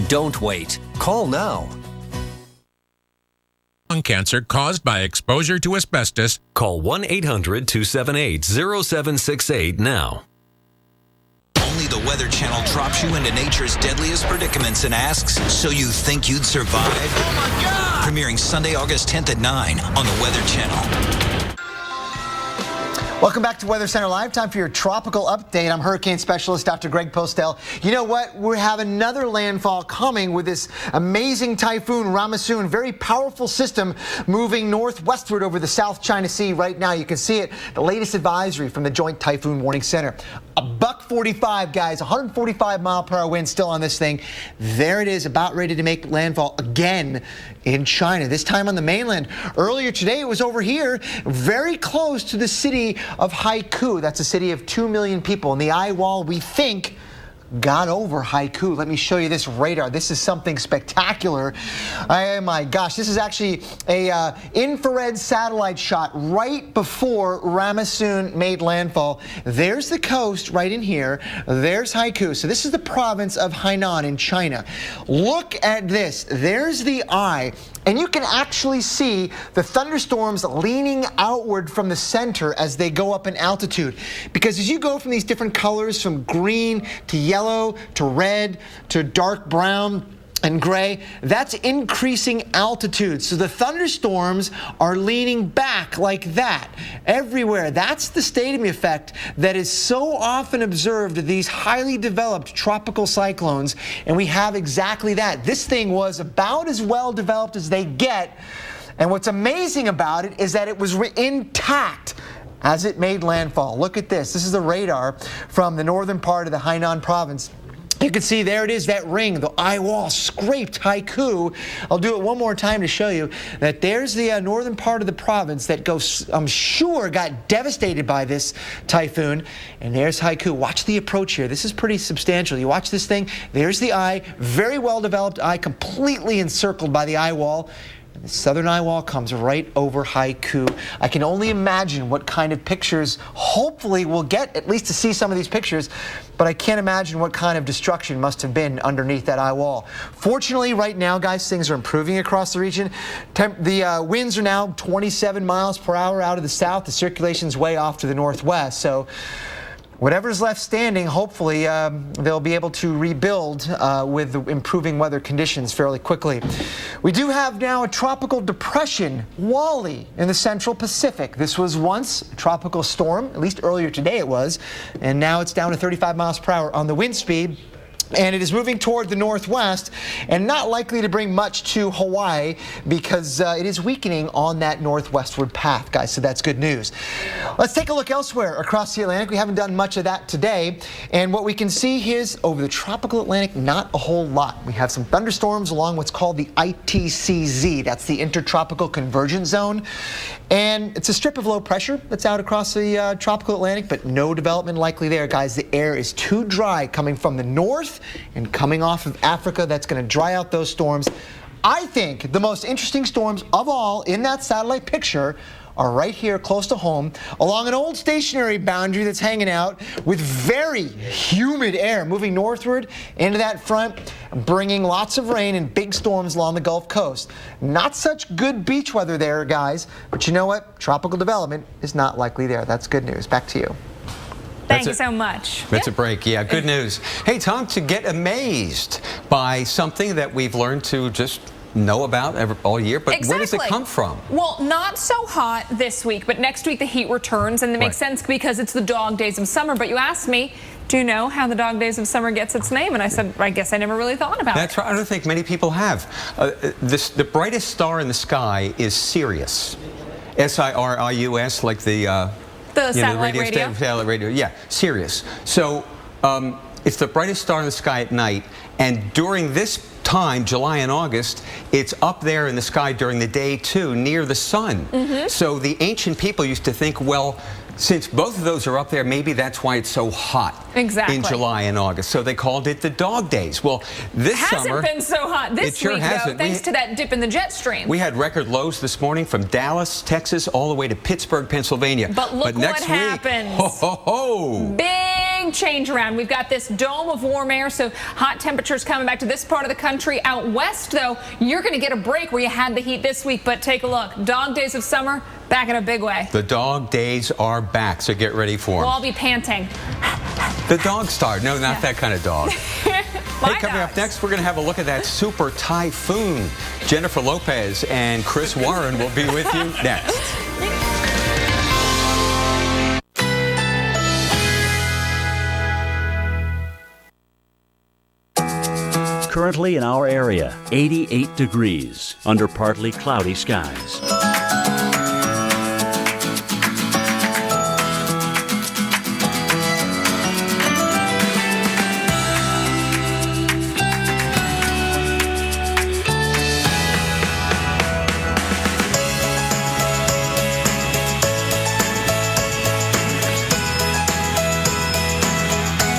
Don't wait. Call now. Lung cancer caused by exposure to asbestos. Call 1-800-278-0768 now. Only the Weather Channel drops you into nature's deadliest predicaments and asks, so you think you'd survive? Oh my God! Premiering Sunday, August 10th at 9 on the Weather Channel. Welcome back to Weather Center Live. Time for your tropical update. I'm hurricane specialist Dr. Greg Postel. You know what? We have another landfall coming with this amazing typhoon Ramasoon. Very powerful system moving northwestward over the South China Sea right now. You can see it. The latest advisory from the Joint Typhoon Warning Center. $145, guys. 145-mile-per-hour wind still on this thing. There it is, about ready to make landfall again in China. This time on the mainland. Earlier today, it was over here, very close to the city of Haikou. That's a city of 2 million people. And the eye wall, we think, got over Haikou. Let me show you this radar. This is something spectacular. Oh my gosh, this is actually a infrared satellite shot right before Ramasoon made landfall. There's the coast right in here. There's Haikou. So this is the province of Hainan in China. Look at this. There's the eye. And you can actually see the thunderstorms leaning outward from the center as they go up in altitude. Because as you go from these different colors, from green to yellow to red to dark brown and gray, that's increasing altitude. So the thunderstorms are leaning back like that everywhere. That's the Stadium effect that is so often observed of these highly developed tropical cyclones, and we have exactly that. This thing was about as well developed as they get, and what's amazing about it is that it was intact as it made landfall. Look at this. This is the radar from the northern part of the Hainan province. You can see there it is, that ring, the eye wall scraped Haikou. I'll do it one more time to show you that there's the northern part of the province that goes, I'm sure, got devastated by this typhoon. And there's Haikou. Watch the approach here. This is pretty substantial. You watch this thing. There's the eye, very well developed eye, completely encircled by the eye wall. The southern eye wall comes right over Haikou. I can only imagine what kind of pictures, hopefully we'll get at least to see some of these pictures, but I can't imagine what kind of destruction must have been underneath that eye wall. Fortunately, right now, guys, things are improving across the region. The winds are now 27 miles per hour out of the south. The circulation's way off to the northwest. So whatever's left standing, hopefully they'll be able to rebuild with the improving weather conditions fairly quickly. We do have now a tropical depression, Wally, in the central Pacific. This was once a tropical storm, at least earlier today it was, and now it's down to 35 miles per hour on the wind speed. And it is moving toward the northwest and not likely to bring much to Hawaii because it is weakening on that northwestward path, guys. So that's good news. Let's take a look elsewhere across the Atlantic. We haven't done much of that today. And what we can see is over the tropical Atlantic, not a whole lot. We have some thunderstorms along what's called the ITCZ. That's the Intertropical Convergence Zone. And it's a strip of low pressure that's out across the tropical Atlantic, but no development likely there, guys. The air is too dry coming from the north and coming off of Africa. That's going to dry out those storms. I think the most interesting storms of all in that satellite picture are right here close to home along an old stationary boundary that's hanging out with very humid air moving northward into that front, bringing lots of rain and big storms along the Gulf Coast. Not such good beach weather there, guys, but you know what? Tropical development is not likely there. That's good news. Back to you. Thank you so much. That's a break. Yeah, good news. Hey, Tom, to get amazed by something that we've learned to just know about all year, but where does it come from? Well, not so hot this week, but next week the heat returns, and it makes sense because it's the dog days of summer. But you asked me, do you know how the dog days of summer gets its name? And I said, I guess I never really thought about it. That's right. I don't think many people have. The brightest star in the sky is Sirius. S-I-R-I-U-S, like the satellite radio. Satellite radio. Yeah, Sirius. So it's the brightest star in the sky at night, and during this time, July and August, it's up there in the sky during the day too, near the sun. So the ancient people used to think, well, since both of those are up there, maybe that's why it's so hot in July and August. So they called it the dog days. Well, this summer hasn't been so hot this week, though, thanks to that dip in the jet stream. We had record lows this morning from Dallas, Texas, all the way to Pittsburgh, Pennsylvania. But look next what happens. Week, ho, ho, ho. Big change around. We've got this dome of warm air, so hot temperatures coming back to this part of the country. Out west, though, you're going to get a break where you had the heat this week. But take a look. Dog days of summer back in a big way. The dog days are back, so get ready for them. We'll all be panting. The dog star. No, not that kind of dog. Hey, coming up next, we're going to have a look at that super typhoon. Jennifer Lopez and Chris Warren will be with you next. Currently in our area, 88 degrees under partly cloudy skies.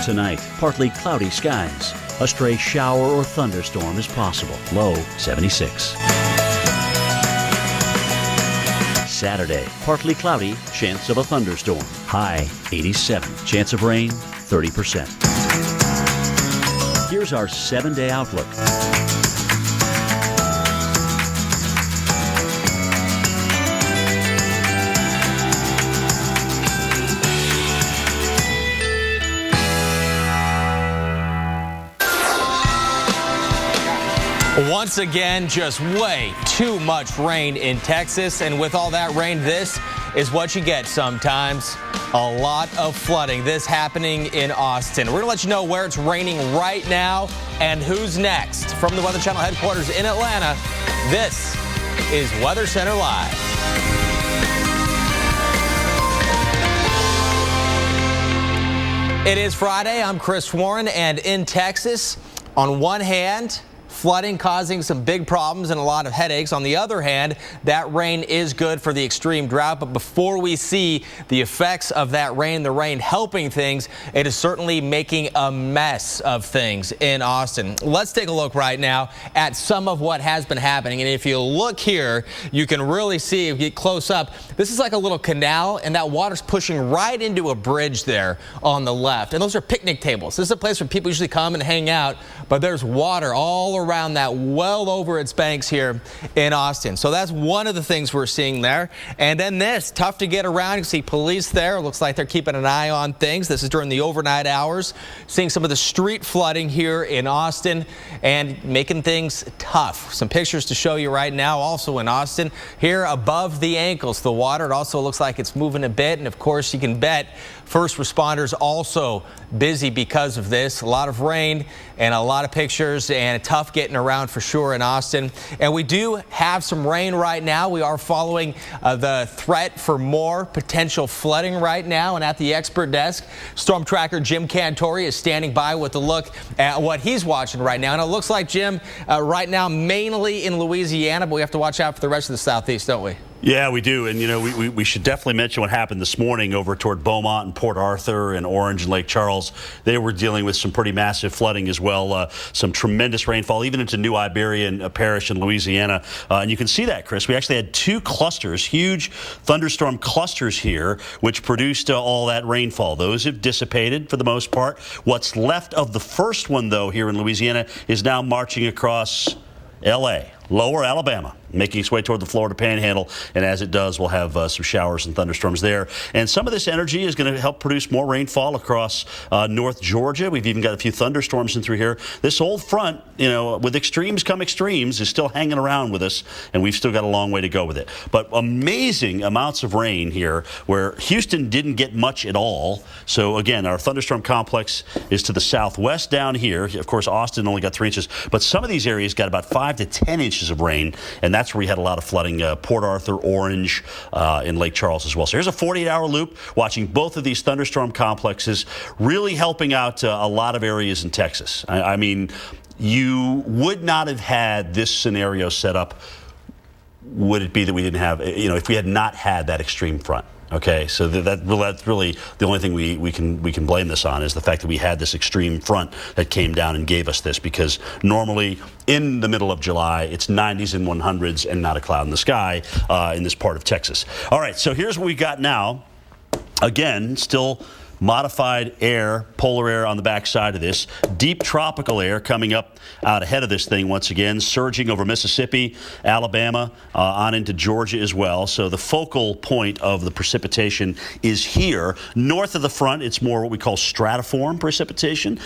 Tonight, partly cloudy skies. A stray shower or thunderstorm is possible. Low 76. Saturday, partly cloudy, chance of a thunderstorm. High 87. Chance of rain 30%. Here's our 7-day outlook. Once again, just way too much rain in Texas. And with all that rain, this is what you get sometimes. A lot of flooding. This happening in Austin. We're going to let you know where it's raining right now and who's next. From the Weather Channel headquarters in Atlanta, this is Weather Center Live. It is Friday. I'm Chris Warren, and in Texas, on one hand, flooding causing some big problems and a lot of headaches. On the other hand, that rain is good for the extreme drought. But before we see the effects of that rain, the rain helping things, it is certainly making a mess of things in Austin. Let's take a look right now at some of what has been happening. And if you look here, you can really see, if you get close up, this is like a little canal, and that water's pushing right into a bridge there on the left. And those are picnic tables. This is a place where people usually come and hang out, but there's water all around that, well over its banks here in Austin. So that's one of the things we're seeing there. And then this, tough to get around. You can see police there. Looks like they're keeping an eye on things. This is during the overnight hours. Seeing some of the street flooding here in Austin and making things tough. Some pictures to show you right now also in Austin. Here above the ankles, the water. It also looks like it's moving a bit. And of course, you can bet first responders also busy because of this. A lot of rain and a lot of pictures, and tough getting around for sure in Austin. And we do have some rain right now. We are following the threat for more potential flooding right now. And at the expert desk, storm tracker Jim Cantori is standing by with a look at what he's watching right now. And it looks like, Jim, right now mainly in Louisiana, but we have to watch out for the rest of the southeast, don't we? Yeah, we do. And, you know, we should definitely mention what happened this morning over toward Beaumont and Port Arthur and Orange and Lake Charles. They were dealing with some pretty massive flooding as well. Some tremendous rainfall, even into New Iberia Parish in Louisiana. And you can see that, Chris. We actually had two clusters, huge thunderstorm clusters here, which produced all that rainfall. Those have dissipated for the most part. What's left of the first one, though, here in Louisiana is now marching across L.A., lower Alabama, making its way toward the Florida Panhandle, and as it does, we'll have some showers and thunderstorms there. And some of this energy is going to help produce more rainfall across North Georgia. We've even got a few thunderstorms in through here. This old front, you know, with extremes come extremes, is still hanging around with us, and we've still got a long way to go with it. But amazing amounts of rain here, where Houston didn't get much at all. So again, our thunderstorm complex is to the southwest down here. Of course, Austin only got 3 inches, but some of these areas got about 5 to 10 inches of rain, and that's where we had a lot of flooding. Port Arthur, Orange, in Lake Charles as well. So here's a 48-hour loop watching both of these thunderstorm complexes, really helping out a lot of areas in Texas. I mean, you would not have had this scenario set up, would it be that we didn't have, you know, if we had not had that extreme front. Okay, so that's really the only thing we can blame this on, is the fact that we had this extreme front that came down and gave us this, because normally in the middle of July it's 90s and 100s and not a cloud in the sky in this part of Texas. All right, so here's what we got now. Again, still modified air, polar air on the backside of this. Deep tropical air coming up out ahead of this thing once again, surging over Mississippi, Alabama, on into Georgia as well. So the focal point of the precipitation is here. North of the front, it's more what we call stratiform precipitation.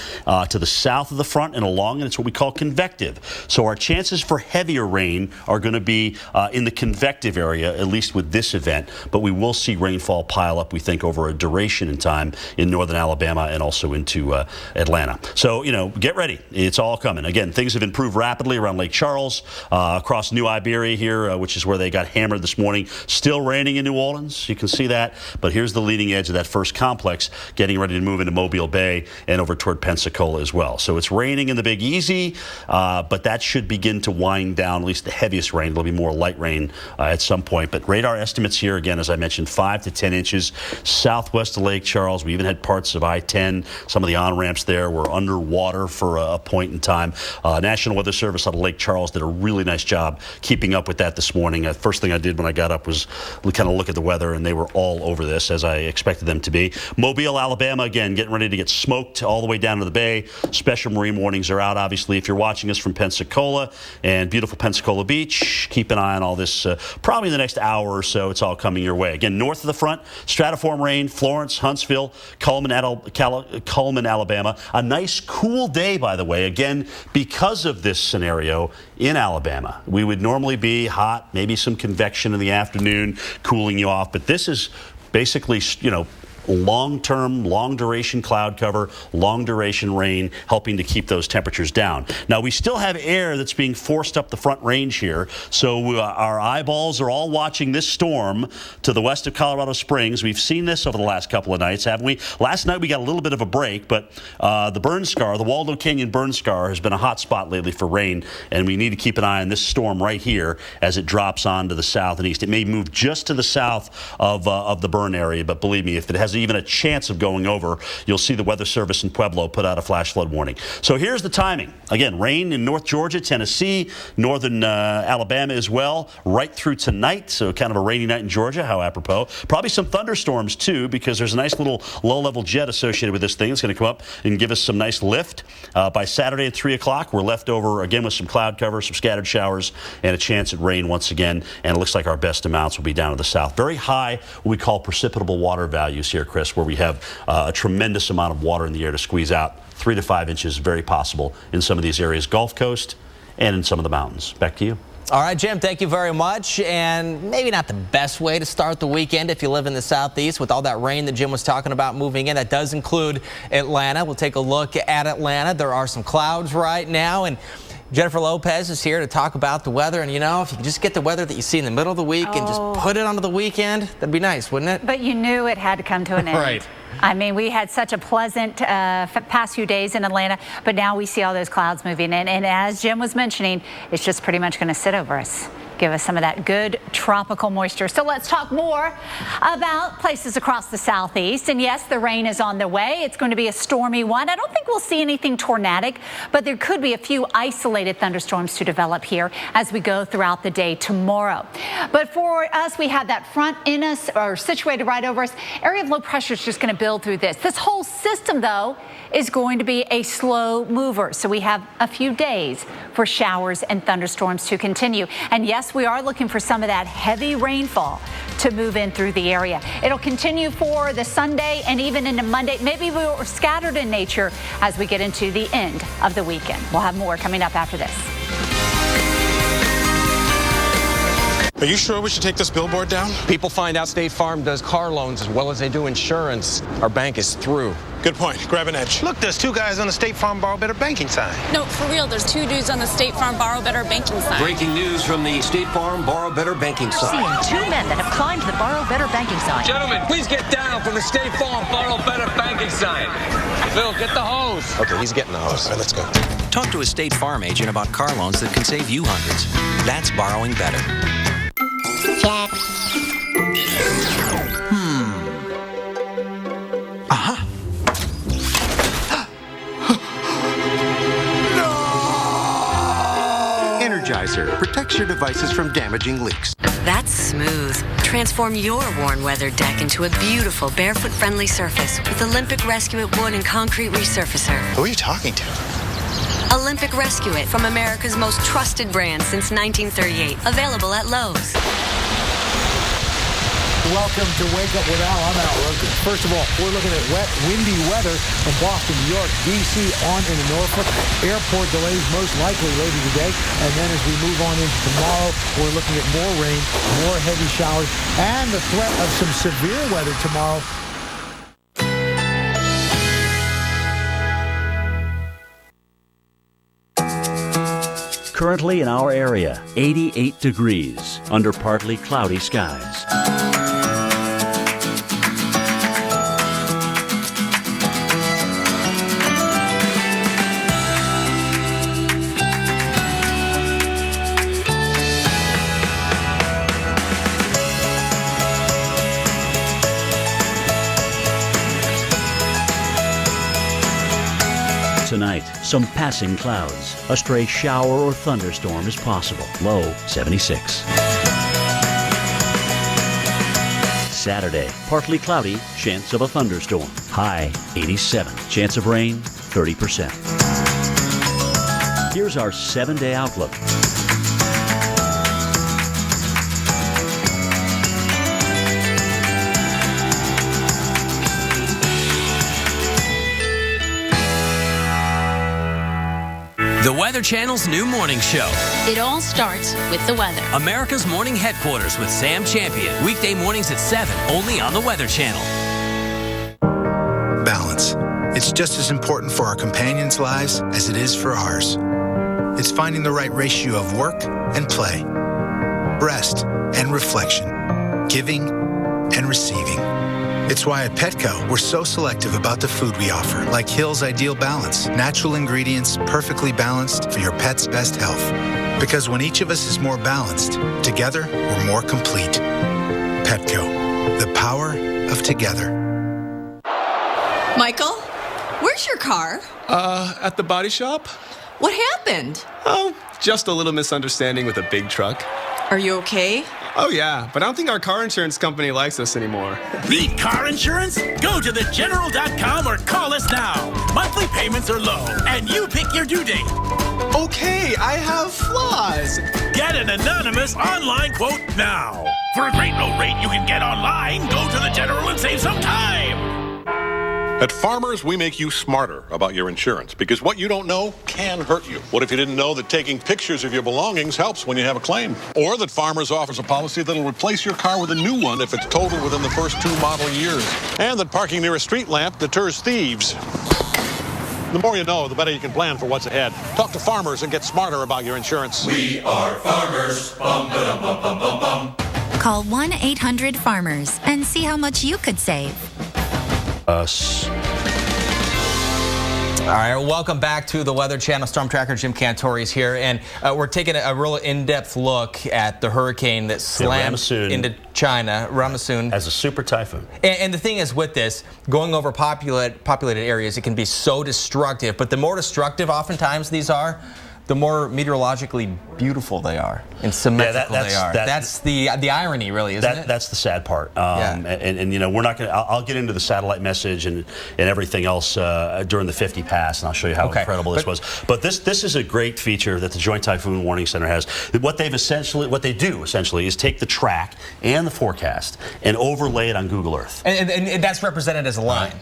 To the south of the front and along, and it's what we call convective. So our chances for heavier rain are going to be in the convective area, at least with this event. But we will see rainfall pile up, we think, over a duration in time in northern Alabama and also into Atlanta. So, you know, get ready. It's all coming. Again, things have improved rapidly around Lake Charles, across New Iberia here, which is where they got hammered this morning. Still raining in New Orleans. You can see that. But here's the leading edge of that first complex, getting ready to move into Mobile Bay and over toward Pensacola as well. So it's raining in the Big Easy, but that should begin to wind down, at least the heaviest rain. There'll be more light rain at some point. But radar estimates here, again, as I mentioned, 5 to 10 inches southwest of Lake Charles. We even had parts of I-10. Some of the on-ramps there were underwater for a point in time. National Weather Service out of Lake Charles did a really nice job keeping up with that this morning. First thing I did when I got up was kind of look at the weather, and they were all over this, as I expected them to be. Mobile, Alabama, again, getting ready to get smoked all the way down to the bay. Special marine warnings are out, obviously. If you're watching us from Pensacola and beautiful Pensacola Beach, keep an eye on all this. Probably in the next hour or so, it's all coming your way. Again, north of the front, stratiform rain, Florence, Huntsville, Cullman, Alabama. A nice cool day, by the way, again, because of this scenario in Alabama. We would normally be hot, maybe some convection in the afternoon, cooling you off, but this is basically, you know, long-term, long-duration cloud cover, long-duration rain, helping to keep those temperatures down. Now, we still have air that's being forced up the front range here, so our eyeballs are all watching this storm to the west of Colorado Springs. We've seen this over the last couple of nights, haven't we? Last night we got a little bit of a break, but the burn scar, the Waldo Canyon burn scar, has been a hot spot lately for rain, and we need to keep an eye on this storm right here as it drops on to the south and east. It may move just to the south of the burn area, but believe me, if it has even a chance of going over, you'll see the Weather Service in Pueblo put out a flash flood warning. So here's the timing. Again, rain in North Georgia, Tennessee, northern Alabama as well, right through tonight. So kind of a rainy night in Georgia, how apropos. Probably some thunderstorms too, because there's a nice little low-level jet associated with this thing. It's going to come up and give us some nice lift. By Saturday at 3 o'clock, we're left over again with some cloud cover, some scattered showers, and a chance at rain once again. And it looks like our best amounts will be down to the south. Very high, what we call precipitable water values here, Chris, where we have a tremendous amount of water in the air to squeeze out. 3 to 5 inches, very possible in some of these areas, Gulf Coast and in some of the mountains. Back to you. All right, Jim, thank you very much. And maybe not the best way to start the weekend if you live in the southeast with all that rain that Jim was talking about moving in. That does include Atlanta. We'll take a look at Atlanta. There are some clouds right now, and Jennifer Lopez is here to talk about the weather. And, you know, if you can just get the weather that you see in the middle of the week and just put it onto the weekend, that'd be nice, wouldn't it? But you knew it had to come to an end. Right. I mean, we had such a pleasant past few days in Atlanta, but now we see all those clouds moving in. And as Jim was mentioning, it's just pretty much going to sit over us. Give us some of that good tropical moisture. So let's talk more about places across the southeast. And yes, the rain is on the way. It's going to be a stormy one. I don't think we'll see anything tornadic, but there could be a few isolated thunderstorms to develop here as we go throughout the day tomorrow. But for us, we have that front in us, or situated right over us. Area of low pressure is just going to build through this. This whole system, though, is going to be a slow mover. So we have a few days for showers and thunderstorms to continue. And yes, we are looking for some of that heavy rainfall to move in through the area. It'll continue for the Sunday and even into Monday. Maybe we're scattered in nature as we get into the end of the weekend. We'll have more coming up after this. Are you sure we should take this billboard down? People find out State Farm does car loans as well as they do insurance. Our bank is through. Good point. Grab an edge. Look, there's 2 guys on the State Farm Borrow Better banking sign. No, for real, there's 2 dudes on the State Farm Borrow Better banking sign. Breaking news from the State Farm Borrow Better banking sign. Seeing 2 men that have climbed the Borrow Better banking sign. Gentlemen, please get down from the State Farm Borrow Better banking sign. Phil, get the hose. Okay, he's getting the hose. All right, let's go. Talk to a State Farm agent about car loans that can save you hundreds. That's borrowing better. Check. Energizer protects your devices from damaging leaks. That's smooth. Transform your worn weather deck into a beautiful barefoot-friendly surface with Olympic Rescue It Wood and Concrete Resurfacer. Who are you talking to? Olympic Rescue It, from America's most trusted brand since 1938. Available at Lowe's. Welcome to Wake Up with Al. I'm Al Roker. First of all, we're looking at wet, windy weather from Boston, New York, D.C. on into Norfolk. Airport delays most likely later today. And then as we move on into tomorrow, we're looking at more rain, more heavy showers, and the threat of some severe weather tomorrow. Currently in our area, 88 degrees under partly cloudy skies. Tonight, some passing clouds. A stray shower or thunderstorm is possible. Low 76. Saturday, partly cloudy, chance of a thunderstorm. High 87. Chance of rain 30%. Here's our 7-day outlook. The Weather Channel's new morning show. It all starts with the weather. America's morning headquarters with Sam Champion. Weekday mornings at 7, only on the Weather Channel. Balance. It's just as important for our companions' lives as it is for ours. It's finding the right ratio of work and play, rest and reflection, giving and receiving. It's why at Petco, we're so selective about the food we offer, like Hill's Ideal Balance, natural ingredients perfectly balanced for your pet's best health. Because when each of us is more balanced, together, we're more complete. Petco, the power of together. Michael, where's your car? At the body shop? What happened? Oh, just a little misunderstanding with a big truck. Are you okay? Oh, yeah, but I don't think our car insurance company likes us anymore. Need car insurance? Go to thegeneral.com or call us now. Monthly payments are low, and you pick your due date. Okay, I have flaws. Get an anonymous online quote now. For a great low rate you can get online, go to The General and save some time. At Farmers, we make you smarter about your insurance because what you don't know can hurt you. What if you didn't know that taking pictures of your belongings helps when you have a claim? Or that Farmers offers a policy that'll replace your car with a new one if it's totaled within the first 2 model years? And that parking near a street lamp deters thieves. The more you know, the better you can plan for what's ahead. Talk to Farmers and get smarter about your insurance. We are Farmers. Bum, ba-dum, bum, bum, bum, bum. Call 1-800-FARMERS and see how much you could save. Us. All right, welcome back to the Weather Channel. Storm Tracker Jim Cantore is here, and we're taking a real in-depth look at the hurricane that slammed into China, Ramasoon. As a super typhoon. And the thing is with this, going over populated areas, it can be so destructive, but the more destructive oftentimes these are, the more meteorologically beautiful they are and symmetrical they are. That's the irony, really, isn't it? That's the sad part. And you know, we're not going to. I'll get into the satellite message and everything else during the 50 pass, and I'll show you how incredible this was. But this is a great feature that the Joint Typhoon Warning Center has. What they do essentially is take the track and the forecast and overlay it on Google Earth. And that's represented as a line.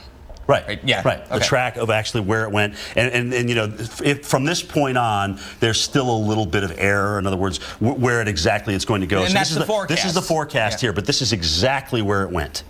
Right. Yeah. Right. The track of actually where it went, and you know, from this point on, there's still a little bit of error. In other words, where it exactly it's going to go. And so that's the forecast. This is the forecast here, but this is exactly where it went.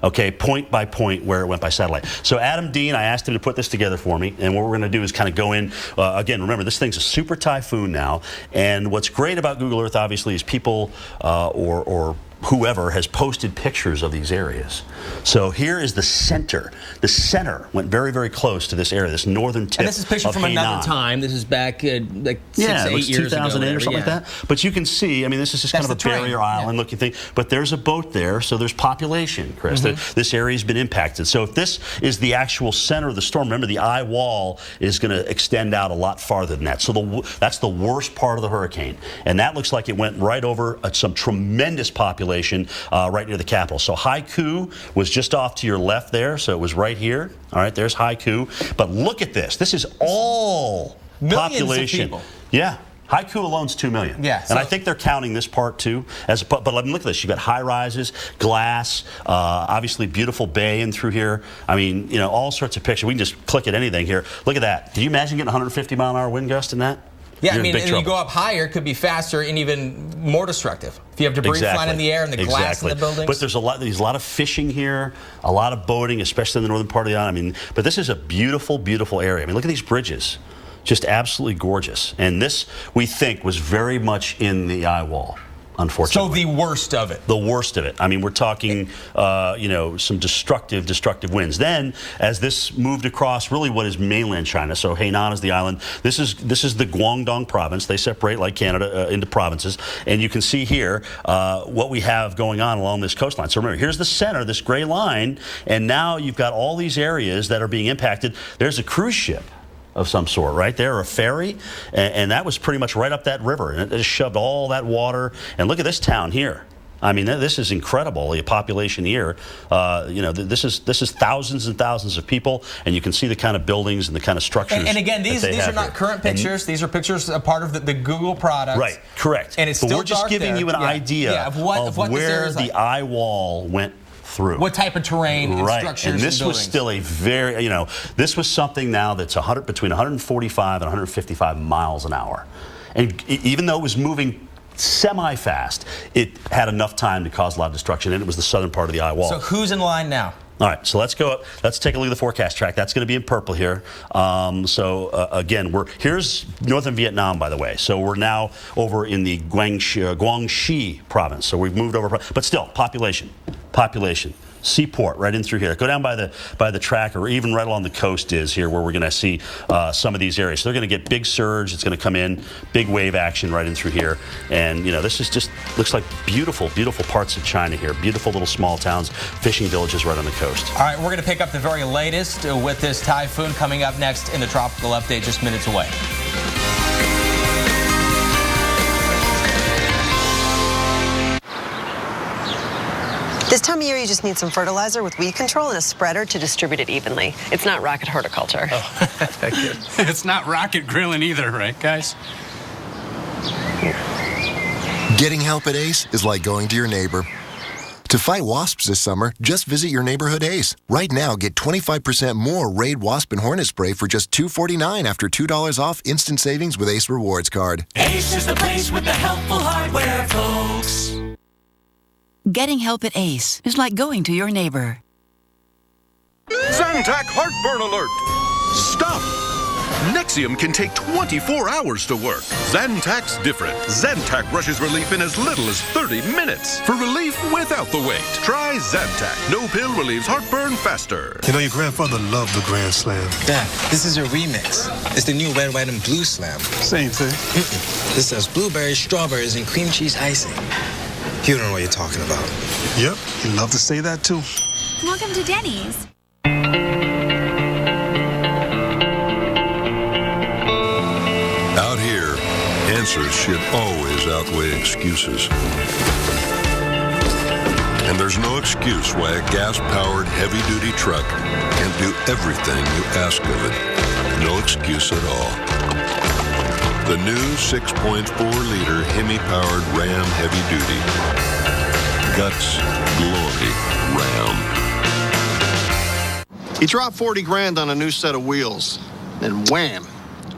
Okay, point by point where it went by satellite. So Adam Dean, I asked him to put this together for me, and what we're going to do is kind of go in. Again, remember, this thing's a super typhoon now, and what's great about Google Earth, obviously, is people or whoever has posted pictures of these areas. So here is the center. The center went very, very close to this area, this northern tip. And this is pictured from another time. This is back like 6 to 8 years ago. 2008 or something like that. But you can see, I mean, this is just kind of a barrier island looking thing. But there's a boat there, so there's population, Chris. This area has been impacted. So if this is the actual center of the storm, remember the eye wall is going to extend out a lot farther than that. So that's the worst part of the hurricane. And that looks like it went right over some tremendous population right near the capital. So Haiku was just off to your left there, so it was right here. All right, there's Haiku. But look at this. This is all population. Millions of people. Yeah. Haiku alone's 2 million. Yeah, and I think they're counting this part too. But look at this. You've got high rises, glass, obviously beautiful bay in through here. I mean, you know, all sorts of pictures. We can just click at anything here. Look at that. Can you imagine getting 150-mile-an-hour wind gust in that? Yeah, I mean, and you go up higher, it could be faster and even more destructive. If you have debris flying in the air and the glass in the buildings. But there's a lot of fishing here, a lot of boating, especially in the northern part of the island. I mean, but this is a beautiful, beautiful area. I mean, look at these bridges. Just absolutely gorgeous. And this, we think, was very much in the eye wall, unfortunately. So the worst of it. The worst of it. I mean, we're talking, you know, some destructive winds. Then, as this moved across really what is mainland China, so Hainan is the island. This is the Guangdong province. They separate, like Canada, into provinces. And you can see here what we have going on along this coastline. So remember, here's the center, this gray line, and now you've got all these areas that are being impacted. There's a cruise ship of some sort right there, a ferry, and that was pretty much right up that river, and it just shoved all that water. And look at this town here. I mean, this is incredible, the population here. You know, this is thousands and thousands of people, and you can see the kind of buildings and the kind of structures. And again, these are not current pictures. These are pictures, a part of the Google product. Right, correct. And it's but still we're just giving you an idea of where the eye wall went through. What type of terrain and structures and this and was still a very, you know, this was something now that's between 145 and 155 miles an hour. And even though it was moving semi-fast, it had enough time to cause a lot of destruction, and it was the southern part of the eye wall. So who's in line now? All right, so let's go up. Let's take a look at the forecast track. That's going to be in purple here. Again, here's northern Vietnam, by the way. So we're now over in the Guangxi province. So we've moved over, but still, population. Seaport right in through here. Go down by the track, or even right along the coast is here where we're going to see some of these areas. So they're going to get big surge. It's going to come in, big wave action right in through here. And, you know, this is just looks like beautiful, beautiful parts of China here. Beautiful little small towns, fishing villages right on the coast. All right, we're going to pick up the very latest with this typhoon coming up next in the Tropical Update, just minutes away. This time of year, you just need some fertilizer with weed control and a spreader to distribute it evenly. It's not rocket horticulture. Oh, thank you. It's not rocket grilling either, right, guys? Getting help at ACE is like going to your neighbor. To fight wasps this summer, just visit your neighborhood ACE. Right now, get 25% more Raid Wasp and Hornet Spray for just $2.49 after $2 off instant savings with ACE Rewards Card. Ace is the place with the helpful hardware, folks. Getting help at ACE is like going to your neighbor. Zantac heartburn alert! Stop! Nexium can take 24 hours to work. Zantac's different. Zantac rushes relief in as little as 30 minutes. For relief without the wait, try Zantac. No pill relieves heartburn faster. You know, your grandfather loved the Grand Slam. Dad, this is a remix. It's the new Red, White, and Blue Slam. Same thing. This has blueberries, strawberries, and cream cheese icing. You don't know what you're talking about. Yep, he'd love to say that too. Welcome to Denny's. Out here, answers should always outweigh excuses. And there's no excuse why a gas-powered heavy-duty truck can't do everything you ask of it. No excuse at all. The new 6.4-liter Hemi-powered Ram Heavy Duty. Guts, glory, Ram. You drop 40 grand on a new set of wheels, and wham,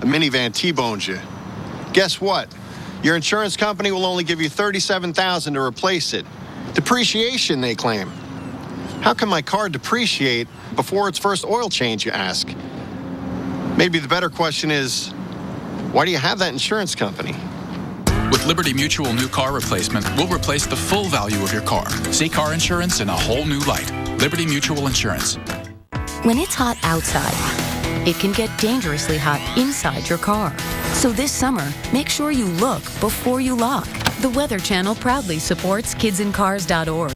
a minivan T-bones you. Guess what? Your insurance company will only give you $37,000 to replace it. Depreciation, they claim. How can my car depreciate before its first oil change, you ask? Maybe the better question is, why do you have that insurance company? With Liberty Mutual new car replacement, we'll replace the full value of your car. See car insurance in a whole new light. Liberty Mutual Insurance. When it's hot outside, it can get dangerously hot inside your car. So this summer, make sure you look before you lock. The Weather Channel proudly supports kidsincars.org.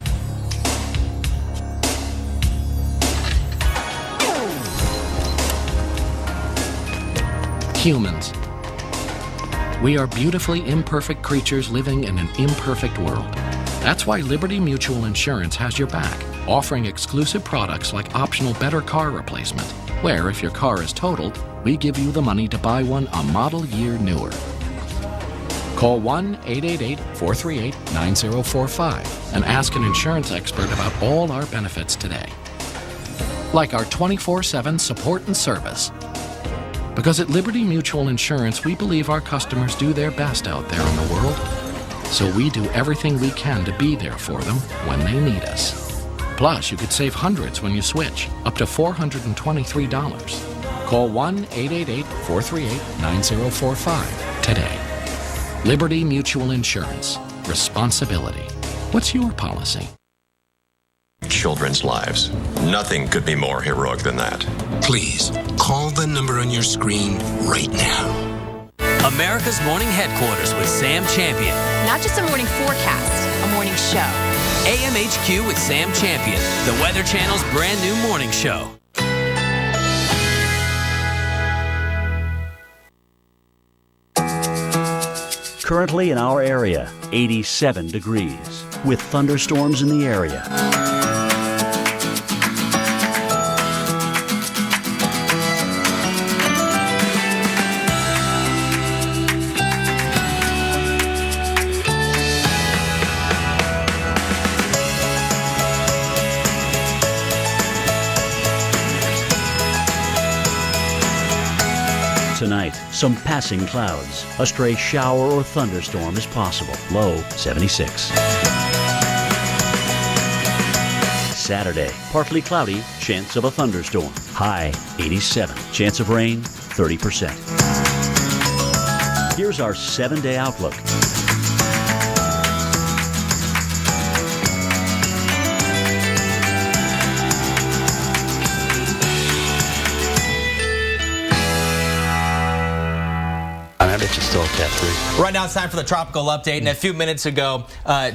Humans. We are beautifully imperfect creatures living in an imperfect world. That's why Liberty Mutual Insurance has your back, offering exclusive products like optional better car replacement, where if your car is totaled, we give you the money to buy one a model year newer. Call 1-888-438-9045 and ask an insurance expert about all our benefits today. Like our 24/7 support and service. Because at Liberty Mutual Insurance, we believe our customers do their best out there in the world. So we do everything we can to be there for them when they need us. Plus, you could save hundreds when you switch, up to $423. Call 1-888-438-9045 today. Liberty Mutual Insurance. Responsibility. What's your policy? Children's lives. Nothing could be more heroic than that. Please, call the number on your screen right now. America's Morning Headquarters with Sam Champion. Not just a morning forecast, a morning show. AMHQ with Sam Champion, the Weather Channel's brand new morning show. Currently in our area, 87 degrees, with thunderstorms in the area. Tonight, some passing clouds. A stray shower or thunderstorm is possible. Low 76. Saturday, partly cloudy, chance of a thunderstorm. High 87. Chance of rain 30%. Here's our 7-day outlook. I bet you still Cat 3. Right now it's time for the tropical update. And a few minutes ago,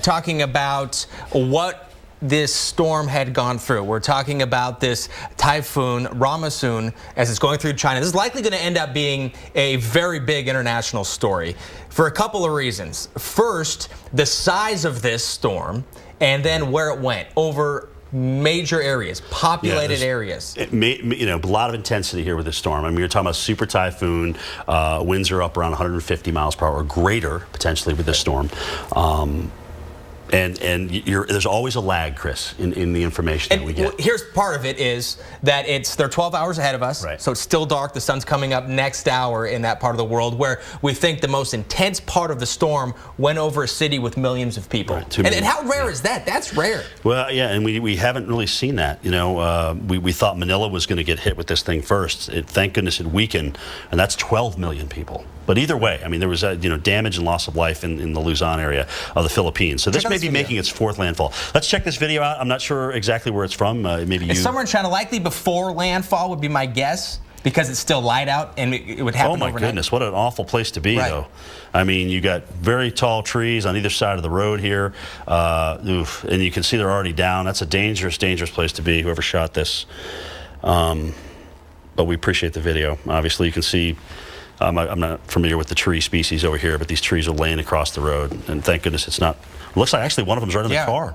talking about what this storm had gone through. We're talking about this typhoon, Ramasoon, as it's going through China. This is likely going to end up being a very big international story for a couple of reasons. First, the size of this storm, and then where it went over major areas, populated areas. A lot of intensity here with this storm. I mean, you're talking about super typhoon. Winds are up around 150 miles per hour, or greater potentially with this storm. And there's always a lag, Chris, in the information that we get. Here's part of it is that they're 12 hours ahead of us, so it's still dark. The sun's coming up next hour in that part of the world where we think the most intense part of the storm went over a city with millions of people. And how rare is that? That's rare. Well, yeah, and we haven't really seen that. We thought Manila was going to get hit with this thing first. Thank goodness it weakened, and that's 12 million people. But either way, I mean, there was damage and loss of life in the Luzon area of the Philippines. So this may be making its fourth landfall. Let's check this video out. I'm not sure exactly where it's from. It's somewhere in China, likely before landfall would be my guess, because it's still light out and it would happen overnight. Oh my goodness, what an awful place to be, though. I mean, you got very tall trees on either side of the road here, and you can see they're already down. That's a dangerous, dangerous place to be, whoever shot this. But we appreciate the video. Obviously, you can see. I'm not familiar with the tree species over here, but these trees are laying across the road, and thank goodness it's not. It looks like actually one of them's right in the car.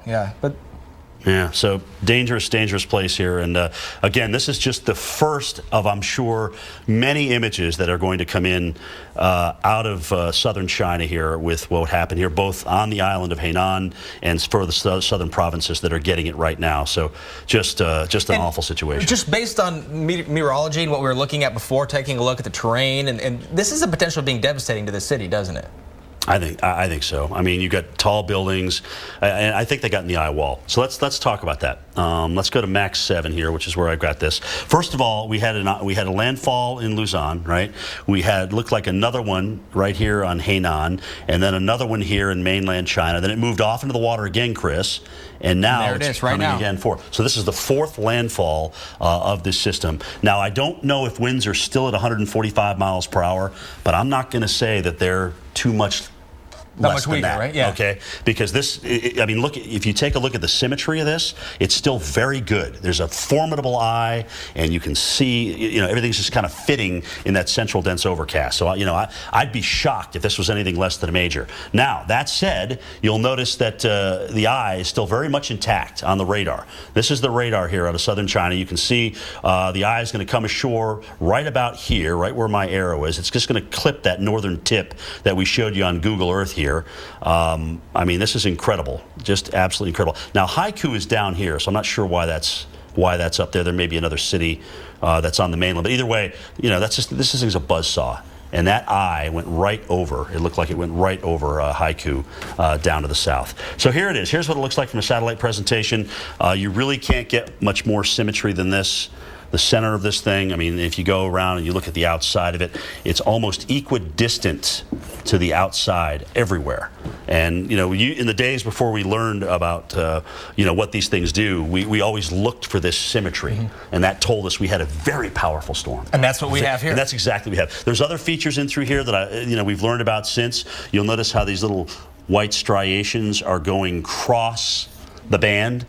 Yeah, so dangerous, dangerous place here. And again, this is just the first of, I'm sure, many images that are going to come in out of southern China here with what happened here, both on the island of Hainan and for the southern provinces that are getting it right now. So just an awful situation. Just based on meteorology and what we were looking at before, taking a look at the terrain, and this is a potential being devastating to the city, doesn't it? I think so. I mean, you got tall buildings, and I think they got in the eye wall. So let's talk about that. Let's go to Max 7 here, which is where I've got this. First of all, we had a landfall in Luzon, right? We had looked like another one right here on Hainan, and then another one here in mainland China. Then it moved off into the water again, Chris, and now it's coming again. So this is the 4th landfall of this system. Now I don't know if winds are still at 145 miles per hour, but I'm not going to say that they're too much less than that, right? Yeah. Okay, because this, I mean, look, if you take a look at the symmetry of this, it's still very good. There's a formidable eye, and you can see, you know, everything's just kind of fitting in that central dense overcast. So, you know, I'd be shocked if this was anything less than a major. Now, that said, you'll notice that the eye is still very much intact on the radar. This is the radar here out of southern China. You can see the eye is going to come ashore right about here, right where my arrow is. It's just going to clip that northern tip that we showed you on Google Earth here. I mean, this is incredible, just absolutely incredible. Now, Haikou is down here, so I'm not sure why that's up there. There may be another city that's on the mainland, but either way, you know, this thing's a buzzsaw, and that eye went right over. It looked like it went right over Haikou down to the south. So here it is. Here's what it looks like from a satellite presentation. You really can't get much more symmetry than this. The center of this thing, I mean, if you go around and you look at the outside of it, it's almost equidistant to the outside everywhere. And, you know, in the days before we learned about, you know, what these things do, we always looked for this symmetry. And that told us we had a very powerful storm. And that's what we have here. And that's exactly what we have. There's other features in through here that, you know, we've learned about since. You'll notice how these little white striations are going cross the band.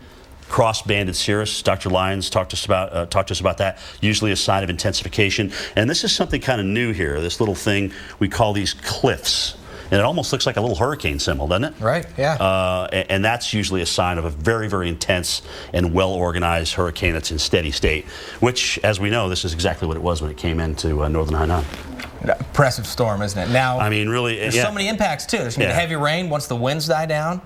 Cross-banded cirrus. Dr. Lyons talked to us about that. Usually a sign of intensification. And this is something kind of new here. This little thing we call these cliffs. And it almost looks like a little hurricane symbol, doesn't it? Right, yeah. And that's usually a sign of a very, very intense and well-organized hurricane that's in steady state, which, as we know, this is exactly what it was when it came into northern Hainan. Impressive storm, isn't it? Now, I mean, really, there's so many impacts, too. There's going to be heavy rain once the winds die down.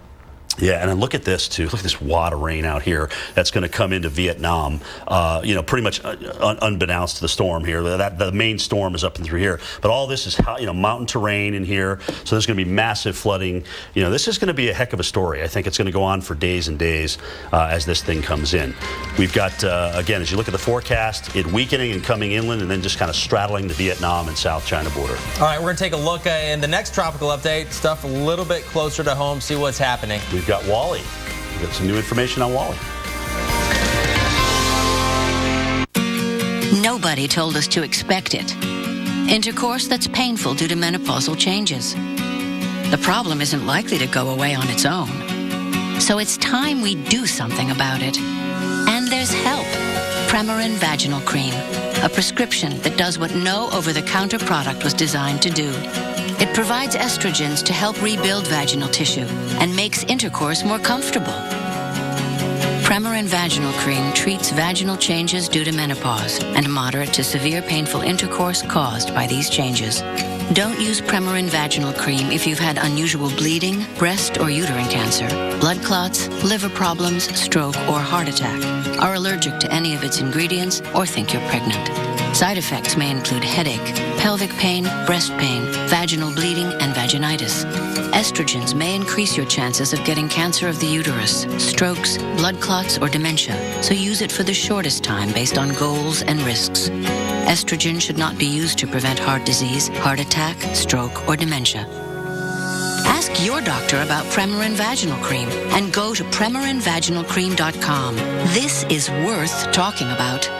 Yeah, and then look at this, too. Look at this wad of rain out here that's going to come into Vietnam, you know, pretty much unbeknownst to the storm here. The main storm is up and through here. But all this is, you know, mountain terrain in here, so there's going to be massive flooding. You know, this is going to be a heck of a story. I think it's going to go on for days and days as this thing comes in. We've got, again, as you look at the forecast, it weakening and coming inland and then just kind of straddling the Vietnam and South China border. All right, we're going to take a look in the next tropical update, stuff a little bit closer to home, see what's happening. We've got Wally. We've got some new information on Wally. Nobody told us to expect it. Intercourse that's painful due to menopausal changes. The problem isn't likely to go away on its own. So it's time we do something about it. And there's help. Premarin Vaginal Cream, a prescription that does what no over-the-counter product was designed to do. It provides estrogens to help rebuild vaginal tissue and makes intercourse more comfortable. Premarin Vaginal Cream treats vaginal changes due to menopause and moderate to severe painful intercourse caused by these changes. Don't use Premarin Vaginal Cream if you've had unusual bleeding, breast or uterine cancer, blood clots, liver problems, stroke, or heart attack, are allergic to any of its ingredients, or think you're pregnant. Side effects may include headache, pelvic pain, breast pain, vaginal bleeding, and vaginitis. Estrogens may increase your chances of getting cancer of the uterus, strokes, blood clots, or dementia, so use it for the shortest time based on goals and risks. Estrogen should not be used to prevent heart disease, heart attack, stroke, or dementia. Ask your doctor about Premarin Vaginal Cream and go to PremarinVaginalCream.com. This is worth talking about.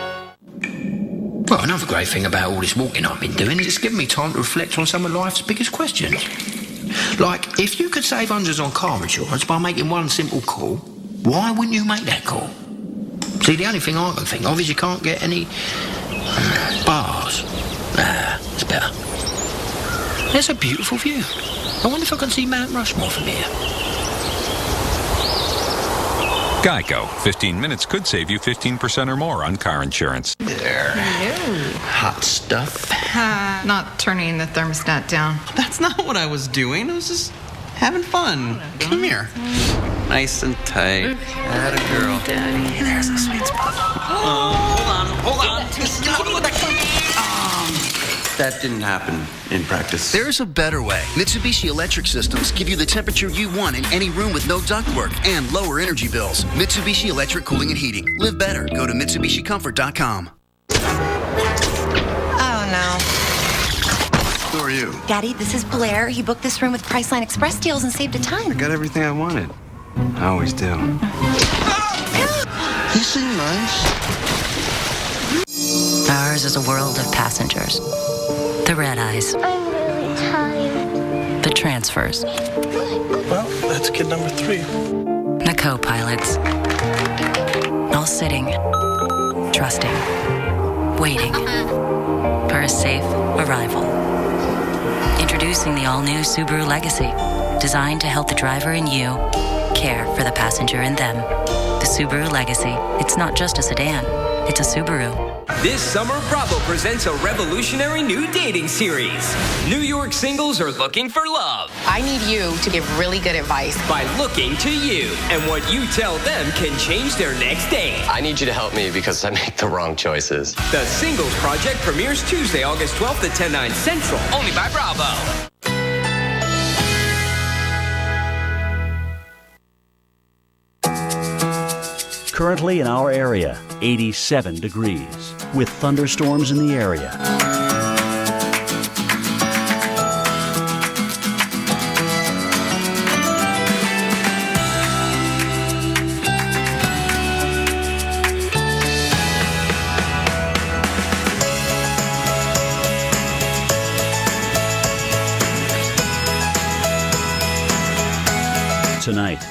Well, another great thing about all this walking I've been doing is it's given me time to reflect on some of life's biggest questions. Like, if you could save hundreds on car insurance by making one simple call, why wouldn't you make that call? See, the only thing I can think of is you can't get any bars. It's better. There's a beautiful view. I wonder if I can see Mount Rushmore from here. Geico. 15 minutes could save you 15% or more on car insurance. There. Hot stuff. Not turning the thermostat down. That's not what I was doing. I was just having fun. Come here. Nice and tight. Atta girl. Daddy. There's a sweet spot. Hold on. That didn't happen in practice. There's a better way. Mitsubishi Electric Systems give you the temperature you want in any room with no ductwork and lower energy bills. Mitsubishi Electric Cooling and Heating. Live better. Go to MitsubishiComfort.com. Oh, no. Who are you? Daddy, this is Blair. He booked this room with Priceline Express deals and saved a ton. I got everything I wanted. I always do. You seem nice. Ours is a world of passengers. The red eyes. I'm really tired. The transfers. Well, that's kid number 3. The co-pilots. All sitting, trusting, waiting for a safe arrival. Introducing the all-new Subaru Legacy, designed to help the driver and you care for the passenger in them. The Subaru Legacy. It's not just a sedan, it's a Subaru. This summer, Bravo presents a revolutionary new dating series. New York singles are looking for love. I need you to give really good advice. By looking to you, and what you tell them can change their next date. I need you to help me because I make the wrong choices. The Singles Project premieres Tuesday, August 12th at 10, 9 Central, only by Bravo. Currently in our area, 87 degrees, with thunderstorms in the area. Tonight,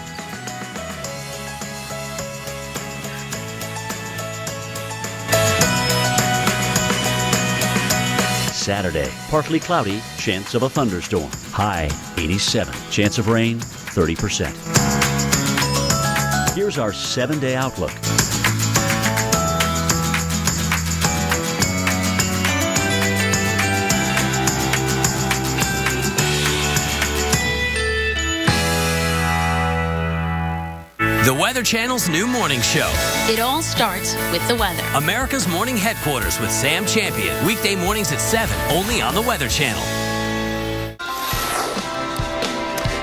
Saturday, partly cloudy, chance of a thunderstorm. High 87, chance of rain 30%. Here's our 7-day outlook. The Weather Channel's new morning show. It all starts with the weather. America's morning headquarters with Sam Champion. Weekday mornings at 7, only on the Weather Channel.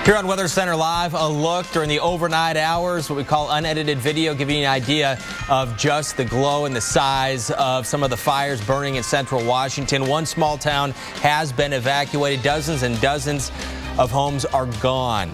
Here on Weather Center Live, a look during the overnight hours, what we call unedited video, giving you an idea of just the glow and the size of some of the fires burning in central Washington. One small town has been evacuated. Dozens and dozens of homes are gone.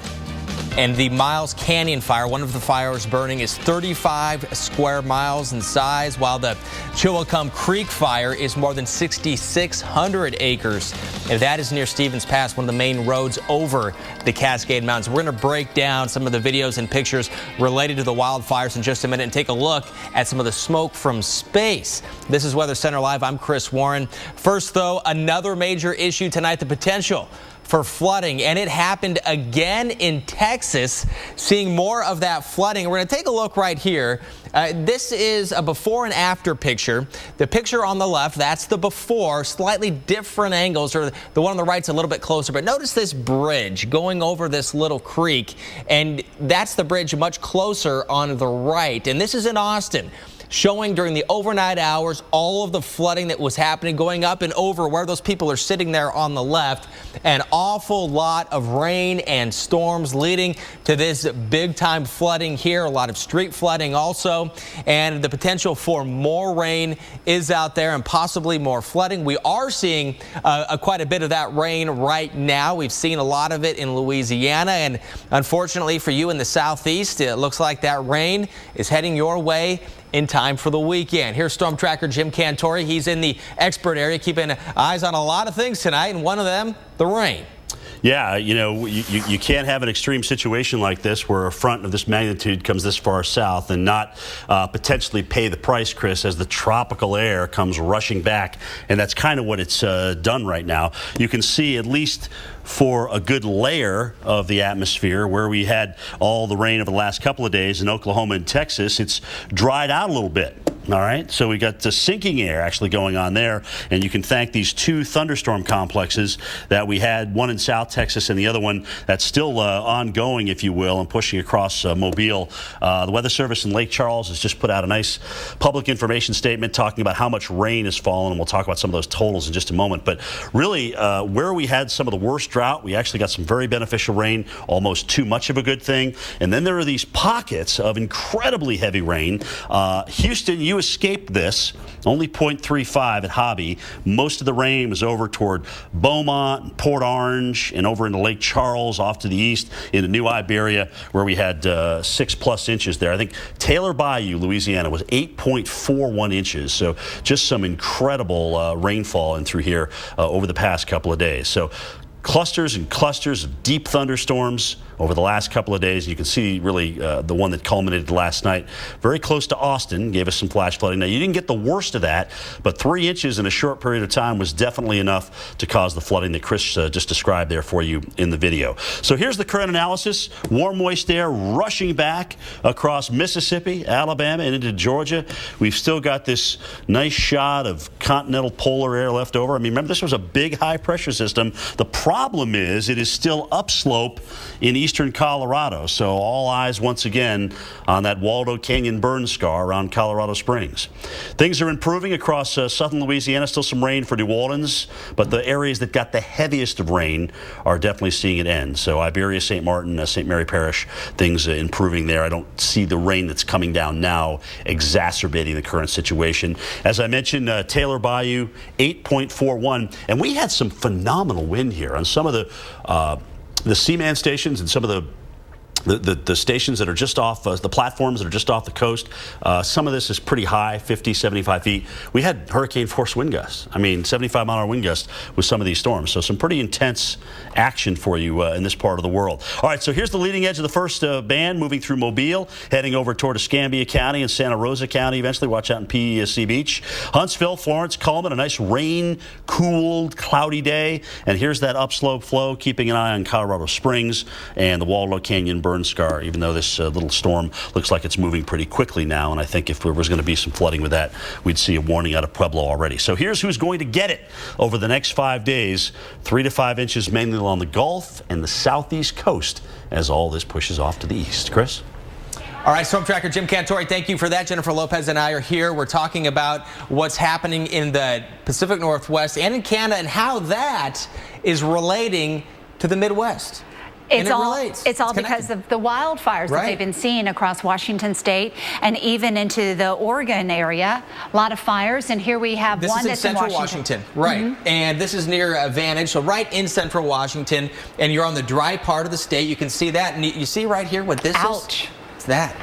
And the Miles Canyon fire, one of the fires burning, is 35 square miles in size, while the Chillicum Creek fire is more than 6,600 acres. And that is near Stevens Pass, one of the main roads over the Cascade Mountains. We're going to break down some of the videos and pictures related to the wildfires in just a minute and take a look at some of the smoke from space. This is Weather Center Live. I'm Chris Warren. First, though, another major issue tonight, the potential for flooding, and it happened again in Texas, seeing more of that flooding. We're going to take a look right here. This is a before and after picture. The picture on the left, that's the before, slightly different angles, or the one on the right's a little bit closer. But notice this bridge going over this little creek, and that's the bridge much closer on the right. And this is in Austin, showing during the overnight hours all of the flooding that was happening, going up and over where those people are sitting there on the left. An awful lot of rain and storms leading to this big time flooding here, a lot of street flooding also, and the potential for more rain is out there and possibly more flooding. We are seeing quite a bit of that rain right now. We've seen a lot of it in Louisiana, and unfortunately for you in the southeast, it looks like that rain is heading your way in time for the weekend. Here's Storm Tracker Jim Cantore. He's in the expert area, keeping eyes on a lot of things tonight, and one of them, the rain. Yeah, you know, you can't have an extreme situation like this where a front of this magnitude comes this far south and not potentially pay the price, Chris, as the tropical air comes rushing back. And that's kind of what it's done right now. You can see, at least for a good layer of the atmosphere, where we had all the rain over the last couple of days in Oklahoma and Texas, it's dried out a little bit. All right, so we got the sinking air actually going on there, and you can thank these 2 thunderstorm complexes that we had, one in South Texas and the other one that's still ongoing, if you will, and pushing across Mobile. The Weather Service in Lake Charles has just put out a nice public information statement talking about how much rain has fallen, and we'll talk about some of those totals in just a moment. But really, where we had some of the worst drought, we actually got some very beneficial rain, almost too much of a good thing. And then there are these pockets of incredibly heavy rain. Houston, you escaped this, only 0.35 at Hobby. Most of the rain was over toward Beaumont and Port Orange and over into Lake Charles off to the east into New Iberia, where we had 6+ inches there. I think Taylor Bayou, Louisiana, was 8.41 inches. So just some incredible rainfall in through here over the past couple of days. So clusters and clusters of deep thunderstorms over the last couple of days. You can see really the one that culminated last night very close to Austin, gave us some flash flooding. Now, you didn't get the worst of that, but 3 inches in a short period of time was definitely enough to cause the flooding that Chris just described there for you in the video. So here's the current analysis. Warm, moist air rushing back across Mississippi, Alabama, and into Georgia. We've still got this nice shot of continental polar air left over. I mean, remember, this was a big high-pressure system. The problem is it is still upslope in eastern Colorado, so all eyes once again on that Waldo Canyon burn scar around Colorado Springs. Things are improving across southern Louisiana. Still some rain for New Orleans, but the areas that got the heaviest of rain are definitely seeing it end. So Iberia, St. Martin, St. Mary Parish, things improving there. I don't see the rain that's coming down now exacerbating the current situation. As I mentioned, Taylor Bayou, 8.41, and we had some phenomenal wind here on some of the Seaman stations and some of the stations that are just off, the platforms that are just off the coast. Some of this is pretty high, 50, 75 feet. We had hurricane force wind gusts. I mean, 75-mile-an-hour wind gusts with some of these storms. So some pretty intense action for you in this part of the world. All right, so here's the leading edge of the first band moving through Mobile, heading over toward Escambia County and Santa Rosa County eventually. Watch out in PEC Beach. Huntsville, Florence, Cullman, a nice rain-cooled, cloudy day. And here's that upslope flow, keeping an eye on Colorado Springs and the Waldo Canyon burn scar, even though this little storm looks like it's moving pretty quickly now. And I think if there was going to be some flooding with that, we'd see a warning out of Pueblo already. So here's who's going to get it over the next 5 days. 3 to 5 inches mainly along the Gulf and the southeast coast as all this pushes off to the east. Chris? All right, Storm Tracker Jim Cantore, thank you for that. Jennifer Lopez and I are here. We're talking about what's happening in the Pacific Northwest and in Canada and how that is relating to the Midwest. It's all because of the wildfires that they've been seeing across Washington state and even into the Oregon area. A lot of fires, and here we have one that's in central Washington. Right, and this is near Vantage, so right in central Washington, and you're on the dry part of the state. You can see that, and you see right here what this is? It's that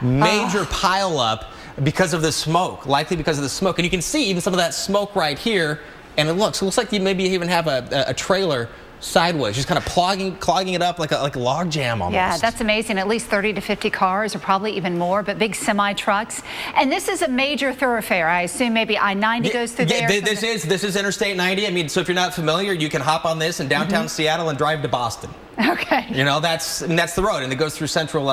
major pileup because of the smoke, likely because of the smoke. And you can see even some of that smoke right here, and it looks like you maybe even have a trailer sideways, just kind of clogging it up like a log jam almost. Yeah, that's amazing. At least 30 to 50 cars, or probably even more, but big semi trucks. And this is a major thoroughfare. I assume maybe I-90 goes through there. This is Interstate 90. I mean, so if you're not familiar, you can hop on this in downtown Seattle and drive to Boston. Okay. You know, that's the road, and it goes through central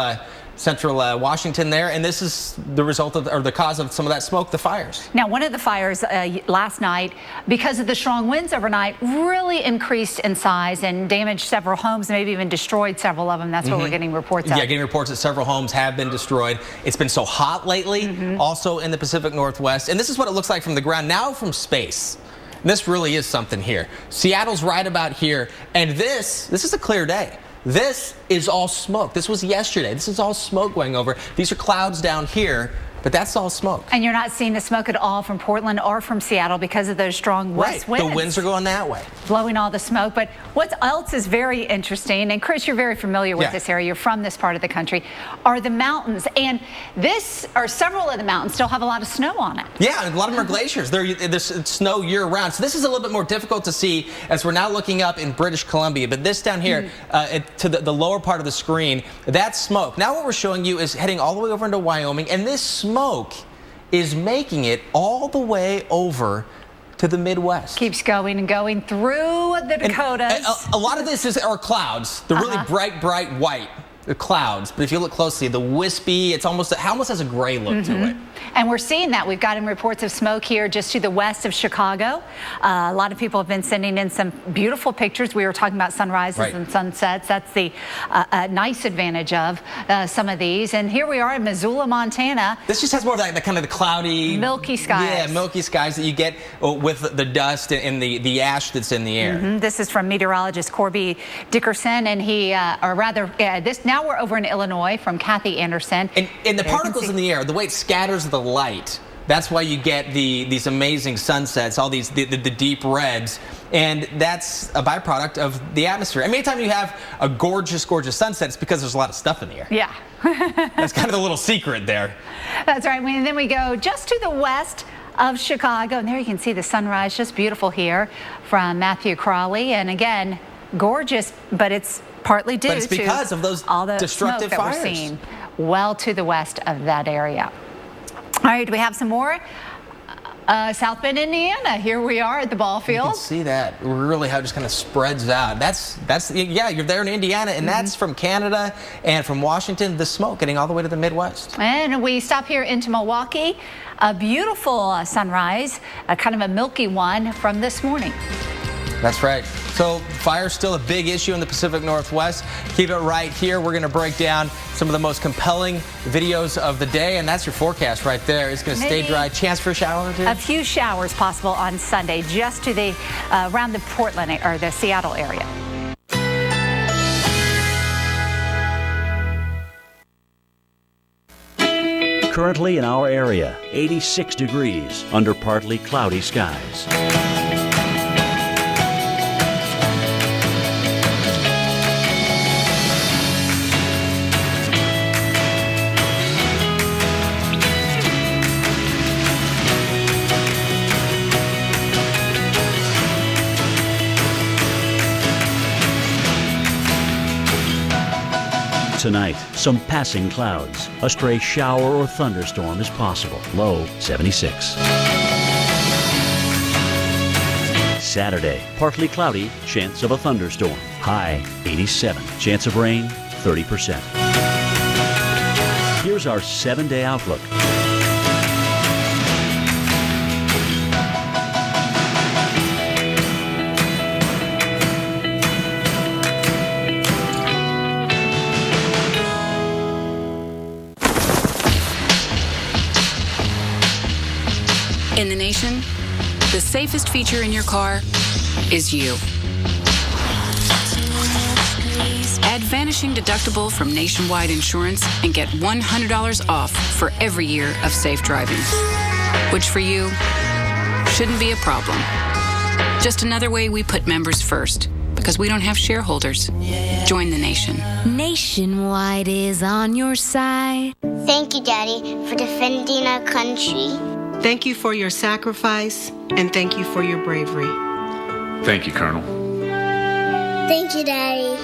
Washington there, and this is the result of, or the cause of some of that smoke, the fires. Now, one of the fires last night, because of the strong winds overnight, really increased in size and damaged several homes, maybe even destroyed several of them. That's what we're getting reports of. Yeah, getting reports that several homes have been destroyed. It's been so hot lately, also in the Pacific Northwest, and this is what it looks like from the ground. Now from space. This really is something here. Seattle's right about here, and this is a clear day. This is all smoke. This was yesterday. This is all smoke going over. These are clouds down here, but that's all smoke. And you're not seeing the smoke at all from Portland or from Seattle because of those strong west winds. The winds are going that way. Blowing all the smoke. But what else is very interesting, and Chris, you're very familiar with this area. You're from this part of the country, are the mountains. And several of the mountains still have a lot of snow on it. Yeah, a lot of them are glaciers. There's snow year-round. So this is a little bit more difficult to see as we're now looking up in British Columbia. But this down here, to the lower part of the screen, that's smoke. Now what we're showing you is heading all the way over into Wyoming, and this smoke is making it all the way over to the Midwest. Keeps going and going through the Dakotas. A lot of this are clouds. The really bright white. clouds, but if you look closely, the wispy, it almost has a gray look to it. And we're seeing that. We've gotten reports of smoke here just to the west of Chicago. A lot of people have been sending in some beautiful pictures. We were talking about sunrises and sunsets. That's the nice advantage of some of these. And here we are in Missoula, Montana. This just has more of that kind of the cloudy, milky skies. Yeah, milky skies that you get with the dust and the ash that's in the air. This is from meteorologist Corby Dickerson, and now we're over in Illinois from Kathy Anderson. And the particles in the air, the way it scatters the light, that's why you get these amazing sunsets, all these the deep reds, and that's a byproduct of the atmosphere. And anytime you have a gorgeous, gorgeous sunset, it's because there's a lot of stuff in the air. Yeah. That's kind of the little secret there. That's right. And then we go just to the west of Chicago, and there you can see the sunrise, just beautiful here from Matthew Crawley. And again, gorgeous, but it's partly due to because of those all the destructive smoke that fires. We're seeing well to the west of that area. All right, do we have some more? South Bend, Indiana. Here we are at the ball field. You can see that really how it just kind of spreads out. Yeah, you're there in Indiana, and that's from Canada and from Washington, the smoke getting all the way to the Midwest. And we stop here into Milwaukee. A beautiful sunrise, kind of a milky one from this morning. That's right. So fire's still a big issue in the Pacific Northwest. Keep it right here. We're going to break down some of the most compelling videos of the day, and that's your forecast right there. It's going to stay dry. Chance for a shower or two? A few showers possible on Sunday, just to the around the Portland or the Seattle area. Currently in our area, 86 degrees under partly cloudy skies. Tonight, some passing clouds. A stray shower or thunderstorm is possible. Low 76. Saturday, partly cloudy, chance of a thunderstorm. High 87. Chance of rain 30%. Here's our 7-day outlook. In the nation, the safest feature in your car is you. Add Vanishing Deductible from Nationwide Insurance and get $100 off for every year of safe driving, which for you shouldn't be a problem. Just another way we put members first, because we don't have shareholders. Join the nation. Nationwide is on your side. Thank you, Daddy, for defending our country. Thank you for your sacrifice, and thank you for your bravery. Thank you, Colonel. Thank you, Daddy.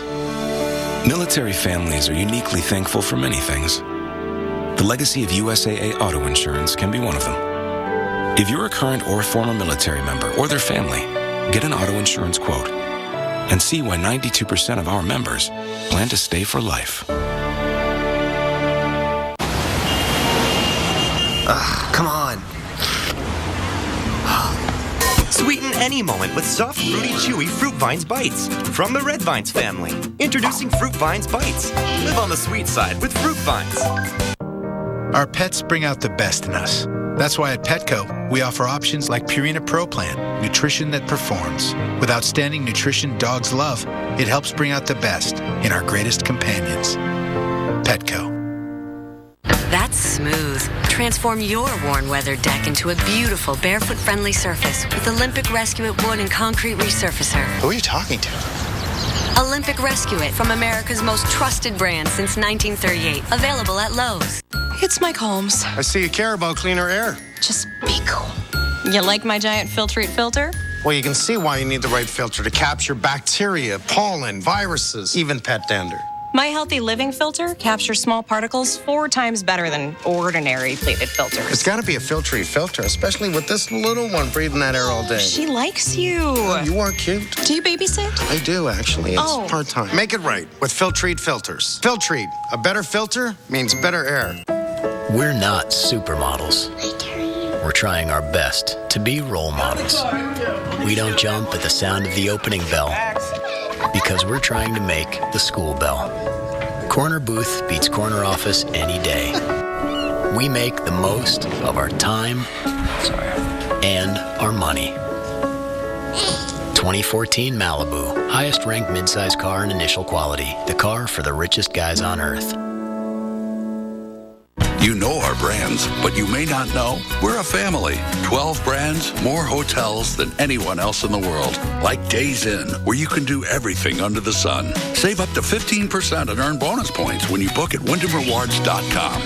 Military families are uniquely thankful for many things. The legacy of USAA Auto Insurance can be one of them. If you're a current or former military member or their family, get an auto insurance quote and see why 92% of our members plan to stay for life. Come on. Sweeten any moment with soft, fruity, chewy Fruit Vines Bites from the Red Vines family. Introducing Fruit Vines Bites. Live on the sweet side with Fruit Vines. Our pets bring out the best in us. That's why at Petco, we offer options like Purina Pro Plan, nutrition that performs. With outstanding nutrition dogs love, it helps bring out the best in our greatest companions. Petco. That's smooth. Transform your worn weather deck into a beautiful barefoot-friendly surface with Olympic Rescue It Wood and Concrete Resurfacer. Who are you talking to? Olympic Rescue It, from America's most trusted brand since 1938. Available at Lowe's. It's Mike Holmes. I see you care about cleaner air. Just be cool. You like my giant Filtrete filter? Well, you can see why you need the right filter to capture bacteria, pollen, viruses, even pet dander. My Healthy Living filter captures small particles 4 times better than ordinary plated filters. It's got to be a Filtrete filter, especially with this little one breathing that air all day. She likes you. Oh, you are cute. Do you babysit? I do, actually. It's Oh. part-time. Make it right with Filtrete filters. Filtrete, a better filter means better air. We're not supermodels. We're trying our best to be role models. We don't jump at the sound of the opening bell because we're trying to make the school bell. Corner booth beats corner office any day. We make the most of our time and our money. 2014 Malibu, highest ranked midsize car in initial quality. The car for the richest guys on earth. You know our brands, but you may not know we're a family. 12 brands, more hotels than anyone else in the world. Like Days Inn, where you can do everything under the sun. Save up to 15% and earn bonus points when you book at WyndhamRewards.com.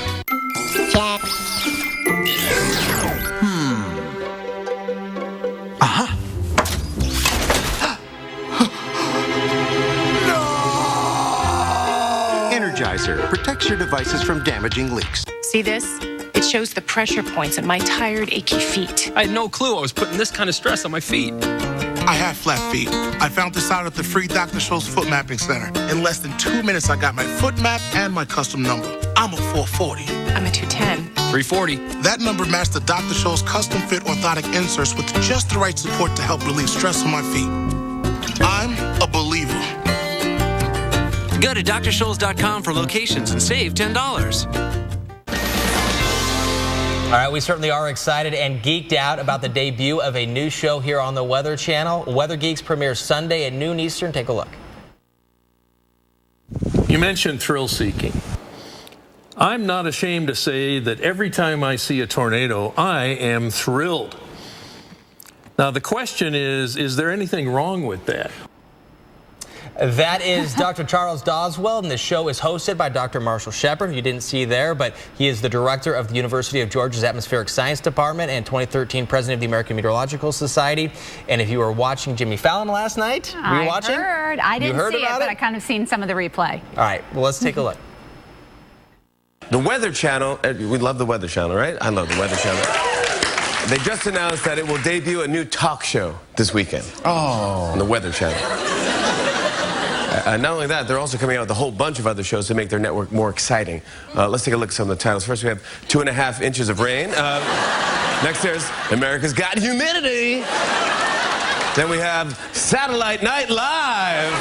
Energizer protects your devices from damaging leaks. See this? It shows the pressure points in my tired, achy feet. I had no clue I was putting this kind of stress on my feet. I have flat feet. I found this out at the free Dr. Scholl's Foot Mapping Center. In less than 2 minutes, I got my foot map and my custom number. I'm a 440. I'm a 210. 340. That number matched the Dr. Scholl's custom fit orthotic inserts with just the right support to help relieve stress on my feet. I'm a believer. Go to drscholl's.com for locations and save $10. All right, we certainly are excited and geeked out about the debut of a new show here on the Weather Channel. Weather Geeks premieres Sunday at noon Eastern. Take a look. You mentioned thrill-seeking. I'm not ashamed to say that every time I see a tornado, I am thrilled. Now, the question is there anything wrong with that? That is Dr. Charles Doswell, and the show is hosted by Dr. Marshall Shepard, who you didn't see there, but he is the director of the University of Georgia's Atmospheric Science Department and 2013 president of the American Meteorological Society. And if you were watching Jimmy Fallon last night, were you watching? I didn't see it, but I kind of seen some of the replay. All right, well, let's take a look. The Weather Channel, we love the Weather Channel, right? I love the Weather Channel. They just announced that it will debut a new talk show this weekend. Oh. On the Weather Channel. Not only that, they're also coming out with a whole bunch of other shows to make their network more exciting. Let's take a look at some of the titles. First, we have 2.5 inches of rain. Next, there's America's Got Humidity. Then we have Satellite Night Live.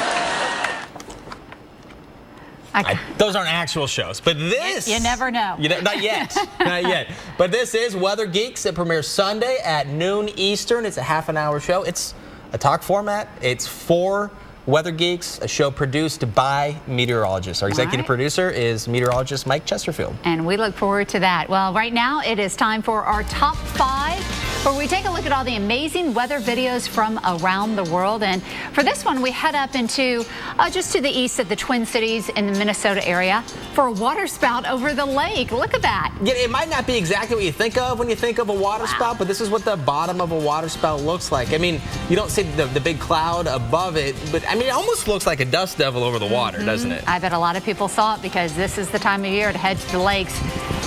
Those aren't actual shows, but this... You never know. Not yet. Not yet. But this is Weather Geeks. It premieres Sunday at noon Eastern. It's a half-an-hour show. It's a talk format. It's for Weather Geeks, a show produced by meteorologists. Our executive producer is meteorologist Mike Chesterfield. And we look forward to that. Well, right now it is time for our top 5, where we take a look at all the amazing weather videos from around the world. And for this one, we head up into just to the east of the Twin Cities in the Minnesota area for a water spout over the lake. Look at that. Yeah, it might not be exactly what you think of when you think of a water spout, but this is what the bottom of a water spout looks like. I mean, you don't see the big cloud above it, but I mean, it almost looks like a dust devil over the water, doesn't it? I bet a lot of people saw it because this is the time of year to head to the lakes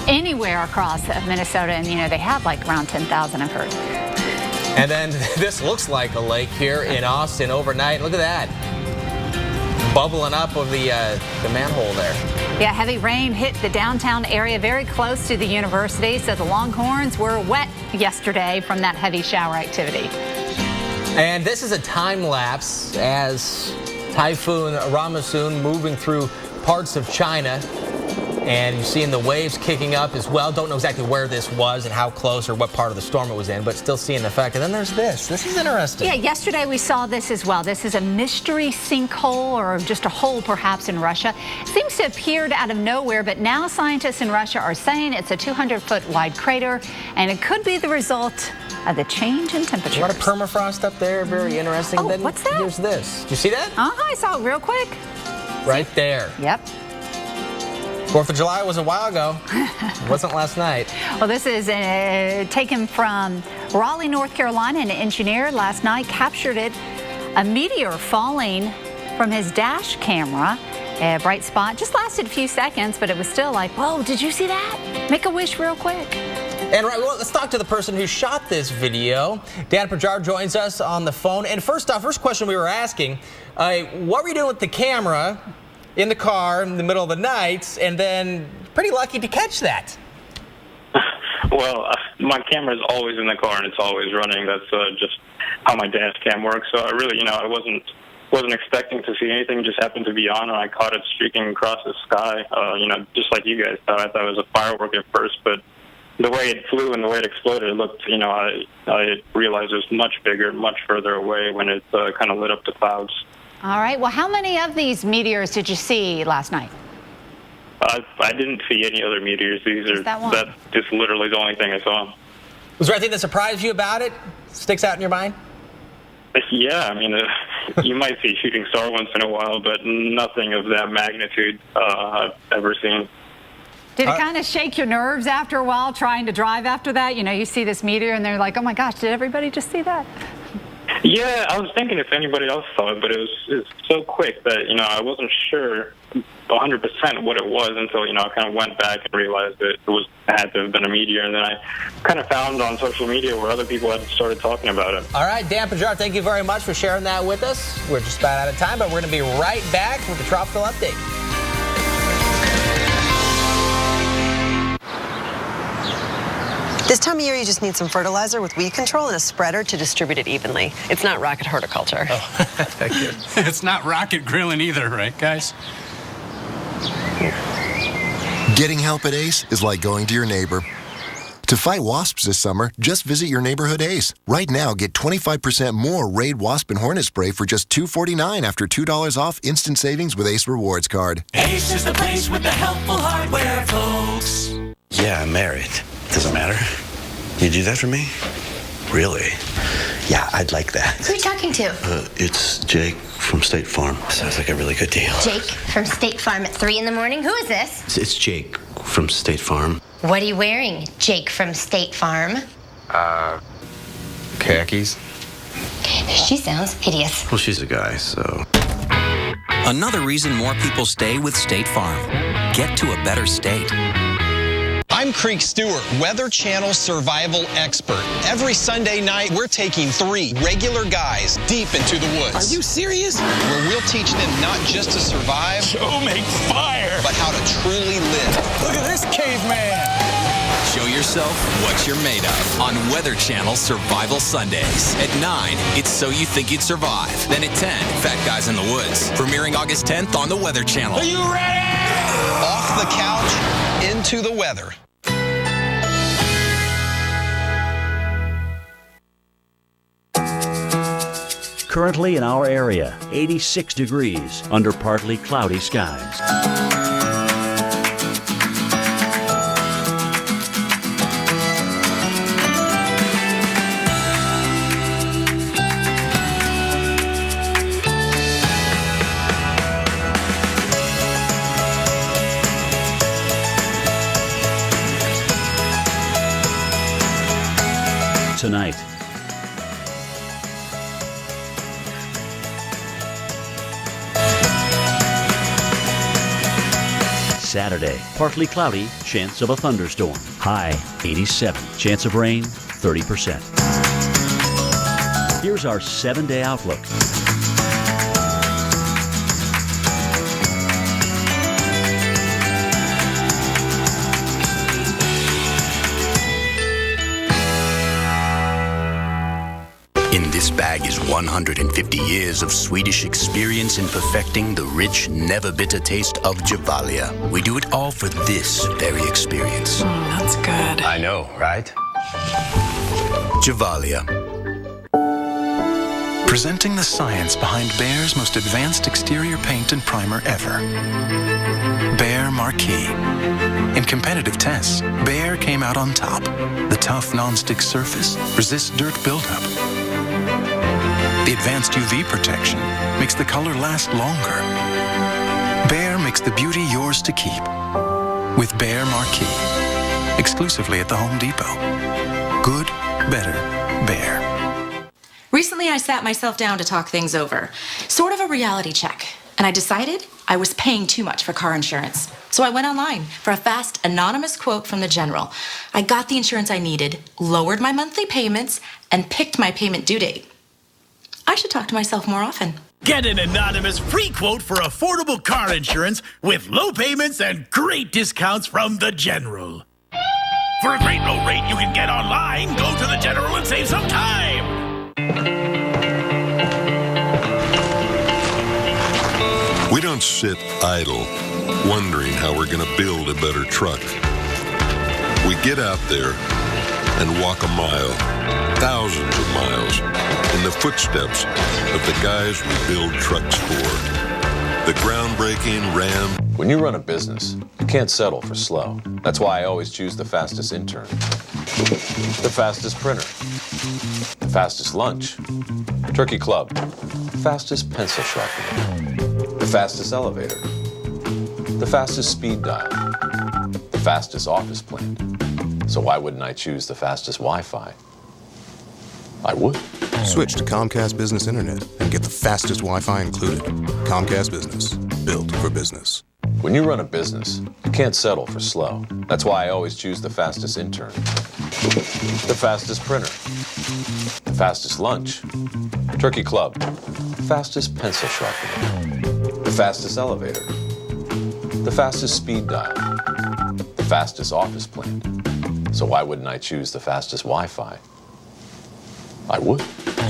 anywhere across Minnesota. And, you know, they have like around 10,000, I've heard. And then this looks like a lake here in Austin overnight. Look at that. Bubbling up of the manhole there. Yeah, heavy rain hit the downtown area very close to the university. So the Longhorns were wet yesterday from that heavy shower activity. And this is a time lapse as Typhoon Ramasun moving through parts of China. And you're seeing the waves kicking up as well. Don't know exactly where this was and how close or what part of the storm it was in, but still seeing the effect. And then there's this. This is interesting. Yeah, yesterday we saw this as well. This is a mystery sinkhole, or just a hole perhaps in Russia. It seems to have appeared out of nowhere, but now scientists in Russia are saying it's a 200-foot wide crater, and it could be the result of the change in temperature. A lot of permafrost up there. Very interesting. Oh, then what's that? Here's this. Did you see that? I saw it real quick. Right there. Yep. 4th of July was a while ago. It wasn't last night. Well, this is taken from Raleigh, North Carolina. An engineer last night captured it. A meteor falling from his dash camera. A bright spot. Just lasted a few seconds, but it was still like, whoa, did you see that? Make a wish real quick. And right, well, let's talk to the person who shot this video. Dan Pajar joins us on the phone. And first question we were asking, what were you doing with the camera in the car in the middle of the night? And then pretty lucky to catch that. Well, my camera is always in the car and it's always running. That's just how my dash cam works. So I really, I wasn't expecting to see anything. Just happened to be on, and I caught it streaking across the sky. Just like you guys thought. I thought it was a firework at first, but the way it flew and the way it exploded, it looked. I realized it was much bigger, much further away when it kind of lit up the clouds. All right. Well, how many of these meteors did you see last night? I didn't see any other meteors. That's just literally the only thing I saw. Was there anything that surprised you about it? Sticks out in your mind? Yeah, you might see shooting star once in a while, but nothing of that magnitude I've ever seen. Did it kind of shake your nerves after a while trying to drive after that? You see this meteor and they're like, oh my gosh, did everybody just see that? Yeah, I was thinking if anybody else saw it, but it was so quick that, I wasn't sure 100% what it was until, I kind of went back and realized that it had to have been a meteor. And then I kind of found on social media where other people had started talking about it. All right, Dan Pajar, thank you very much for sharing that with us. We're just about out of time, but we're going to be right back with the Tropical Update. This time of year, you just need some fertilizer with weed control and a spreader to distribute it evenly. It's not rocket horticulture. Oh, thank you. It's not rocket grilling either, right, guys? Getting help at ACE is like going to your neighbor. To fight wasps this summer, just visit your neighborhood ACE. Right now, get 25% more Raid Wasp and Hornet Spray for just $2.49 after $2 off instant savings with ACE Rewards Card. ACE is the place with the helpful hardware, folks. Yeah, I'm married. Doesn't matter. You do that for me? Really? Yeah, I'd like that. Who are you talking to? It's Jake from State Farm. Sounds like a really good deal. Jake from State Farm at 3 in the morning? Who is this? It's Jake from State Farm. What are you wearing, Jake from State Farm? Khakis. She sounds hideous. Well, she's a guy, so. Another reason more people stay with State Farm. Get to a better state. I'm Creek Stewart, Weather Channel survival expert. Every Sunday night, we're taking 3 regular guys deep into the woods. Are you serious? Where we'll teach them not just to survive, Joe makes fire, but how to truly live. Look at this caveman. Show yourself what you're made of on Weather Channel Survival Sundays. At 9, it's So You Think You'd Survive. Then at 10, Fat Guys in the Woods. Premiering August 10th on the Weather Channel. Are you ready? Off the couch, into the weather. Currently in our area, 86 degrees under partly cloudy skies. Tonight, Saturday, partly cloudy, chance of a thunderstorm. High 87, chance of rain 30%. Here's our 7-day outlook. In this bag is 150 years of Swedish experience in perfecting the rich, never bitter taste of Gevalia. We do it all for this very experience. That's good. I know, right? Gevalia. Presenting the science behind Behr's most advanced exterior paint and primer ever. Behr Marquee. In competitive tests, Behr came out on top. The tough non-stick surface resists dirt buildup. The advanced UV protection makes the color last longer. Behr makes the beauty yours to keep. With Behr Marquee. Exclusively at the Home Depot. Good, better, Behr. Recently, I sat myself down to talk things over. Sort of a reality check. and I decided I was paying too much for car insurance. So I went online for a fast, anonymous quote from the General. I got the insurance I needed, lowered my monthly payments, and picked my payment due date. I should talk to myself more often. Get an anonymous free quote for affordable car insurance with low payments and great discounts from the General. For a great low rate you can get online, go to the General and save some time. We don't sit idle, wondering how we're going to build a better truck. We get out there and walk a mile, thousands of miles, in the footsteps of the guys we build trucks for. The groundbreaking Ram. When you run a business, you can't settle for slow. That's why I always choose the fastest intern, the fastest printer, the fastest lunch, Turkey Club, fastest pencil sharpener, the fastest elevator, the fastest speed dial, the fastest office plant. So why wouldn't I choose the fastest Wi-Fi? I would. Switch to Comcast Business Internet and get the fastest Wi-Fi included. Comcast Business, built for business. When you run a business, you can't settle for slow. That's why I always choose the fastest intern, the fastest printer, the fastest lunch, Turkey Club, fastest pencil sharpener, the fastest elevator, the fastest speed dial, the fastest office plant. So why wouldn't I choose the fastest Wi-Fi? I would.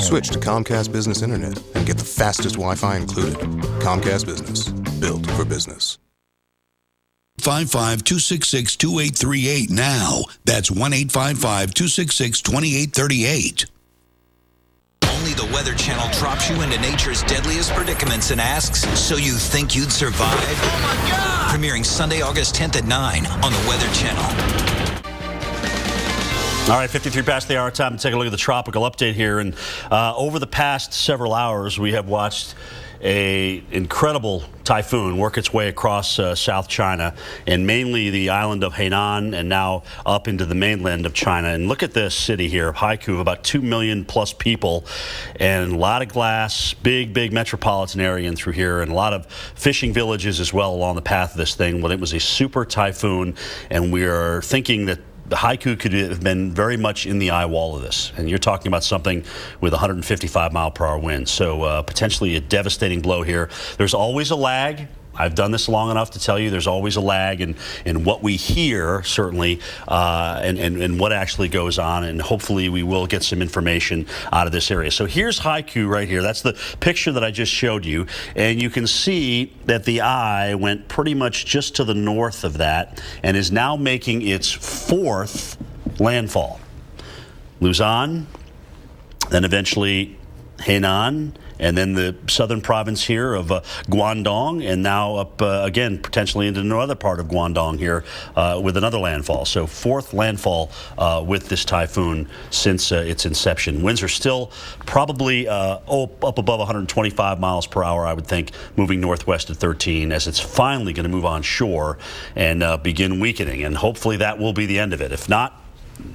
Switch to Comcast Business Internet and get the fastest Wi-Fi included. Comcast Business, built for business. 855-266-2838 now. That's 1-855-266-2838. Only the Weather Channel drops you into nature's deadliest predicaments and asks, so you think you'd survive? Oh my God! Premiering Sunday, August 10th at 9 on the Weather Channel. All right, 53 past the hour. Time to take a look at the tropical update here. And over the past several hours, we have watched an incredible typhoon work its way across South China, and mainly the island of Hainan, and now up into the mainland of China. And look at this city here, Haikou, about 2 million plus people, and a lot of glass, big metropolitan area in through here, and a lot of fishing villages as well along the path of this thing. Well, it was a super typhoon, and we are thinking that the Haikou could have been very much in the eye wall of this. And you're talking about something with 155 mile per hour winds. So potentially a devastating blow here. There's always a lag. I've done this long enough to tell you there's always a lag in what we hear, certainly, and what actually goes on. And hopefully we will get some information out of this area. So here's Haikou right here. That's the picture that I just showed you. And you can see that the eye went pretty much just to the north of that and is now making its fourth landfall. Luzon, then eventually Hainan, and then the southern province here of Guangdong, and now up again potentially into another part of Guangdong here with another landfall. So fourth landfall with this typhoon since its inception. Winds are still probably up above 125 miles per hour, I would think, moving northwest at 13 as it's finally going to move on shore and begin weakening. And hopefully that will be the end of it. If not,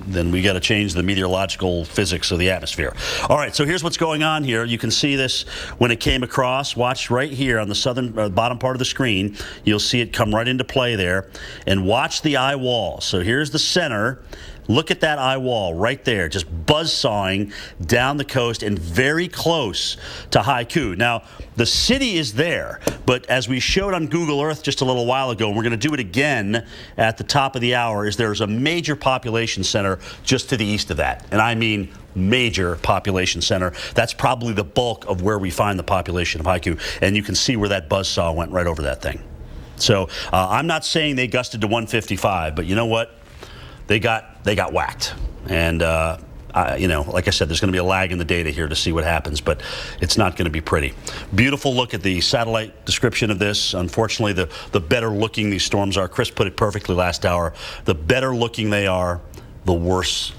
then we got to change the meteorological physics of the atmosphere. All right, so here's what's going on here. You can see this when it came across. Watch right here on the southern bottom part of the screen. You'll see it come right into play there. And watch the eye wall. So here's the center. Look at that eye wall right there, just buzzsawing down the coast and very close to Haikou. Now, the city is there, but as we showed on Google Earth just a little while ago, and we're going to do it again at the top of the hour, is there's a major population center just to the east of that. And I mean major population center. That's probably the bulk of where we find the population of Haikou. And you can see where that buzzsaw went right over that thing. So I'm not saying they gusted to 155, but you know what? They got whacked, and like I said, there's going to be a lag in the data here to see what happens, but it's not going to be pretty. Beautiful look at the satellite description of this. Unfortunately, the better looking these storms are, Chris put it perfectly last hour, the better looking they are, the worse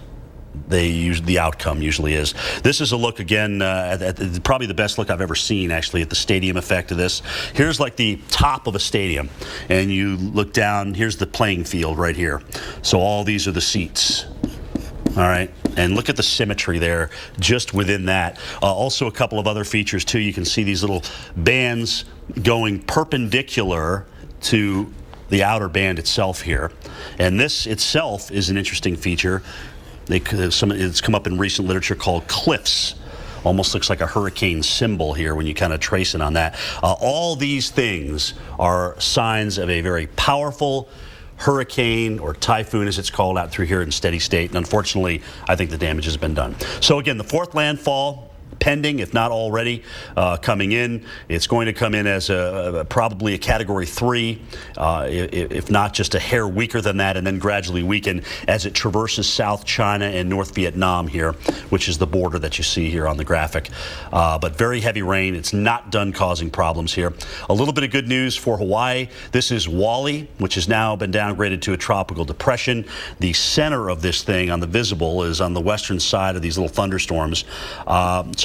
the outcome usually is. This is a look again at probably the best look I've ever seen, actually, at the stadium effect of this. Here's like the top of a stadium, and you look down, here's the playing field right here. So all these are the seats. All right, And look at the symmetry there just within that. Also a couple of other features too. You can see these little bands going perpendicular to the outer band itself here. And this itself is an interesting feature. It's come up in recent literature called cliffs. Almost looks like a hurricane symbol here when you kind of trace it on that. All these things are signs of a very powerful hurricane, or typhoon as it's called out through here in steady state. And unfortunately, I think the damage has been done. So again, the fourth landfall, pending, if not already, coming in. It's going to come in as probably a Category 3, if not just a hair weaker than that, and then gradually weaken as it traverses South China and North Vietnam here, which is the border that you see here on the graphic. But very heavy rain. It's not done causing problems here. A little bit of good news for Hawaii. This is Wally, which has now been downgraded to a tropical depression. The center of this thing on the visible is on the western side of these little thunderstorms.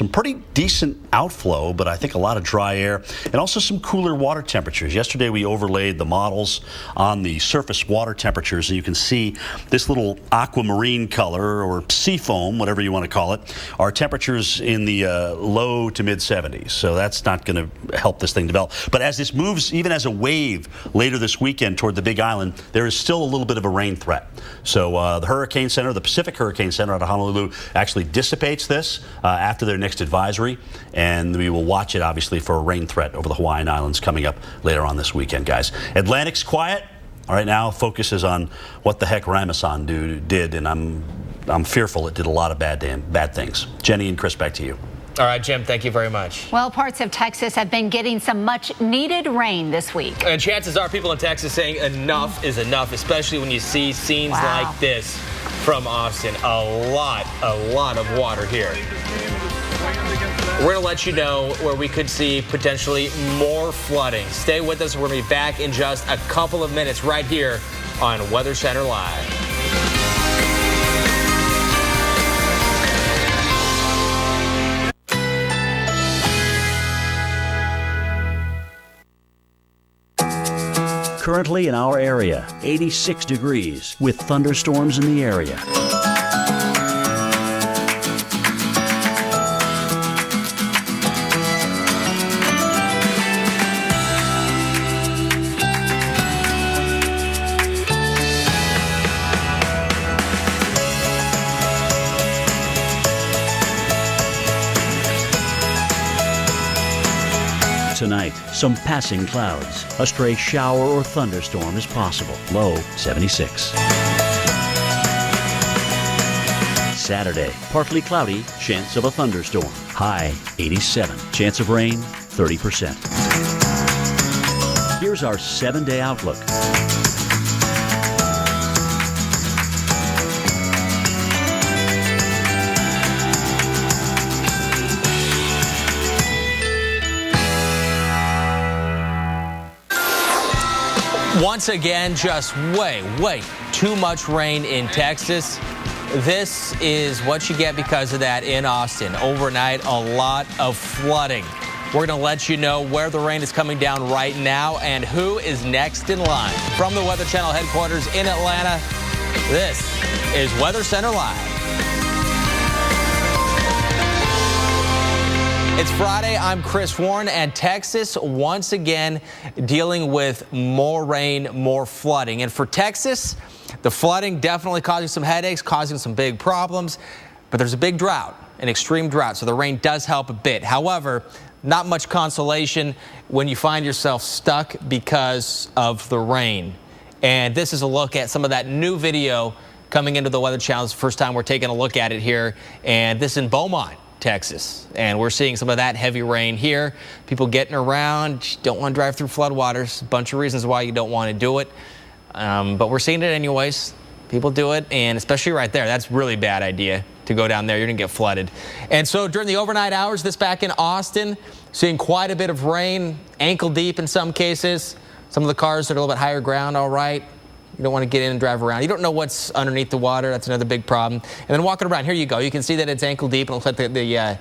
Some pretty decent outflow, but I think a lot of dry air and also some cooler water temperatures. Yesterday we overlaid the models on the surface water temperatures, and you can see this little aquamarine color, or sea foam, whatever you want to call it, are temperatures in the low to mid 70s. So that's not going to help this thing develop. But as this moves, even as a wave later this weekend toward the Big Island, there is still a little bit of a rain threat. So the Hurricane Center, the Pacific Hurricane Center out of Honolulu, actually dissipates this after their next advisory, and we will watch it obviously for a rain threat over the Hawaiian Islands coming up later on this weekend, guys. Atlantic's quiet. All right, now focus is on what the heck Ramasan did, and I'm fearful it did a lot of bad things. Jenny and Chris, back to you. All right, Jim, thank you very much. Well, parts of Texas have been getting some much needed rain this week. And chances are people in Texas saying enough is enough, especially when you see scenes like this from Austin. A lot of water here. We're going to let you know where we could see potentially more flooding. Stay with us. We're going to be back in just a couple of minutes right here on Weather Center Live. Currently in our area, 86 degrees with thunderstorms in the area. Tonight, some passing clouds. A stray shower or thunderstorm is possible. Low 76. Saturday, partly cloudy, chance of a thunderstorm. High 87. Chance of rain 30%. Here's our 7-day outlook. Once again, just way too much rain in Texas. This is what you get because of that in Austin. Overnight, a lot of flooding. We're going to let you know where the rain is coming down right now and who is next in line. From the Weather Channel headquarters in Atlanta, this is Weather Center Live. It's Friday. I'm Chris Warren, and Texas once again dealing with more rain, more flooding. And for Texas, the flooding definitely causing some headaches, causing some big problems. But there's a big drought, an extreme drought, so the rain does help a bit. However, not much consolation when you find yourself stuck because of the rain. And this is a look at some of that new video coming into the Weather Channel. It's the first time we're taking a look at it here. And this in Beaumont, Texas, and we're seeing some of that heavy rain here. People getting around, don't want to drive through floodwaters. A bunch of reasons why you don't want to do it, but we're seeing it anyways. People do it, and especially right there, that's really bad idea to go down there. You're gonna get flooded. And so during the overnight hours, this back in Austin, seeing quite a bit of rain, ankle deep in some cases. Some of the cars that are a little bit higher ground, all right. You don't want to get in and drive around. You don't know what's underneath the water. That's another big problem. And then walking around, here you go. You can see that it's ankle deep, and it looks like the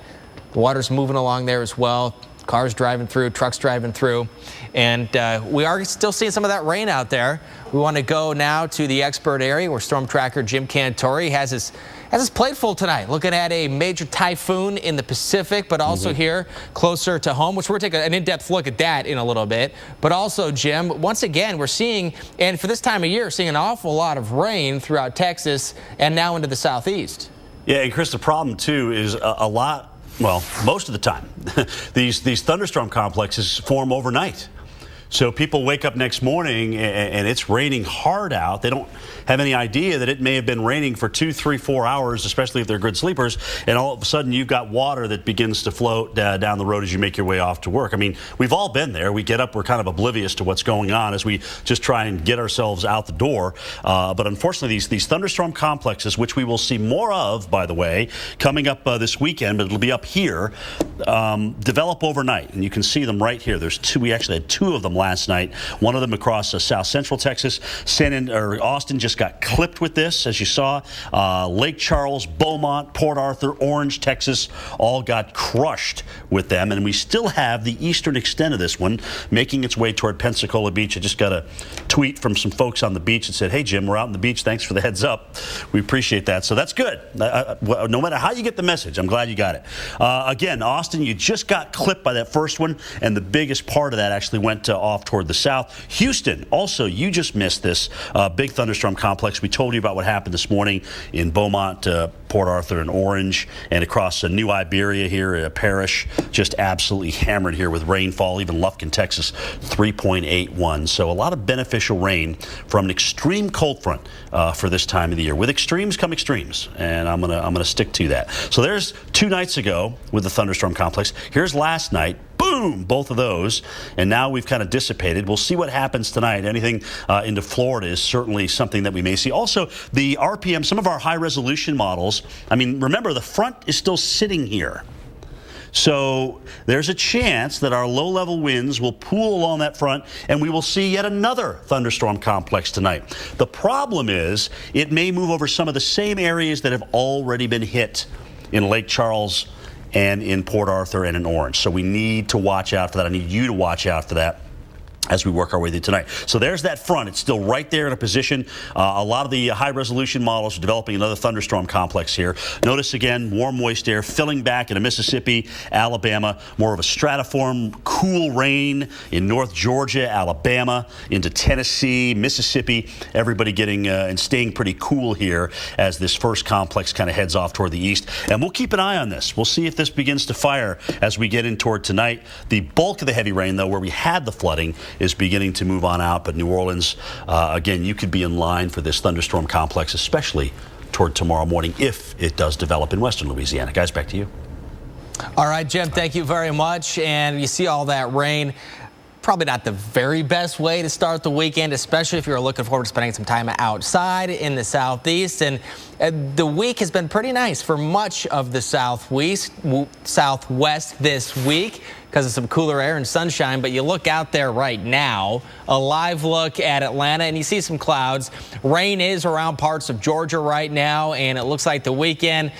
water's moving along there as well. Cars driving through, trucks driving through. And we are still seeing some of that rain out there. We want to go now to the expert area where Storm Tracker Jim Cantore has his As it's plateful tonight, looking at a major typhoon in the Pacific, but also here closer to home, which we're taking an in-depth look at that in a little bit. But also, Jim, once again, we're seeing, and for this time of year, seeing an awful lot of rain throughout Texas and now into the southeast. Yeah, and Chris, the problem too is most of the time, these thunderstorm complexes form overnight. So people wake up next morning and it's raining hard out. They don't have any idea that it may have been raining for 2, 3, 4 hours, especially if they're good sleepers. And all of a sudden you've got water that begins to float down the road as you make your way off to work. I mean, we've all been there. We get up, we're kind of oblivious to what's going on as we just try and get ourselves out the door. But unfortunately, these thunderstorm complexes, which we will see more of, by the way, coming up this weekend, but it'll be up here, develop overnight. And you can see them right here. There's two. We actually had 2 of them last night. One of them across south central Texas. Austin just got clipped with this, as you saw. Lake Charles, Beaumont, Port Arthur, Orange, Texas, all got crushed with them. And we still have the eastern extent of this one making its way toward Pensacola Beach. I just got a tweet from some folks on the beach that said, "Hey, Jim, we're out on the beach. Thanks for the heads up." We appreciate that. So that's good. No matter how you get the message, I'm glad you got it. Again, Austin, you just got clipped by that first one, and the biggest part of that actually went off toward the south. Houston, also, you just missed this big thunderstorm complex. We told you about what happened this morning in Beaumont, Port Arthur, and Orange, and across New Iberia here, Parish, just absolutely hammered here with rainfall. Even Lufkin, Texas, 3.81. So a lot of beneficial rain from an extreme cold front for this time of the year. With extremes come extremes, and I'm gonna stick to that. So there's 2 nights ago with the thunderstorm complex. Here's last night. Boom, both of those, and now we've kind of dissipated. We'll see what happens tonight. Anything into Florida is certainly something that we may see. Also, the RPM, some of our high-resolution models, I mean, remember, the front is still sitting here. So there's a chance that our low-level winds will pool along that front, and we will see yet another thunderstorm complex tonight. The problem is it may move over some of the same areas that have already been hit in Lake Charles and in Port Arthur and in Orange. So we need to watch out for that. I need you to watch out for that as we work our way through tonight. So there's that front. It's still right there in a position. A lot of the high-resolution models are developing another thunderstorm complex here. Notice again, warm, moist air filling back into Mississippi, Alabama. More of a stratiform, cool rain in North Georgia, Alabama, into Tennessee, Mississippi. Everybody getting and staying pretty cool here as this first complex kind of heads off toward the east. And we'll keep an eye on this. We'll see if this begins to fire as we get in toward tonight. The bulk of the heavy rain, though, where we had the flooding, is beginning to move on out. But New Orleans, again, you could be in line for this thunderstorm complex, especially toward tomorrow morning if it does develop in western Louisiana. Guys, back to you. All right, Jim, thank you very much. And you see all that rain. Probably not the very best way to start the weekend, especially if you're looking forward to spending some time outside in the southeast. And the week has been pretty nice for much of the southwest this week because of some cooler air and sunshine. But you look out there right now, a live look at Atlanta, and you see some clouds. Rain is around parts of Georgia right now, and it looks like the weekend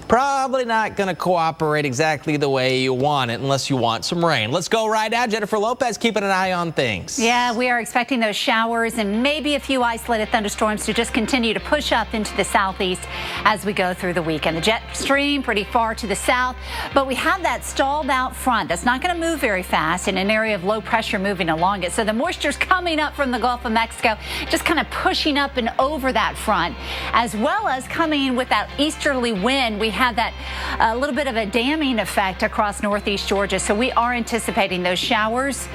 probably not going to cooperate exactly the way you want it unless you want some rain. Let's go right now. Jennifer Lopez keeping an eye on things. Yeah, we are expecting those showers and maybe a few isolated thunderstorms to just continue to push up into the southeast as we go through the weekend. The jet stream pretty far to the south, but we have that stalled out front that's not going to move very fast in an area of low pressure moving along it. So the moisture's coming up from the Gulf of Mexico, just kind of pushing up and over that front, as well as coming in with that easterly wind. We have that a little bit of a damming effect across northeast Georgia. So we are anticipating those showers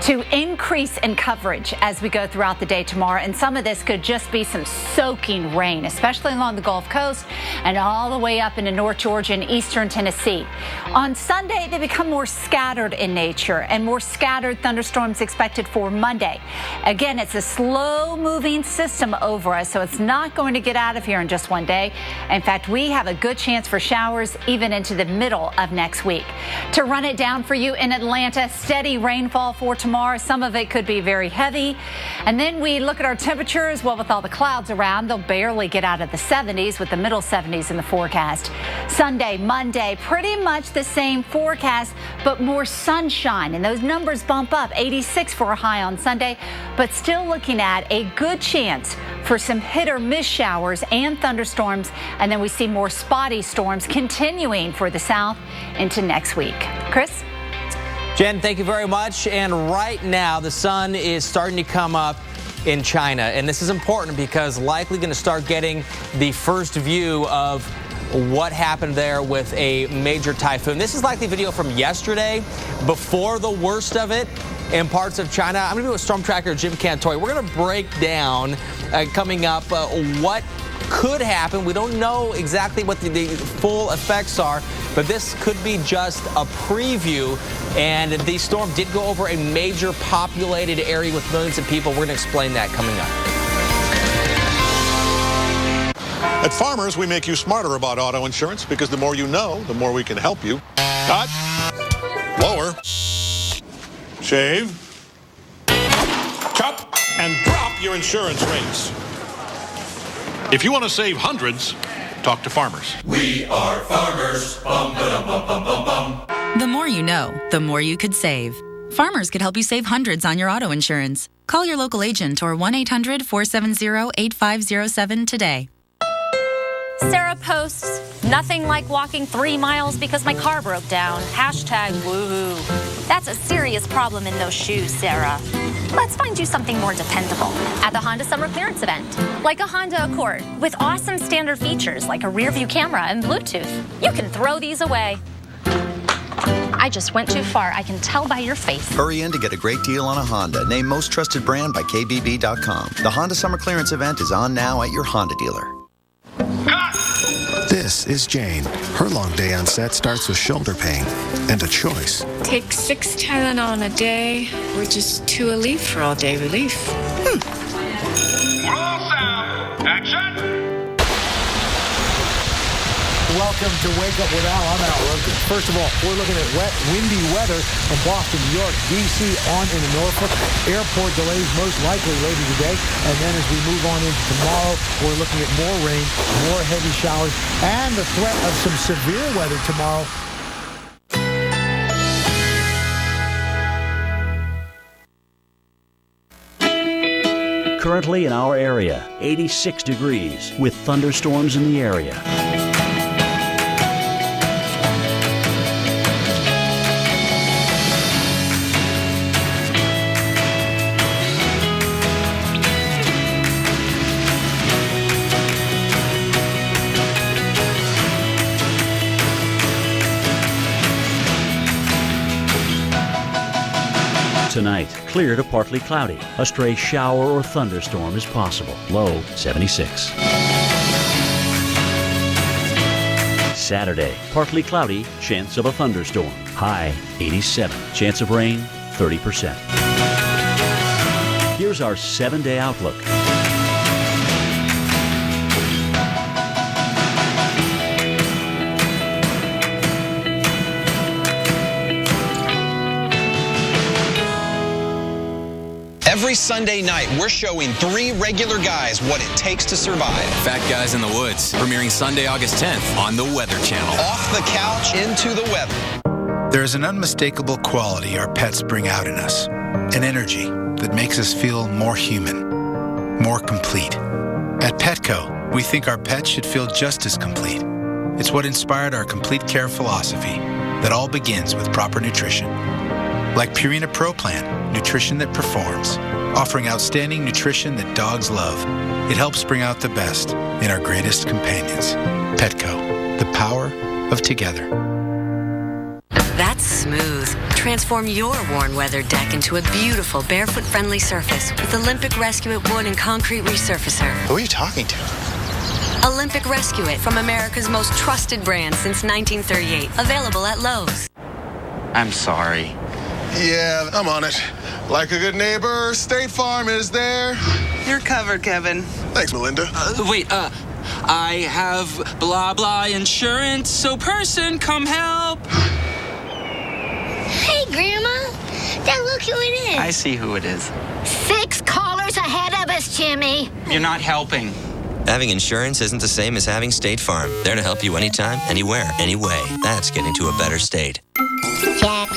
to increase in coverage as we go throughout the day tomorrow. And some of this could just be some soaking rain, especially along the Gulf Coast and all the way up into North Georgia and eastern Tennessee. On Sunday, they become more scattered in nature, and more scattered thunderstorms expected for Monday. Again, it's a slow-moving system over us, so it's not going to get out of here in just one day. In fact, we have a good chance for showers even into the middle of next week. To run it down for you in Atlanta, steady rainfall for tomorrow. tomorrow. Some of it could be very heavy. And then we look at our temperatures. Well, with all the clouds around, they'll barely get out of the 70s with the middle 70s in the forecast. Sunday, Monday, pretty much the same forecast, but more sunshine. And those numbers bump up. 86 for a high on Sunday, but still looking at a good chance for some hit or miss showers and thunderstorms. And then we see more spotty storms continuing for the south into next week. Chris? Jen, thank you very much. And right now, the sun is starting to come up in China. And this is important because likely going to start getting the first view of what happened there with a major typhoon. This is likely video from yesterday, before the worst of it in parts of China. I'm going to be with Storm Tracker Jim Cantore. We're going to break down coming up what could happen. We don't know exactly what the full effects are, but this could be just a preview. And the storm did go over a major populated area with millions of people. We're going to explain that coming up. At Farmers, we make you smarter about auto insurance because the more you know, the more we can help you. Cut. Lower. Shave. Cut. And drop your insurance rates. If you want to save hundreds, talk to Farmers. We are Farmers. Bum, ba-dum, bum, bum, bum, bum. The more you know, the more you could save. Farmers could help you save hundreds on your auto insurance. Call your local agent or 1-800-470-8507 today. Sarah posts, nothing like walking 3 miles because my car broke down. Hashtag woohoo. That's a serious problem in those shoes, Sarah. Let's find you something more dependable at the Honda Summer Clearance event. Like a Honda Accord with awesome standard features like a rear view camera and Bluetooth. You can throw these away. I just went too far. I can tell by your face. Hurry in to get a great deal on a Honda. Named Most Trusted Brand by KBB.com. The Honda Summer Clearance event is on now at your Honda dealer. This is Jane. Her long day on set starts with shoulder pain and a choice. Take 6 Tylenol a day or just 2 Aleve for all day relief. Roll sound. Action. Welcome to Wake Up with Al. I'm Al Roker. First of all, we're looking at wet, windy weather from Boston, New York, D.C. on into Norfolk. Airport delays most likely later today. And then as we move on into tomorrow, we're looking at more rain, more heavy showers, and the threat of some severe weather tomorrow. Currently in our area, 86 degrees with thunderstorms in the area. Tonight, clear to partly cloudy. A stray shower or thunderstorm is possible. Low 76. Saturday, partly cloudy, chance of a thunderstorm. High 87. Chance of rain 30%. Here's our 7-day outlook. Every Sunday night, we're showing 3 regular guys what it takes to survive. Fat Guys in the Woods, premiering Sunday, August 10th on the Weather Channel. Off the couch, into the weather. There is an unmistakable quality our pets bring out in us, an energy that makes us feel more human, more complete. At Petco, we think our pets should feel just as complete. It's what inspired our complete care philosophy that all begins with proper nutrition. Like Purina Pro Plan, nutrition that performs, offering outstanding nutrition that dogs love. It helps bring out the best in our greatest companions. Petco, the power of together. That's smooth. Transform your worn weather deck into a beautiful barefoot-friendly surface with Olympic Rescue It Wood and Concrete Resurfacer. Who are you talking to? Olympic Rescue It, from America's most trusted brand since 1938. Available at Lowe's. I'm sorry. Yeah, I'm on it. Like a good neighbor, State Farm is there. You're covered, Kevin. Thanks, Melinda. I have blah blah insurance, so person, come help. Hey, Grandma. Dad, look who it is. I see who it is. 6 callers ahead of us, Jimmy. You're not helping. Having insurance isn't the same as having State Farm. There to help you anytime, anywhere, anyway. That's getting to a better state. Jack.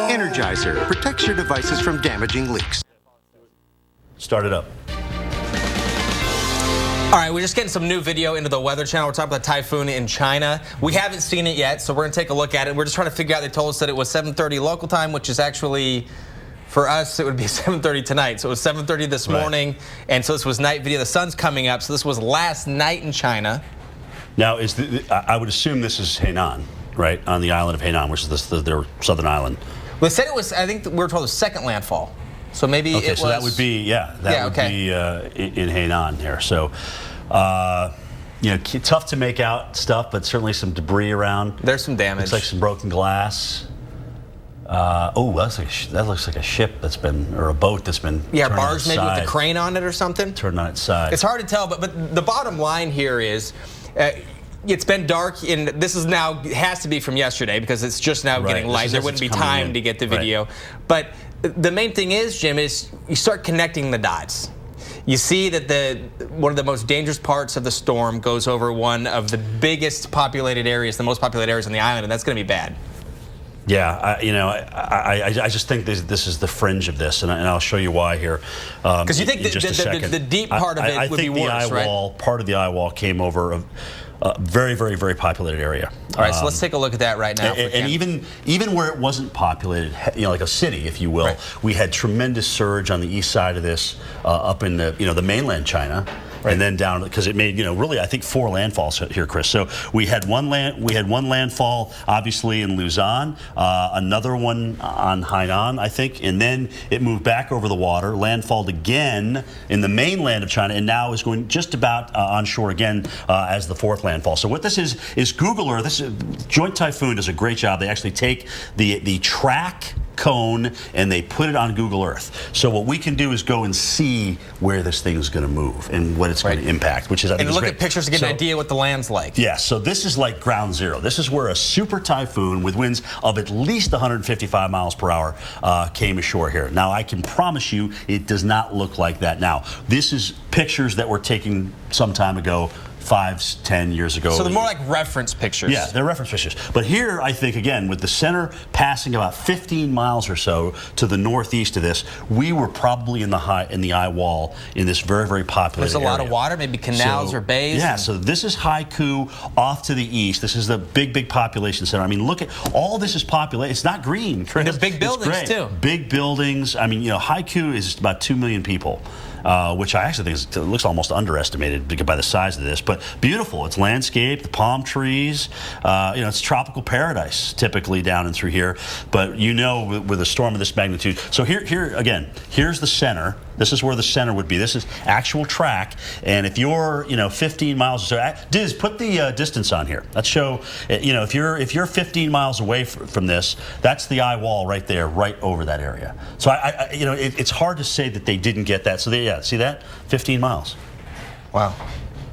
Energizer protects your devices from damaging leaks. Start it up. All right, we're just getting some new video into the Weather Channel. We're talking about typhoon in China. We haven't seen it yet, so we're going to take a look at it. We're just trying to figure out, they told us that it was 7:30 local time, which is actually, for us, it would be 7:30 tonight. So it was 7:30 this morning, and so this was night video. The sun's coming up, so this was last night in China. Now, I would assume this is Hainan, right, on the island of Hainan, which is their southern island. They said it was, I think we were told, the second landfall. So maybe okay, it was. So that would be, be in Hainan here. So, tough to make out stuff, but certainly some debris around. There's some damage. Looks like some broken glass. That looks like a ship that's been, or a boat that's been. Yeah, a barge maybe with a crane on it or something. Turned on its side. It's hard to tell, but the bottom line here is. It's been dark, and this is now has to be from yesterday because it's just now getting light. There wouldn't be time to get the video. Right. But the main thing is, Jim, is you start connecting the dots. You see that one of the most dangerous parts of the storm goes over one of the biggest populated areas, the most populated areas on the island, and that's going to be bad. Yeah, I just think this is the fringe of this, and I'll show you why here. Because you think the deep part of it would be worse, I think the eye wall, part of the eye wall came over a very, very, very populated area. All right, so let's take a look at that right now. And even where it wasn't populated, like a city, if you will, we had tremendous surge on the east side of this, up in the mainland China. Right. And then down, because it made, really, I think 4 landfalls here, Chris. So we had one landfall, obviously, in Luzon, another one on Hainan, I think, and then it moved back over the water, landfalled again in the mainland of China, and now is going just about onshore again as the 4th landfall. So what this is Google Earth. This Joint Typhoon does a great job. They actually take the track cone and they put it on Google Earth. So what we can do is go and see where this thing is going to move and what it's going to impact, which is, I think, and look great. at pictures to get an idea what the land's like. Yeah, so this is like ground zero. This is where a super typhoon with winds of at least 155 miles per hour came ashore here. Now, I can promise you it does not look like that now. This is pictures that were taken some time ago, 5-10 years ago. So they're more like reference pictures. Yeah, they're reference pictures. But here, I think, again, with the center passing about 15 miles or so to the northeast of this, we were probably in the eye wall in this very, very populated area. There's a lot of water, maybe canals or bays. Yeah, so this is Haikou off to the east. This is the big, big population center. I mean, look at all this is populated. It's not green, Chris. And there's big buildings, too. Big buildings. I mean, Haikou is about 2 million people. Which I actually think looks almost underestimated by the size of this, but beautiful. It's landscaped, the palm trees. It's tropical paradise typically down and through here. But with a storm of this magnitude. So here again, here's the center. This is where the center would be. This is actual track. And if you're 15 miles or so, Diz, put the distance on here. Let's show. If you're 15 miles away from this, that's the eye wall right there, right over that area. So it's hard to say that they didn't get that. So see that? 15 miles. Wow.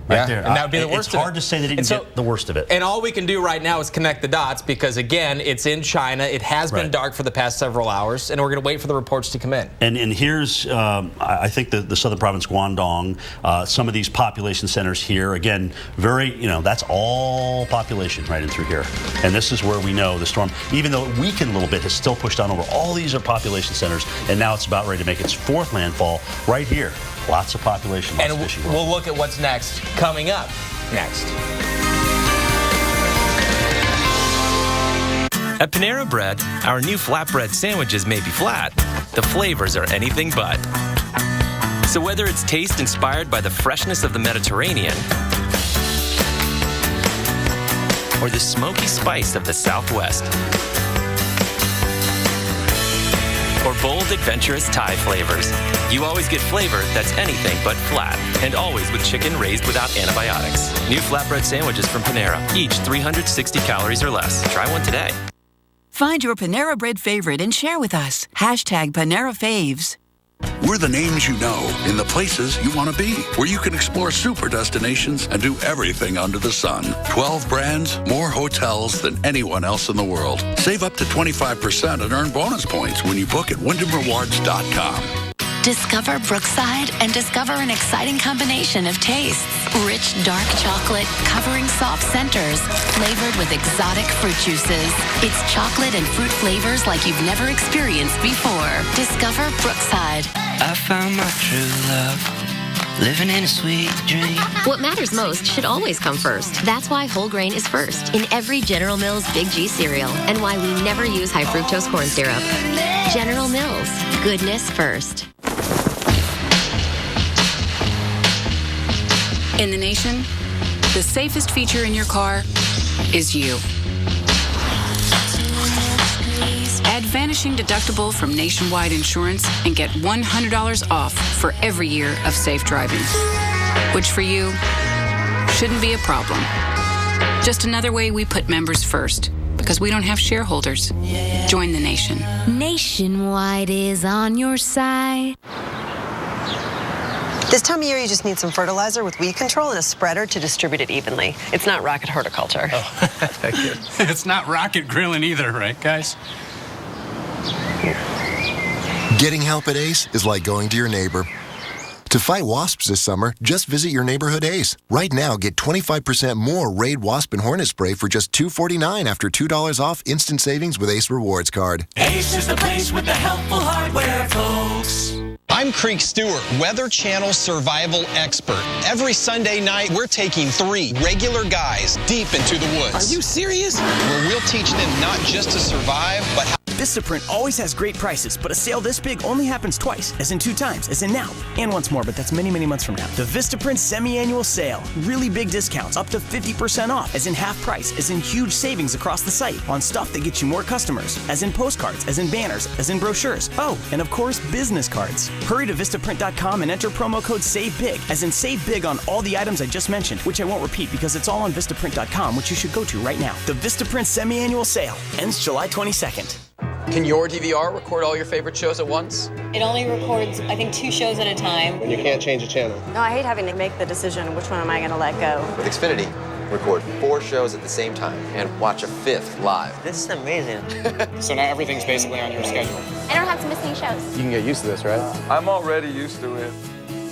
Right there. And that would be the worst of it. It's hard to say they didn't get the worst of it. And all we can do right now is connect the dots because, again, it's in China. It has been dark for the past several hours, and we're going to wait for the reports to come in. And here's, I think, the southern province, Guangdong, some of these population centers here. Again, that's all population right in through here. And this is where we know the storm, even though it weakened a little bit, has still pushed on over. All these are population centers, and now it's about ready to make its 4th landfall right here. Lots of population, lots of fishing. We'll look at what's next, coming up next. At Panera Bread, our new flatbread sandwiches may be flat. The flavors are anything but. So whether it's taste inspired by the freshness of the Mediterranean or the smoky spice of the Southwest, or bold, adventurous Thai flavors, you always get flavor that's anything but flat, and always with chicken raised without antibiotics. New flatbread sandwiches from Panera, each 360 calories or less. Try one today. Find your Panera Bread favorite and share with us. #PaneraFaves. We're the names you know in the places you want to be, where you can explore super destinations and do everything under the sun. 12 brands, more hotels than anyone else in the world. Save up to 25% and earn bonus points when you book at WyndhamRewards.com. Discover Brookside and discover an exciting combination of tastes. Rich dark chocolate covering soft centers, flavored with exotic fruit juices. It's chocolate and fruit flavors like you've never experienced before. Discover Brookside. I found my true love, living in a sweet dream. What matters most should always come first. That's why whole grain is first in every General Mills Big G cereal, and why we never use high fructose corn syrup. General Mills, goodness first. In the nation, the safest feature in your car is you. Add Vanishing Deductible from Nationwide Insurance and get $100 off for every year of safe driving, which for you shouldn't be a problem. Just another way we put members first, because we don't have shareholders. Join the nation. Nationwide is on your side. This time of year, you just need some fertilizer with weed control and a spreader to distribute it evenly. It's not rocket horticulture. Oh, thank you. It's not rocket grilling either, right, guys? Getting help at ACE is like going to your neighbor. To fight wasps this summer, just visit your neighborhood ACE. Right now, get 25% more Raid Wasp and Hornet Spray for just $2.49 after $2 off instant savings with ACE Rewards Card. Ace is the place with the helpful hardware, folks. I'm Creek Stewart, Weather Channel survival expert. Every Sunday night, we're taking 3 regular guys deep into the woods. Are you serious? Where we'll teach them not just to survive, but how. Vistaprint always has great prices, but a sale this big only happens twice, as in 2 times, as in now, and once more, but that's many, many months from now. The Vistaprint semi-annual sale. Really big discounts, up to 50% off, as in half price, as in huge savings across the site on stuff that gets you more customers, as in postcards, as in banners, as in brochures. Oh, and of course, business cards. Hurry to Vistaprint.com and enter promo code SAVEBIG, as in save big on all the items I just mentioned, which I won't repeat because it's all on Vistaprint.com, which you should go to right now. The Vistaprint semi-annual sale ends July 22nd. Can your DVR record all your favorite shows at once? It only records, I think, 2 shows at a time. And you can't change a channel. No, I hate having to make the decision which one am I going to let go. With Xfinity, record 4 shows at the same time and watch a 5th live. This is amazing. So now everything's basically on your schedule. I don't have to miss any shows. You can get used to this, right? I'm already used to it.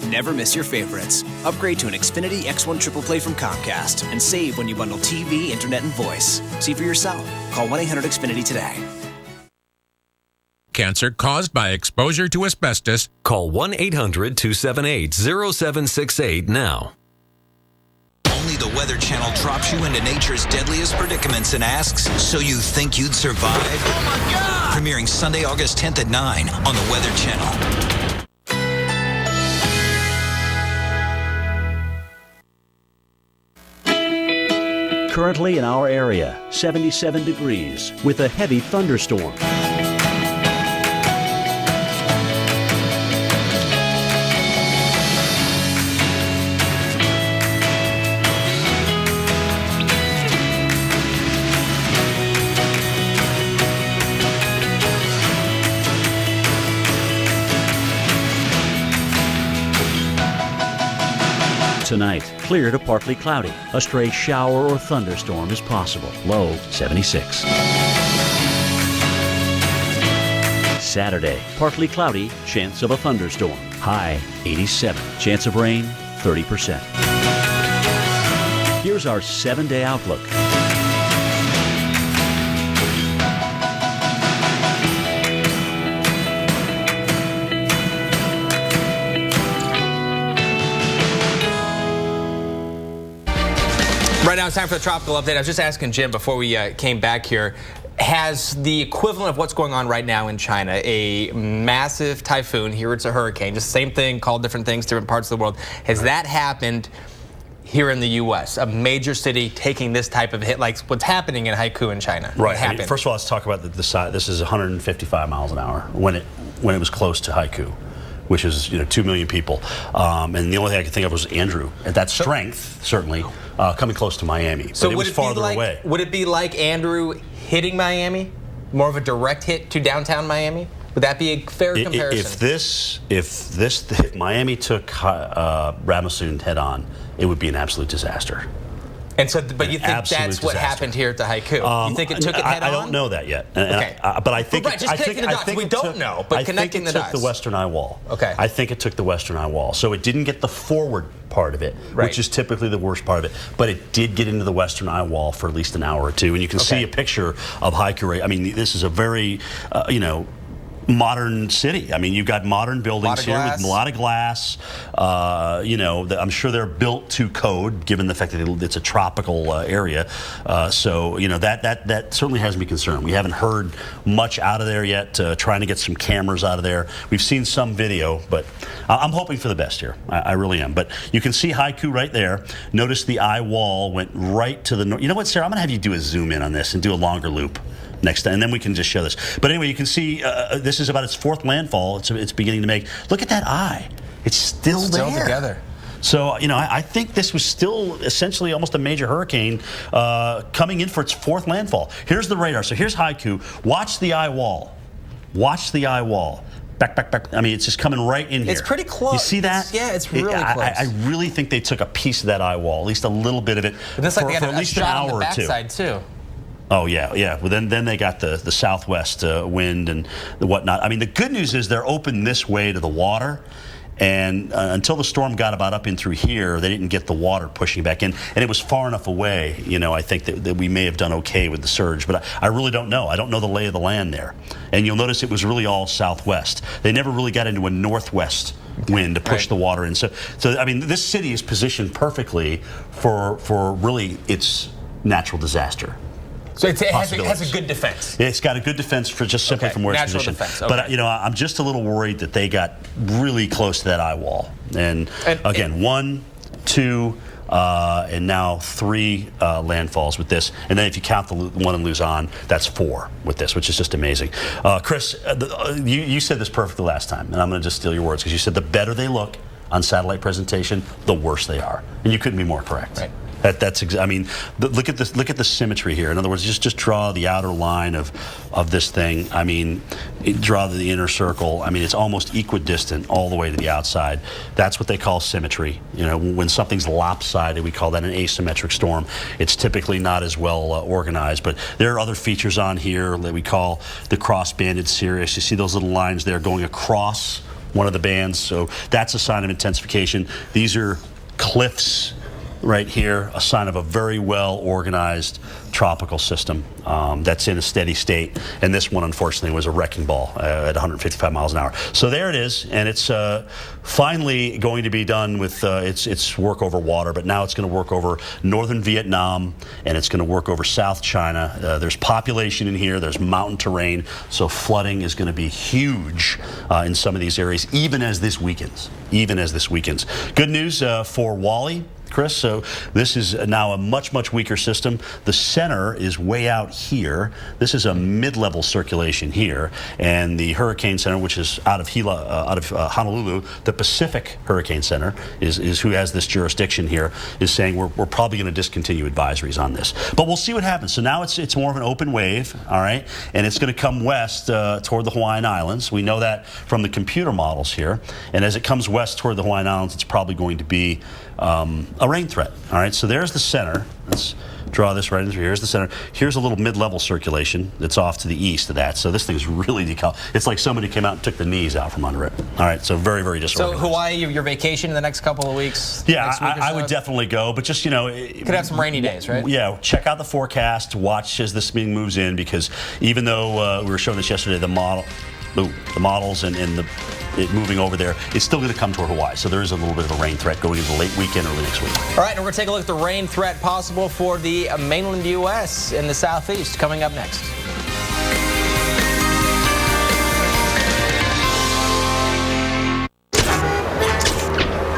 Never miss your favorites. Upgrade to an Xfinity X1 Triple Play from Comcast and save when you bundle TV, internet, and voice. See for yourself. Call 1-800-XFINITY today. Cancer caused by exposure to asbestos. Call 1-800-278-0768 now. Only the Weather Channel drops you into nature's deadliest predicaments and asks, so you think you'd survive? Oh my God! Premiering Sunday, August 10th at 9 on the Weather Channel. Currently in our area, 77 degrees with a heavy thunderstorm. Tonight, clear to partly cloudy. A stray shower or thunderstorm is possible. Low 76. Saturday, partly cloudy, chance of a thunderstorm. High 87. Chance of rain 30%. Here's our 7-day outlook. Right now it's time for the Tropical Update. I was just asking Jim before we came back here, has the equivalent of what's going on right now in China, a massive typhoon, here it's a hurricane, just the same thing, called different things, different parts of the world, has that happened here in the U.S., a major city taking this type of hit, like what's happening in Haikou in China? Right. I mean, first of all, let's talk about the size. This is 155 miles an hour when it was close to Haikou, which is 2 million people. And the only thing I could think of was Andrew. At that strength, certainly, coming close to Miami. But it was farther away. Would it be like Andrew hitting Miami? More of a direct hit to downtown Miami? Would that be a fair comparison? If Miami took Rasmussen head on, it would be an absolute disaster. And so, but you think that's what happened here at the Haiku? You think it took it head on? I don't know that yet. Okay. But I think just connecting the dots. We don't know, but connecting the dots. I think it took the western eye wall. Okay. I think it took the western eye wall. So it didn't get the forward part of it, which is typically the worst part of it. But it did get into the western eye wall for at least an hour or two. And you can see a picture of Haiku. I mean, this is a very, modern city. I mean, you've got modern buildings here with a lot of glass. I'm sure they're built to code, given the fact that it's a tropical area. So that certainly has me concerned. We haven't heard much out of there yet. Trying to get some cameras out of there. We've seen some video, but I'm hoping for the best here. I really am. But you can see Haiku right there. Notice the eye wall went right to the north. You know what, Sarah? I'm going to have you do a zoom in on this and do a longer loop next time, and then we can just show this. But anyway, you can see this is about its fourth landfall. It's beginning to make. Look at that eye. It's still there. Still together. So, I think this was still essentially almost a major hurricane coming in for its fourth landfall. Here's the radar. So here's Haiku. Watch the eye wall. Watch the eye wall. Back. I mean, it's just coming right in here. It's pretty close. You see that? It's really close. I really think they took a piece of that eye wall, at least a little bit of it, but for at least an hour or two. Backside too. Oh, yeah. Well, then they got the southwest wind and the whatnot. I mean, the good news is they're open this way to the water. And until the storm got about up in through here, they didn't get the water pushing back in. And it was far enough away, I think that we may have done okay with the surge. But I really don't know. I don't know the lay of the land there. And you'll notice it was really all southwest. They never really got into a northwest wind to push the water in. So I mean, this city is positioned perfectly for really its natural disaster. So it has a good defense. It's got a good defense for just simply from where it's positioned. Defense. Okay. But I'm just a little worried that they got really close to that eye wall. And again, 1, 2, and now 3 landfalls with this. And then if you count the one in Luzon, that's 4 with this, which is just amazing. Chris, you said this perfectly last time, and I'm going to just steal your words because you said the better they look on satellite presentation, the worse they are, and you couldn't be more correct. Right. I mean, look at the symmetry here. In other words, just draw the outer line of this thing. I mean, draw the inner circle. I mean, it's almost equidistant all the way to the outside. That's what they call symmetry. When something's lopsided, we call that an asymmetric storm. It's typically not as well organized. But there are other features on here that we call the cross-banded cirrus. You see those little lines there going across one of the bands. So that's a sign of intensification. These are cliffs right here, a sign of a very well organized tropical system that's in a steady state. And this one, unfortunately, was a wrecking ball at 155 miles an hour. So there it is, and it's finally going to be done with its work over water, but now it's going to work over northern Vietnam, and it's going to work over South China. There's population in here, there's mountain terrain, so flooding is going to be huge in some of these areas, even as this weakens. Good news for Wally, Chris. So this is now a much weaker system. The center is way out here. This is a mid-level circulation here, and the Hurricane Center, which is out of Honolulu, the Pacific Hurricane Center is who has this jurisdiction here, is saying we're probably going to discontinue advisories on this. But we'll see what happens. So now it's more of an open wave, all right, and it's going to come west toward the Hawaiian Islands. We know that from the computer models here, and as it comes west toward the Hawaiian Islands, it's probably going to be a rain threat. All right, so there's the center. Let's draw this right in through. Here's the center. Here's a little mid-level circulation that's off to the east of that. So this thing's really it's like somebody came out and took the knees out from under it. All right, so very disorganized. So Hawaii, your vacation in the next couple of weeks? Yeah, I would definitely go, but just, could have some rainy days, right? Yeah, check out the forecast, watch as this thing moves in, because even though we were showing this yesterday, the models and it moving over there, it's still going to come toward Hawaii. So there is a little bit of a rain threat going into the late weekend, early next week. All right, and we're going to take a look at the rain threat possible for the mainland U.S. in the southeast coming up next.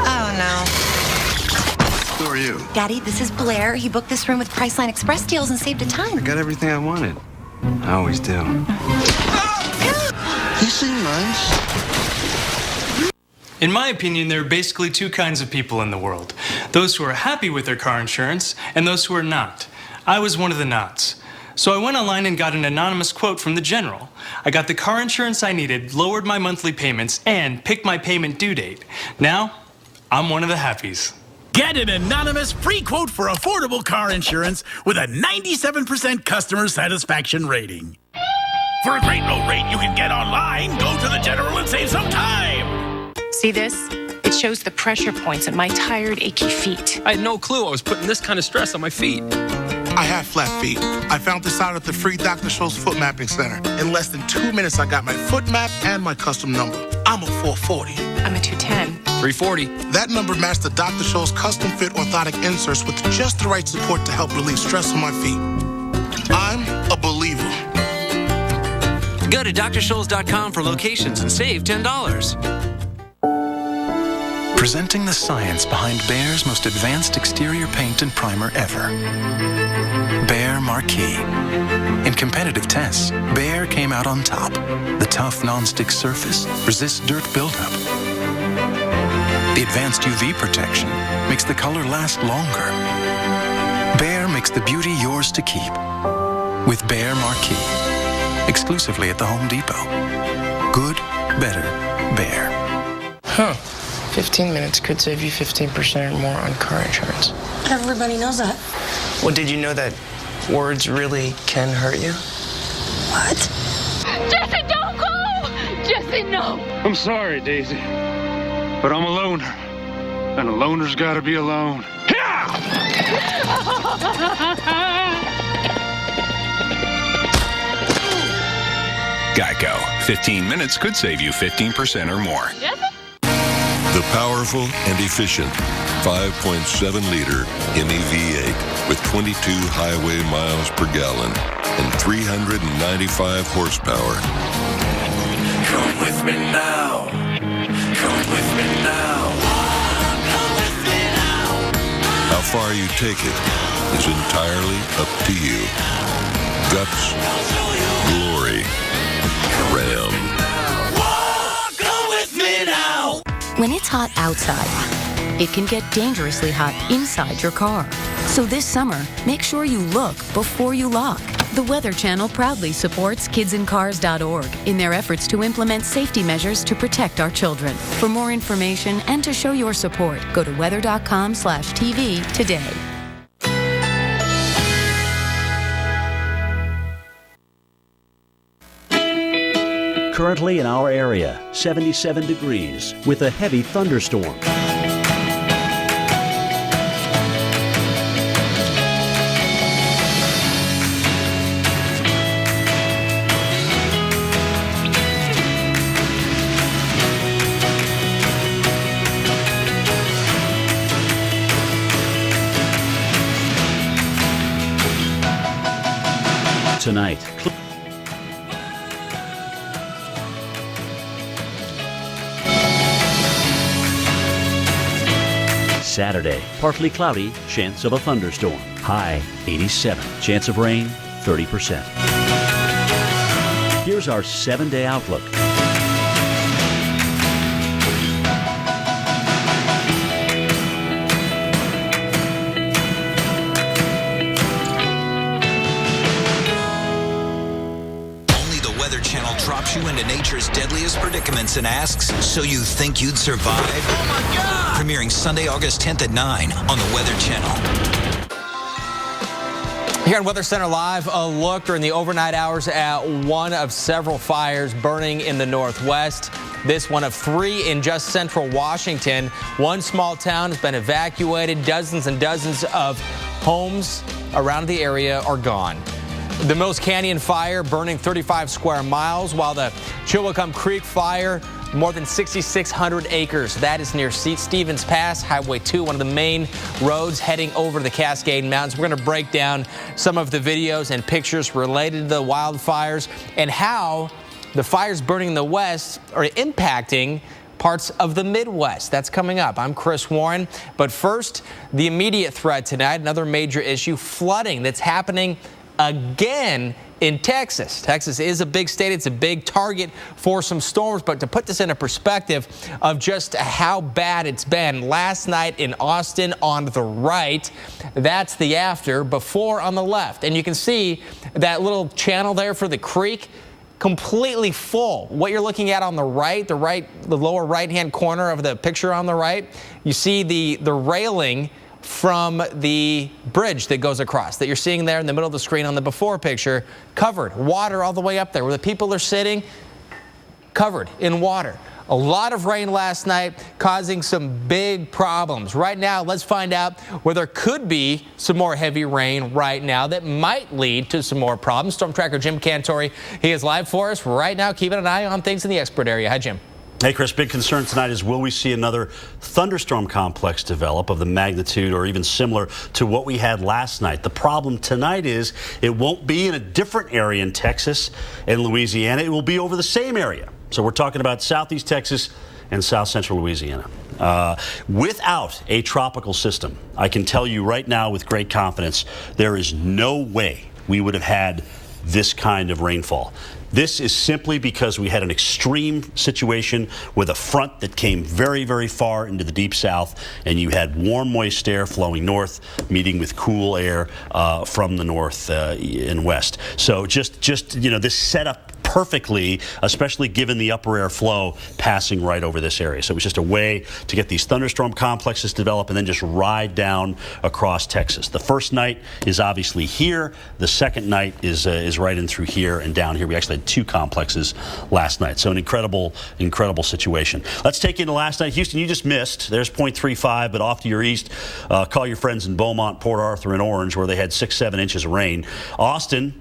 Oh, no. Who are you? Daddy, this is Blair. He booked this room with Priceline Express deals and saved a ton. I got everything I wanted. I always do. You seem nice. In my opinion, there are basically 2 kinds of people in the world. Those who are happy with their car insurance and those who are not. I was one of the nots. So I went online and got an anonymous quote from the General. I got the car insurance I needed, lowered my monthly payments, and picked my payment due date. Now, I'm one of the happies. Get an anonymous free quote for affordable car insurance with a 97% customer satisfaction rating. For a great low rate you can get online, go to the General and save some time. See this? It shows the pressure points on my tired, achy feet. I had no clue I was putting this kind of stress on my feet. I have flat feet. I found this out at the free Dr. Scholl's Foot Mapping Center. In less than 2 minutes, I got my foot map and my custom number. I'm a 440. I'm a 210. 340. That number matched the Dr. Scholl's custom fit orthotic inserts with just the right support to help relieve stress on my feet. I'm a believer. Go to drscholl's.com for locations and save $10. Presenting the science behind Behr's most advanced exterior paint and primer ever. Behr Marquee. In competitive tests, Behr came out on top. The tough non-stick surface resists dirt buildup. The advanced UV protection makes the color last longer. Behr makes the beauty yours to keep. With Behr Marquee. Exclusively at the Home Depot. Good, better, Behr. Huh. 15 minutes could save you 15% or more on car insurance. Everybody knows that. Well, did you know that words really can hurt you? What? Jesse, don't go! Jesse, no! I'm sorry, Daisy, but I'm a loner, and a loner's gotta be alone. Geico. 15 minutes could save you 15% or more. Jesse? The powerful and efficient 5.7-liter ME-V8 with 22 highway miles per gallon and 395 horsepower. Come with me now. Come with me now. Come with me now. How far you take it is entirely up to you. Guts, glory, Ram. Come with me now. When it's hot outside, it can get dangerously hot inside your car. So this summer, make sure you look before you lock. The Weather Channel proudly supports kidsincars.org in their efforts to implement safety measures to protect our children. For more information and to show your support, go to weather.com/TV today. Currently in our area, 77 degrees with a heavy thunderstorm. Tonight, Saturday, partly cloudy, chance of a thunderstorm. High 87, chance of rain 30%. Here's our 7-day outlook. Drops you into nature's deadliest predicaments and asks, so you think you'd survive? Oh my God! Premiering Sunday, August 10th at 9 on the Weather Channel. Here on Weather Center Live, a look during the overnight hours at one of several fires burning in the Northwest. This one of 3 in just central Washington. One small town has been evacuated. Dozens and dozens of homes around the area are gone. The Mills Canyon fire burning 35 square miles, while the Chillicothe Creek fire, more than 6,600 acres. That is near Stevens Pass, Highway 2, one of the main roads heading over the Cascade Mountains. We're going to break down some of the videos and pictures related to the wildfires and how the fires burning in the West are impacting parts of the Midwest. That's coming up. I'm Chris Warren. But first, the immediate threat tonight, another major issue, flooding that's happening again in Texas. Texas is a big state. It's a big target for some storms. But to put this into perspective of just how bad it's been, last night in Austin on the right, that's the after, before on the left. And you can see that little channel there for the creek, completely full. What you're looking at on the right, the lower right-hand corner of the picture on the right, you see the railing from the bridge that goes across that you're seeing there in the middle of the screen on the before picture, covered, water all the way up there where the people are sitting, covered in water. A lot of rain last night causing some big problems. Right now, let's find out where there could be some more heavy rain right now that might lead to some more problems. Storm tracker Jim Cantore, he is live for us right now, keeping an eye on things in the expert area. Hi, Jim. Hey, Chris, big concern tonight is will we see another thunderstorm complex develop of the magnitude or even similar to what we had last night? The problem tonight is it won't be in a different area in Texas and Louisiana. It will be over the same area. So we're talking about southeast Texas and south central Louisiana. Without a tropical system, I can tell you right now with great confidence, there is no way we would have had this kind of rainfall. This is simply because we had an extreme situation with a front that came very, very far into the deep south, and you had warm, moist air flowing north, meeting with cool air from the north and west. So just you know, this set up perfectly, especially given the upper air flow passing right over this area. So it was just a way to get these thunderstorm complexes developed and then just ride down across Texas. The first night is obviously here. The second night is right in through here and down here. We actually had two complexes last night. So an incredible situation. Let's take you into last night. Houston, you just missed. There's 0.35, but off to your east, call your friends in Beaumont, Port Arthur, and Orange, where they had 6-7 inches of rain. Austin,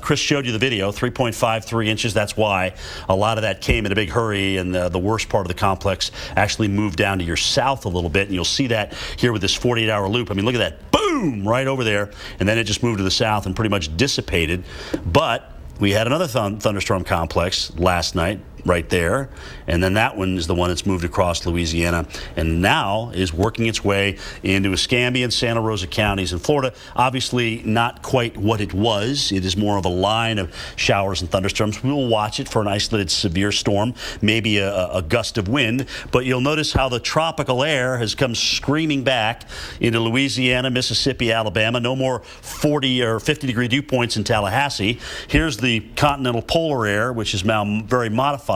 Chris showed you the video, 3.53 inches. That's why a lot of that came in a big hurry, and the worst part of the complex actually moved down to your south a little bit, and you'll see that here with this 48-hour loop. I mean, look at that. Boom! Right over there, and then it just moved to the south and pretty much dissipated. But we had another thunderstorm complex last night right there, and then that one is the one that's moved across Louisiana and now is working its way into Escambia and Santa Rosa counties in Florida. Obviously not quite what it was. It is more of a line of showers and thunderstorms. We will watch it for an isolated severe storm, maybe a gust of wind, but you'll notice how the tropical air has come screaming back into Louisiana, Mississippi, Alabama. No more 40 or 50 degree dew points in Tallahassee. Here's the continental polar air, which is now very modified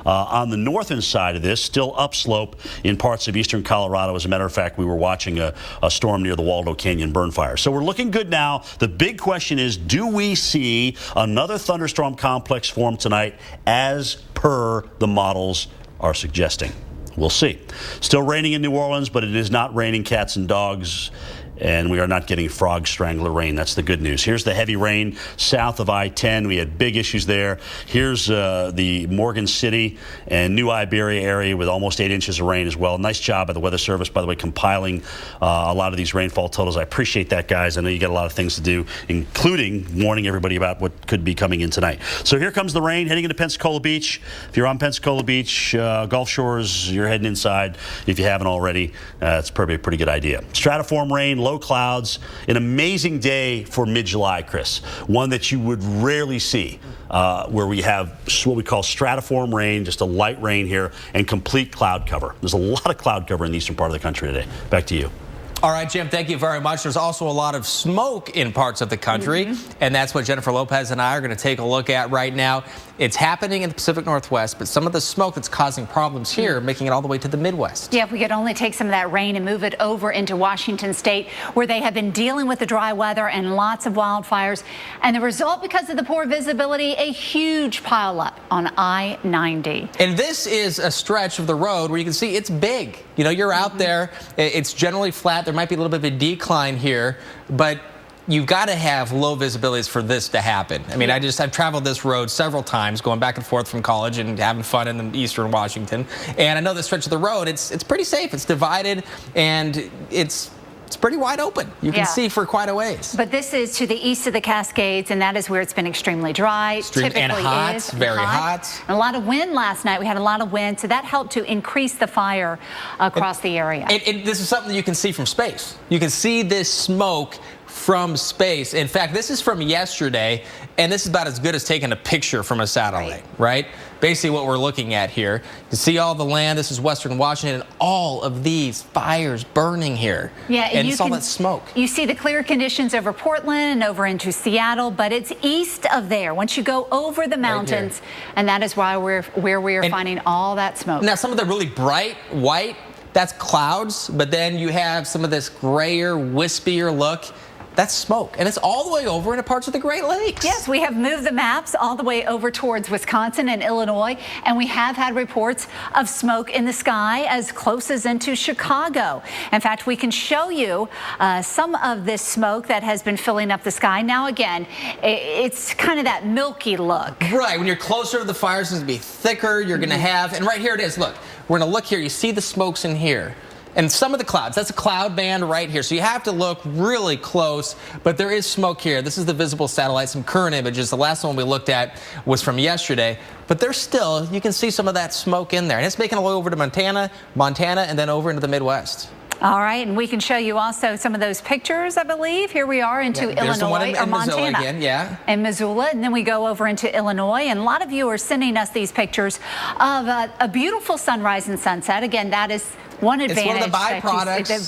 on the northern side of this, still upslope in parts of eastern Colorado. As a matter of fact, we were watching a storm near the Waldo Canyon burn fire. So we're looking good now. The big question is, do we see another thunderstorm complex form tonight as per the models are suggesting? We'll see. Still raining in New Orleans, but it is not raining cats and dogs, and we are not getting frog strangler rain. That's the good news. Here's the heavy rain south of I-10. We had big issues there. Here's the Morgan City and New Iberia area with almost 8 inches of rain as well. Nice job by the Weather Service, by the way, compiling a lot of these rainfall totals. I appreciate that, guys. I know you got a lot of things to do, including warning everybody about what could be coming in tonight. So here comes the rain heading into Pensacola Beach. If you're on Pensacola Beach, Gulf Shores, you're heading inside. If you haven't already, it's probably a pretty good idea. Stratiform rain, low clouds, an amazing day for mid-July, Chris. One that you would rarely see, where we have what we call stratiform rain, just a light rain here, and complete cloud cover. There's a lot of cloud cover in the eastern part of the country today. Back to you. All right, Jim, thank you very much. There's also a lot of smoke in parts of the country, and that's what Jennifer Lopez and I are going to take a look at right now. It's happening in the Pacific Northwest, but some of the smoke that's causing problems here, making it all the way to the Midwest. Yeah, if we could only take some of that rain and move it over into Washington State, where they have been dealing with the dry weather and lots of wildfires. And the result, because of the poor visibility, a huge pileup on I-90. And this is a stretch of the road where you can see it's big. You know, you're out there, it's generally flat. There might be a little bit of a decline here, but you've got to have low visibilities for this to happen. I mean, I've traveled this road several times, going back and forth from college and having fun in eastern Washington. And I know this stretch of the road, it's pretty safe. It's divided, and it's pretty wide open. You can see for quite a ways. But this is to the east of the Cascades, and that is where it's been extremely dry. Typically and hot, very hot. And a lot of wind last night. We had a lot of wind, so that helped to increase the fire across the area. And this is something that you can see from space. You can see this smoke from space. In fact, this is from yesterday, and this is about as good as taking a picture from a satellite, right? Basically what we're looking at here. You see all the land. This is Western Washington, and all of these fires burning here. Yeah, and it's all that smoke. You see the clear conditions over Portland and over into Seattle, but it's east of there. Once you go over the mountains, and that is why where we are finding all that smoke. Now, some of the really bright white, that's clouds, but then you have some of this grayer, wispier look. That's smoke, and it's all the way over into parts of the Great Lakes. Yes, we have moved the maps all the way over towards Wisconsin and Illinois, and we have had reports of smoke in the sky as close as into Chicago. In fact, we can show you some of this smoke that has been filling up the sky. Now, again, it's kind of that milky look. Right, when you're closer to the fire, it's going to be thicker. You're going to have, and right here it is. Look, we're going to look here. You see the smokes in here. And some of the clouds, that's a cloud band right here. So you have to look really close, but there is smoke here. This is the visible satellite, some current images. The last one we looked at was from yesterday, but there's still, you can see some of that smoke in there. And it's making a way over to Montana, and then over into the Midwest. All right, and we can show you also some of those pictures, I believe. Here we are into Illinois or Montana. Again, and Missoula, and then we go over into Illinois, and a lot of you are sending us these pictures of a beautiful sunrise and sunset. Again, that is one advantage. It's one of the byproducts.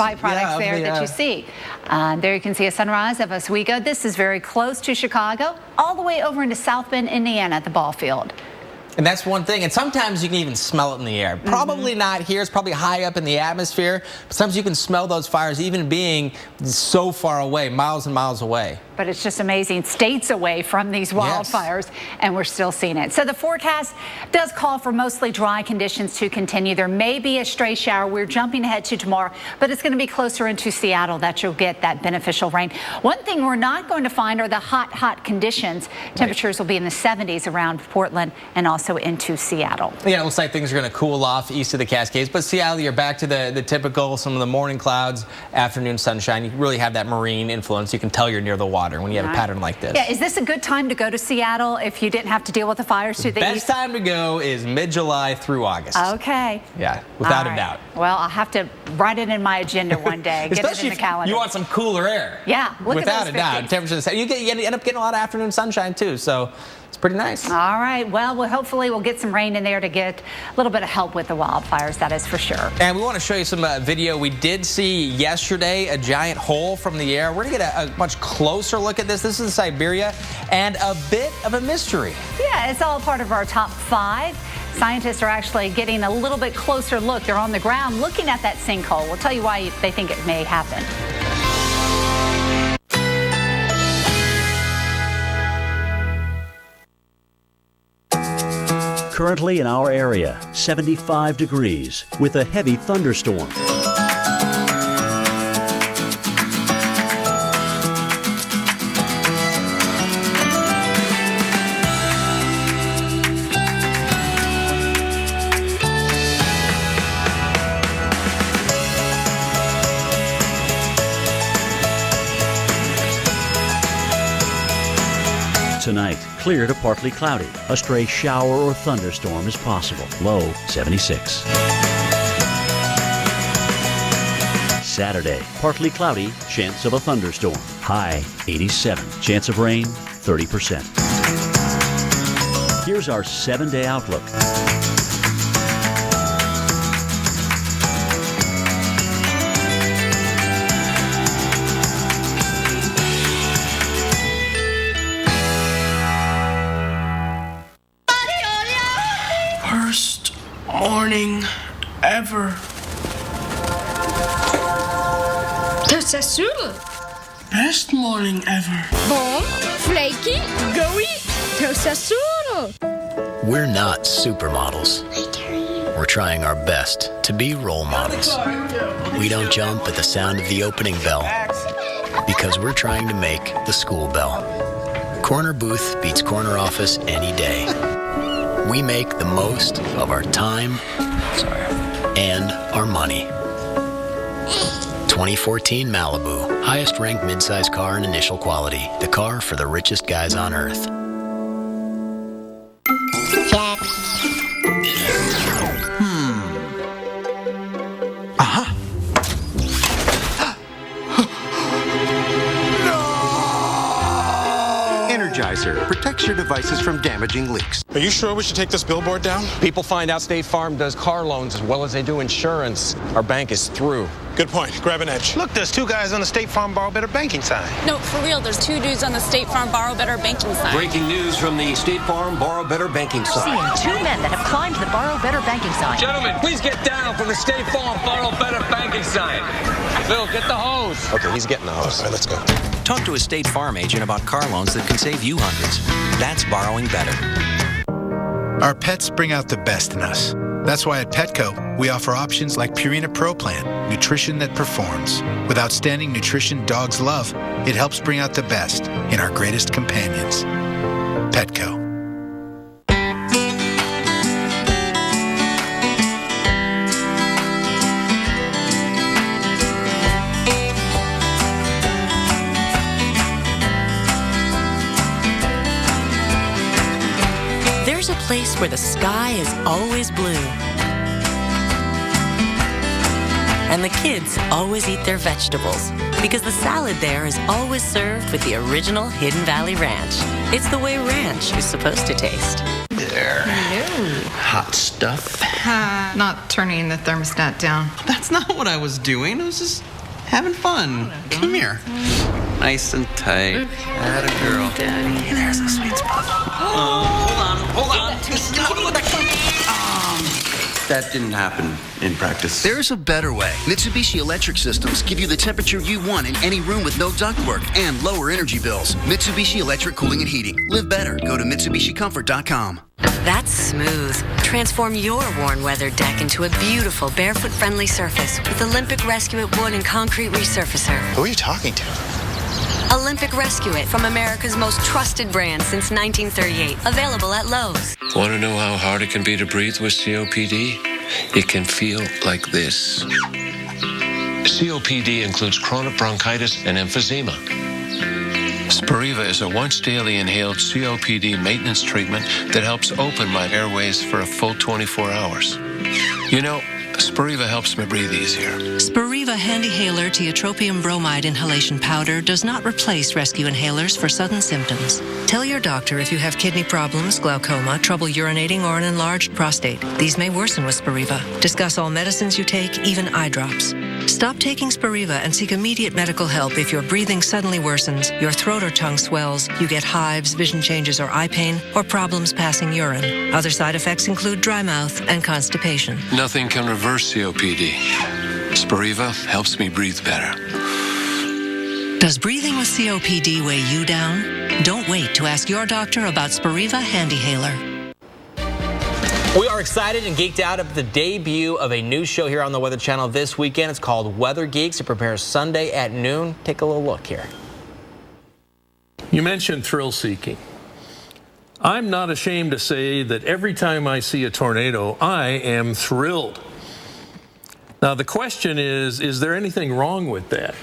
That you see. There you can see a sunrise of Oswego. This is very close to Chicago, all the way over into South Bend, Indiana at the ball field. And that's one thing. And sometimes you can even smell it in the air. Probably not here. It's probably high up in the atmosphere. But sometimes you can smell those fires even being so far away, miles and miles away. But it's just amazing, states away from these wildfires, and we're still seeing it. So the forecast does call for mostly dry conditions to continue. There may be a stray shower. We're jumping ahead to tomorrow, but it's going to be closer into Seattle that you'll get that beneficial rain. One thing we're not going to find are the hot conditions. Temperatures will be in the 70s around Portland and also into Seattle. Yeah, it looks like things are going to cool off east of the Cascades, but Seattle, you're back to the typical, some of the morning clouds, afternoon sunshine. You really have that marine influence. You can tell you're near the water when you have a pattern like this. Yeah, is this a good time to go to Seattle if you didn't have to deal with the fires to the east? Best time to go is mid-July through August. Okay. Yeah, without a doubt. Well, I'll have to write it in my agenda one day. Get it in the calendar. You want some cooler air. Yeah, look without at a doubt. Temperatures, you end up getting a lot of afternoon sunshine too, so it's pretty nice. All right. Well, hopefully we'll get some rain in there to get a little bit of help with the wildfires, that is for sure. And we want to show you some video. We did see yesterday a giant hole from the air. We're going to get a much closer look at this. This is Siberia, and a bit of a mystery. Yeah, it's all part of our top 5. Scientists are actually getting a little bit closer look. They're on the ground looking at that sinkhole. We'll tell you why they think it may happen. Currently in our area, 75 degrees with a heavy thunderstorm. Tonight, clear to partly cloudy. A stray shower or thunderstorm is possible. Low 76. Saturday, partly cloudy, chance of a thunderstorm. High 87. Chance of rain 30%. Here's our 7-day outlook. Worst morning ever. Tostassuro. Best morning ever. Bom, flaky, gooey, Tostassuro. We're not supermodels. We're trying our best to be role models. We don't jump at the sound of the opening bell because we're trying to make the school bell. Corner booth beats corner office any day. We make the most of our time and our money. 2014 Malibu, highest ranked midsize car in initial quality. The car for the richest guys on earth. No! Visor protects your devices from damaging leaks. Are you sure we should take this billboard down? People find out State Farm does car loans as well as they do insurance. Our bank is through. Good point. Grab an edge. Look, there's 2 guys on the State Farm Borrow Better banking sign. No, for real, there's 2 dudes on the State Farm Borrow Better banking sign. Breaking news from the State Farm Borrow Better banking sign. Seeing 2 men that have climbed the Borrow Better banking sign. Gentlemen, please get down from the State Farm Borrow Better banking sign. Phil, get the hose. Okay, he's getting the hose. All right, let's go. Talk to a State Farm agent about car loans that can save you hundreds. That's borrowing better. Our pets bring out the best in us. That's why at Petco, we offer options like Purina Pro Plan, nutrition that performs. With outstanding nutrition dogs love, it helps bring out the best in our greatest companions. Petco. There's a place where the sky is always blue. And the kids always eat their vegetables because the salad there is always served with the original Hidden Valley Ranch. It's the way ranch is supposed to taste. There. Hot stuff. Not turning the thermostat down. That's not what I was doing. I was just having fun. Come here. Nice and tight. Atta girl. Daddy. There's a sweet spot. Hold on. That didn't happen in practice. There's a better way. Mitsubishi Electric Systems give you the temperature you want in any room with no ductwork and lower energy bills. Mitsubishi Electric Cooling and Heating. Live better. Go to MitsubishiComfort.com. That's smooth. Transform your worn weather deck into a beautiful barefoot-friendly surface with Olympic Rescue It Wood and Concrete Resurfacer. Who are you talking to? Olympic Rescue It, from America's most trusted brand since 1938. Available at Lowe's. Want to know how hard it can be to breathe with COPD? It can feel like this. COPD includes chronic bronchitis and emphysema. Spiriva is a once-daily inhaled COPD maintenance treatment that helps open my airways for a full 24 hours. You know, Spiriva helps me breathe easier. Spiriva Handihaler Tiotropium Bromide Inhalation Powder does not replace rescue inhalers for sudden symptoms. Tell your doctor if you have kidney problems, glaucoma, trouble urinating, or an enlarged prostate. These may worsen with Spiriva. Discuss all medicines you take, even eye drops. Stop taking Spiriva and seek immediate medical help if your breathing suddenly worsens, your throat or tongue swells, you get hives, vision changes or eye pain, or problems passing urine. Other side effects include dry mouth and constipation. Nothing can reverse COPD. Spiriva helps me breathe better. Does breathing with COPD weigh you down? Don't wait to ask your doctor about Spiriva Handihaler. We are excited and geeked out about the debut of a new show here on the Weather Channel this weekend. It's called Weather Geeks. It premieres Sunday at noon. Take a little look here. You mentioned thrill-seeking. I'm not ashamed to say that every time I see a tornado, I am thrilled. Now, the question is there anything wrong with that?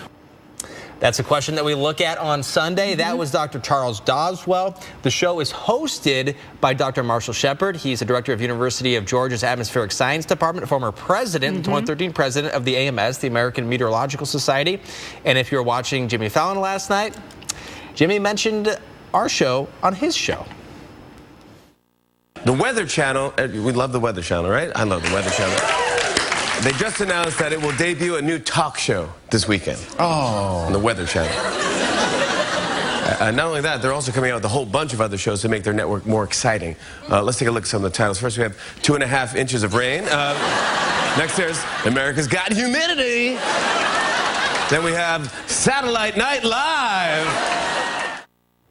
That's a question that we look at on Sunday. That was Dr. Charles Doswell. The show is hosted by Dr. Marshall Shepard. He's the director of University of Georgia's Atmospheric Science Department, former president, 2013 president of the AMS, the American Meteorological Society. And if you're watching Jimmy Fallon last night, Jimmy mentioned our show on his show. The Weather Channel, we love the Weather Channel, right? I love the Weather Channel. They just announced that it will debut a new talk show this weekend. Oh. On the Weather Channel. Not only that, they're also coming out with a whole bunch of other shows to make their network more exciting. Let's take a look at some of the titles. First, we have 2.5 inches of rain. Next, there's America's Got Humidity. Then we have Satellite Night Live.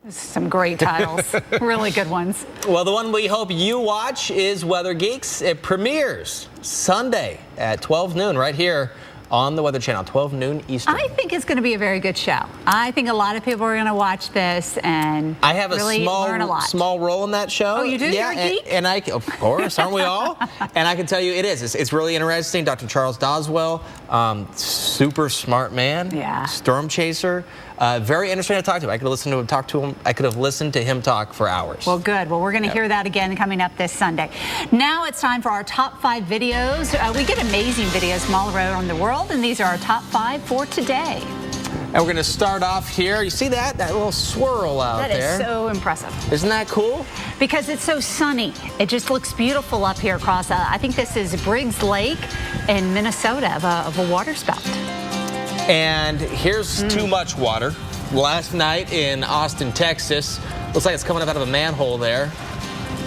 Some great titles, really good ones. Well, the one we hope you watch is Weather Geeks. It premieres Sunday at 12 noon right here on the Weather Channel, 12 noon Eastern. I think it's going to be a very good show. I think a lot of people are going to watch this and I have really learn a lot. small role in that show. Oh, you do? Yeah, You're a geek? and I, of course, aren't we all? And I can tell you it is. It's really interesting. Dr. Charles Doswell, super smart man, storm chaser. Very interesting to talk to. I could listen to him talk to him. I could have listened to him talk for hours. Well, good. Well, we're going to hear that again coming up this Sunday. Now it's time for our top 5 videos. We get amazing videos from all around the world, and these are our top 5 for today. And we're going to start off here. You see that little swirl out there? That is so impressive. Isn't that cool? Because it's so sunny. It just looks beautiful up here across, I think this is Briggs Lake in Minnesota of a water spout. And here's too much water. Last night in Austin, Texas, looks like it's coming up out of a manhole there.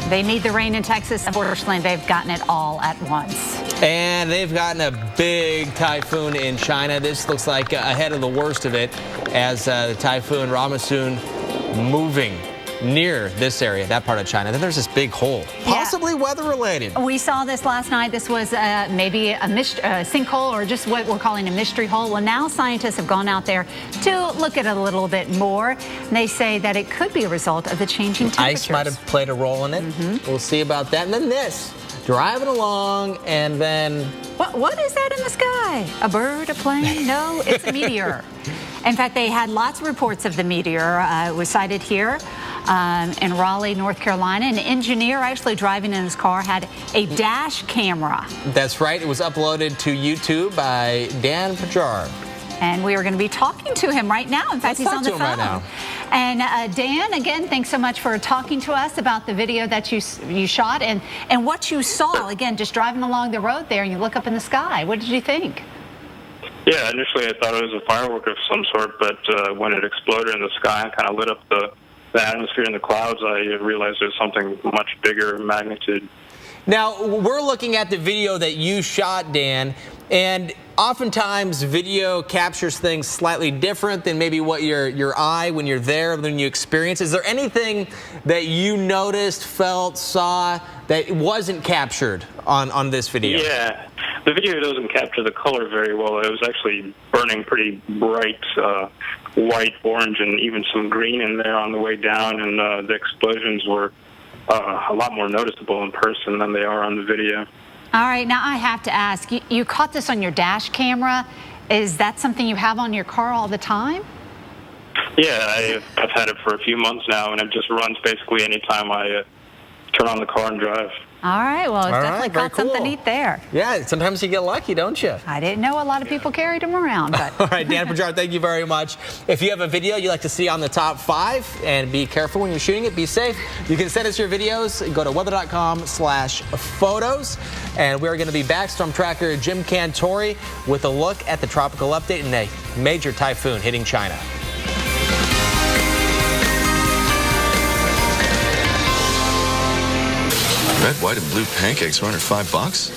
They need the rain in Texas. Unfortunately, they've gotten it all at once. And they've gotten a big typhoon in China. This looks like ahead of the worst of it as the typhoon Ramasun moving near this area, that part of China. Then there's this big hole, possibly weather-related. We saw this last night. This was maybe a sinkhole or just what we're calling a mystery hole. Well, now scientists have gone out there to look at it a little bit more. They say that it could be a result of the changing temperatures. Ice might have played a role in it. We'll see about that. And then this, driving along, and then... What is that in the sky? A bird, a plane? No, it's a meteor. In fact, they had lots of reports of the meteor. It was sighted here in Raleigh, North Carolina. An engineer actually driving in his car had a dash camera. That's right. It was uploaded to YouTube by Dan Pajard. And we are going to be talking to him right now. In fact, he's on the phone. Right now. And Dan, again, thanks so much for talking to us about the video that you shot and what you saw. Again, just driving along the road there, and you look up in the sky. What did you think? Yeah, initially I thought it was a firework of some sort, but when it exploded in the sky and kind of lit up the atmosphere and the clouds, I realized there's something much bigger magnitude. Now, we're looking at the video that you shot, Dan, and oftentimes video captures things slightly different than maybe what your eye, when you're there, when you experience. Is there anything that you noticed, felt, saw that wasn't captured on this video? Yeah, the video doesn't capture the color very well. It was actually burning pretty bright white, orange, and even some green in there on the way down, and the explosions were a lot more noticeable in person than they are on the video. All right, now I have to ask, you caught this on your dash camera. Is that something you have on your car all the time? Yeah, I've had it for a few months now, and it just runs basically anytime I turn on the car and drive. All right, well, it's definitely caught something neat there. Yeah, sometimes you get lucky, don't you? I didn't know a lot of people carried them around. But. All right, Dan Pajard, thank you very much. If you have a video you'd like to see on the top 5, and be careful when you're shooting it, be safe, you can send us your videos. Go to weather.com/photos. And we're going to be back, Storm Tracker Jim Cantori, with a look at the tropical update and a major typhoon hitting China. Red, white, and blue pancakes are under $5.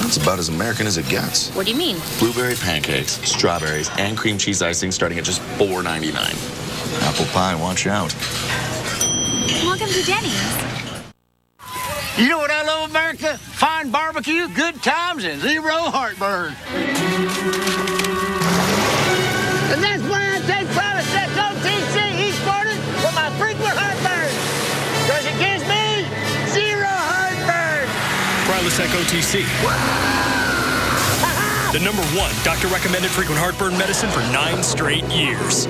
That's about as American as it gets. What do you mean? Blueberry pancakes, strawberries, and cream cheese icing starting at just $4.99. Apple pie, watch out. Welcome to Denny's. You know what I love, America? Fine barbecue, good times, and zero heartburn. And that's why I take Prilosec OTC each morning for my frequent heartburn. Because it gives me zero heartburn. Prilosec OTC. The #1 doctor-recommended frequent heartburn medicine for 9 straight years.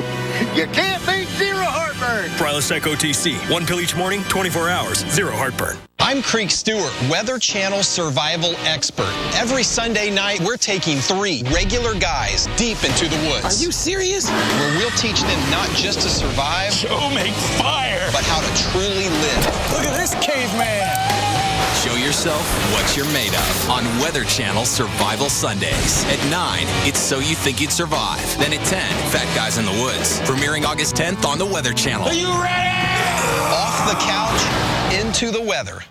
You can't beat zero heartburn. Prilosec OTC. 1 pill each morning, 24 hours, zero heartburn. I'm Creek Stewart, Weather Channel survival expert. Every Sunday night, we're taking 3 regular guys deep into the woods. Are you serious? Where we'll teach them not just to survive, Show me fire, but how to truly live. Look at this caveman. Show yourself what you're made of on Weather Channel Survival Sundays. At 9, it's So You Think You'd Survive. Then at 10, Fat Guys in the Woods. Premiering August 10th on the Weather Channel. Are you ready? Off the couch, into the weather.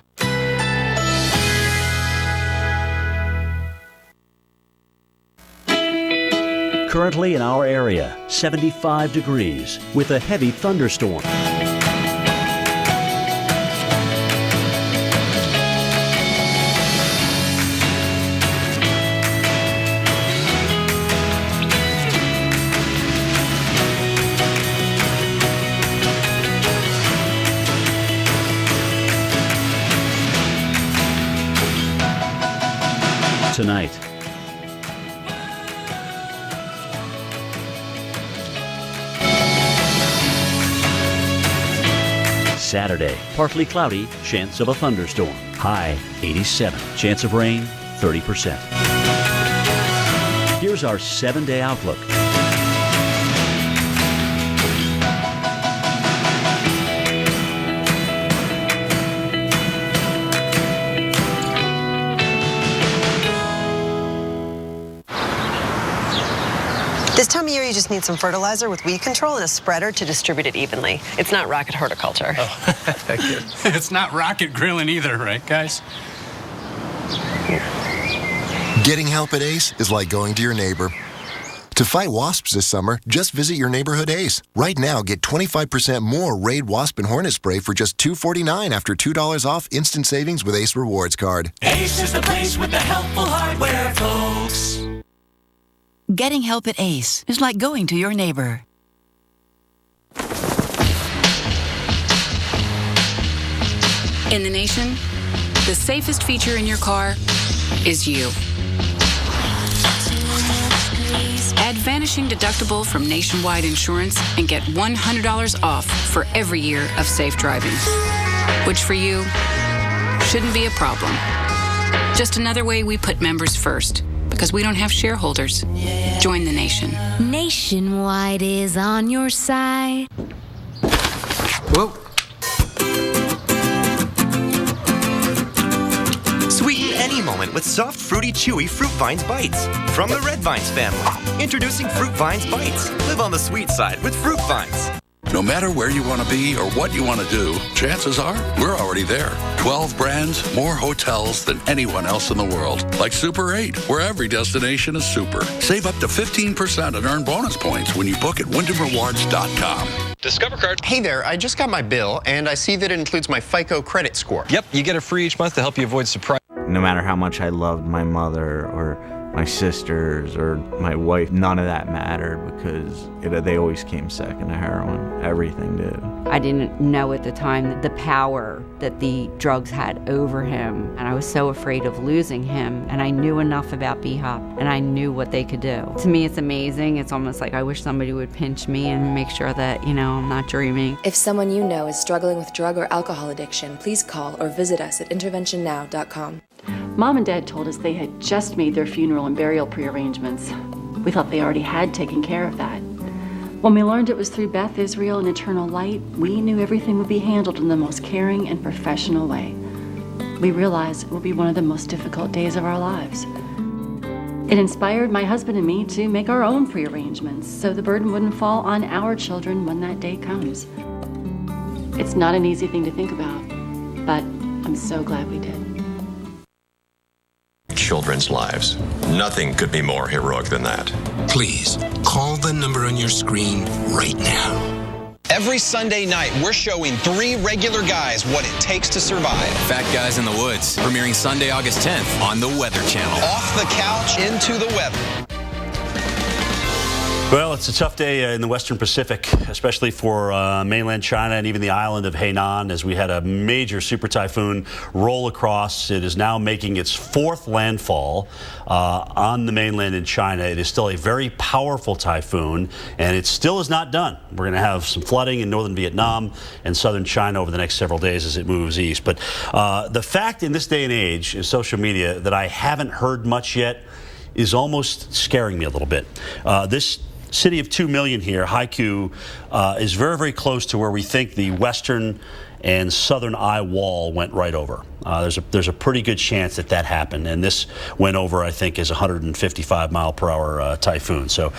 Currently in our area, 75 degrees with a heavy thunderstorm. Tonight, Saturday, partly cloudy, chance of a thunderstorm. High 87, chance of rain 30%. Here's our 7-day outlook. just need some fertilizer with weed control and a spreader to distribute it evenly. It's not rocket horticulture. Oh, thank you. It's not rocket grilling either, right, guys? Getting help at ACE is like going to your neighbor. To fight wasps this summer, just visit your neighborhood ACE. Right now, get 25% more Raid Wasp and Hornet Spray for just $2.49 after $2 off instant savings with ACE Rewards Card. ACE is the place with the helpful hardware, folks. Getting help at ACE is like going to your neighbor. In the nation, the safest feature in your car is you. Add Vanishing Deductible from Nationwide Insurance and get $100 off for every year of safe driving, which for you shouldn't be a problem. Just another way we put members first, because we don't have shareholders. Join the nation. Nationwide is on your side. Whoa. Sweeten any moment with soft, fruity, chewy Fruit Vines Bites from the Red Vines family. Introducing Fruit Vines Bites. Live on the sweet side with Fruit Vines. No matter where you want to be or what you want to do, chances are we're already there. 12 brands, more hotels than anyone else in the world. Like Super 8, where every destination is super. Save up to 15% and earn bonus points when you book at WyndhamRewards.com. Discover Card. Hey there, I just got my bill, and I see that it includes my FICO credit score. Yep, you get a free each month to help you avoid surprise. No matter how much I loved my mother or my sisters or my wife, none of that mattered because they always came second to heroin. Everything did. I didn't know at the time the power that the drugs had over him, and I was so afraid of losing him, and I knew enough about B-Hop, and I knew what they could do. To me, it's amazing. It's almost like I wish somebody would pinch me and make sure that, I'm not dreaming. If someone you know is struggling with drug or alcohol addiction, please call or visit us at interventionnow.com. Mom and Dad told us they had just made their funeral and burial pre-arrangements. We thought they already had taken care of that. When we learned it was through Beth Israel and Eternal Light, we knew everything would be handled in the most caring and professional way. We realized it would be one of the most difficult days of our lives. It inspired my husband and me to make our own pre-arrangements so the burden wouldn't fall on our children when that day comes. It's not an easy thing to think about, but I'm so glad we did. Children's lives. Nothing could be more heroic than that. Please, call the number on your screen right now. Every Sunday night, we're showing 3 regular guys what it takes to survive. Fat Guys in the Woods, premiering Sunday, August 10th on the Weather Channel. Off the couch into the weather. Well, it's a tough day in the Western Pacific, especially for mainland China and even the island of Hainan, as we had a major super typhoon roll across. It is now making its 4th landfall on the mainland in China. It is still a very powerful typhoon, and it still is not done. We're going to have some flooding in northern Vietnam and southern China over the next several days as it moves east. But the fact in this day and age in social media that I haven't heard much yet is almost scaring me a little bit. This city of 2 million here, Haikou, is very, very close to where we think the western and southern eye wall went right over. There's a pretty good chance that happened, and this went over, I think, as a 155 mile per hour typhoon. So,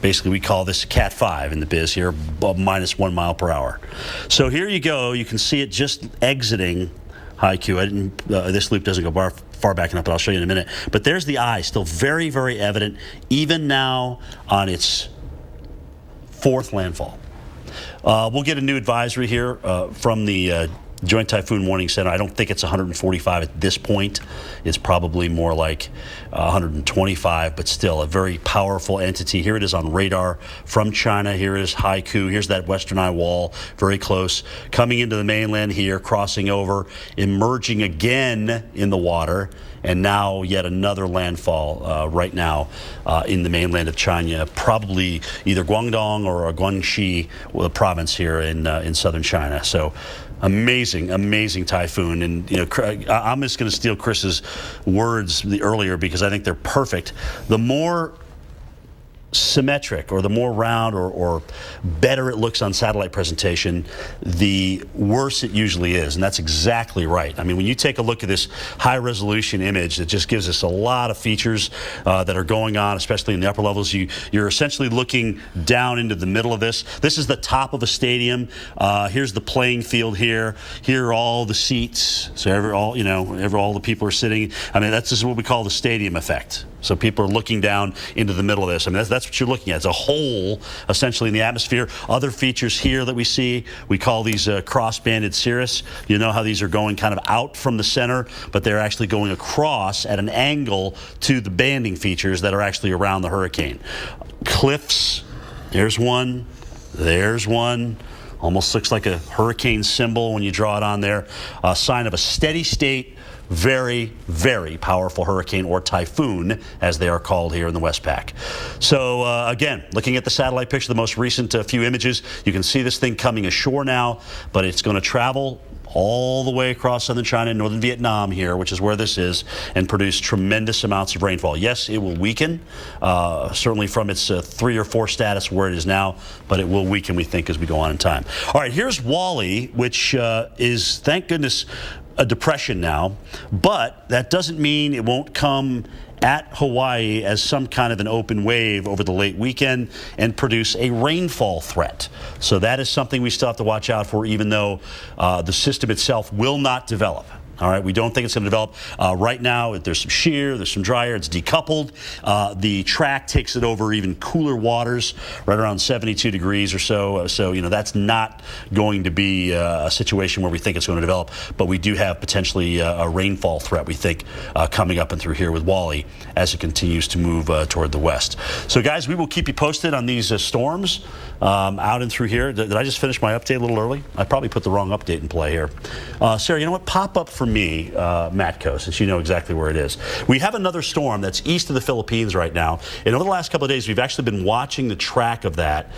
basically we call this a Cat 5 in the biz here, minus 1 mile per hour. So here you go. You can see it just exiting Haikou. This loop doesn't go far back enough, but I'll show you in a minute. But there's the eye, still very, very evident, even now on its 4th landfall. We'll get a new advisory here from the Joint Typhoon Warning Center. I don't think it's 145 at this point. It's probably more like 125, but still a very powerful entity. Here it is on radar from China. Here is Haikou. Here's that western eye wall, very close. Coming into the mainland here, crossing over, emerging again in the water, and now yet another landfall right now in the mainland of China, probably either Guangdong or Guangxi, the province here in southern China. So amazing, amazing typhoon. And, I'm just going to steal Chris's words earlier because I think they're perfect. The more symmetric or the more round or better it looks on satellite presentation, the worse it usually is. And that's exactly right. I mean, when you take a look at this high resolution image, it just gives us a lot of features that are going on, especially in the upper levels. You're essentially looking down into the middle of this. This is the top of a stadium. Here's the playing field here. Here are all the seats. So all the people are sitting. I mean, this is what we call the stadium effect. So people are looking down into the middle of this. I mean, that's what you're looking at. It's a hole, essentially, in the atmosphere. Other features here that we see, we call these cross-banded cirrus. You know how these are going kind of out from the center, but they're actually going across at an angle to the banding features that are actually around the hurricane. Cliffs, there's one, there's one. Almost looks like a hurricane symbol when you draw it on there. A sign of a steady state, very, very powerful hurricane, or typhoon, as they are called here in the Westpac. So, again, looking at the satellite picture, the most recent few images, you can see this thing coming ashore now, but it's going to travel all the way across southern China and northern Vietnam here, which is where this is, and produce tremendous amounts of rainfall. Yes, it will weaken, certainly from its 3 or 4 status where it is now, but it will weaken, we think, as we go on in time. All right, here's Wally, which is, thank goodness, a depression now, but that doesn't mean it won't come at Hawaii as some kind of an open wave over the late weekend and produce a rainfall threat. So that is something we still have to watch out for, even though the system itself will not develop. All right, we don't think it's going to develop. Right now, there's some shear, there's some dry air, it's decoupled. The track takes it over even cooler waters, right around 72 degrees or so. So, you know, that's not going to be a situation where we think it's going to develop. But we do have potentially a rainfall threat, we think, coming up and through here with Wally as it continues to move toward the west. So, guys, we will keep you posted on these storms out and through here. Did I just finish my update a little early? I probably put the wrong update in play here. Sarah, you know what? Pop up for me, Matco, since you know exactly where it is. We have another storm that's east of the Philippines right now, and over the last couple of days we've actually been watching the track of that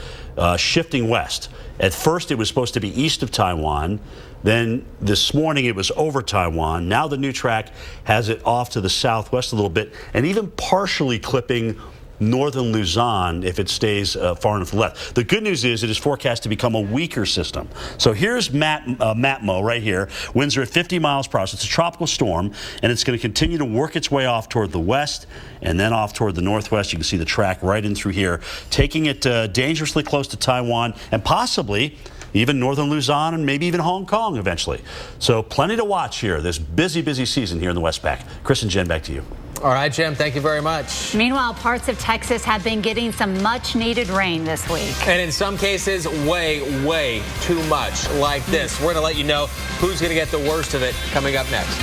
shifting west. At first it was supposed to be east of Taiwan, then this morning it was over Taiwan. Now the new track has it off to the southwest a little bit, and even partially clipping northern Luzon if it stays far enough to the left. The good news is it is forecast to become a weaker system. So here's Matmo right here. Winds are at 50 miles per hour. So it's a tropical storm, and it's going to continue to work its way off toward the west and then off toward the northwest. You can see the track right in through here, taking it dangerously close to Taiwan and possibly even northern Luzon and maybe even Hong Kong eventually. So plenty to watch here this busy, busy season here in the Westpac. Chris and Jen, back to you. All right, Jim, thank you very much. Meanwhile, parts of Texas have been getting some much-needed rain this week. And in some cases, way, way too much, like this. We're going to let you know who's going to get the worst of it coming up next.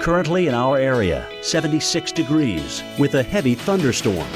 Currently in our area, 76 degrees with a heavy thunderstorm.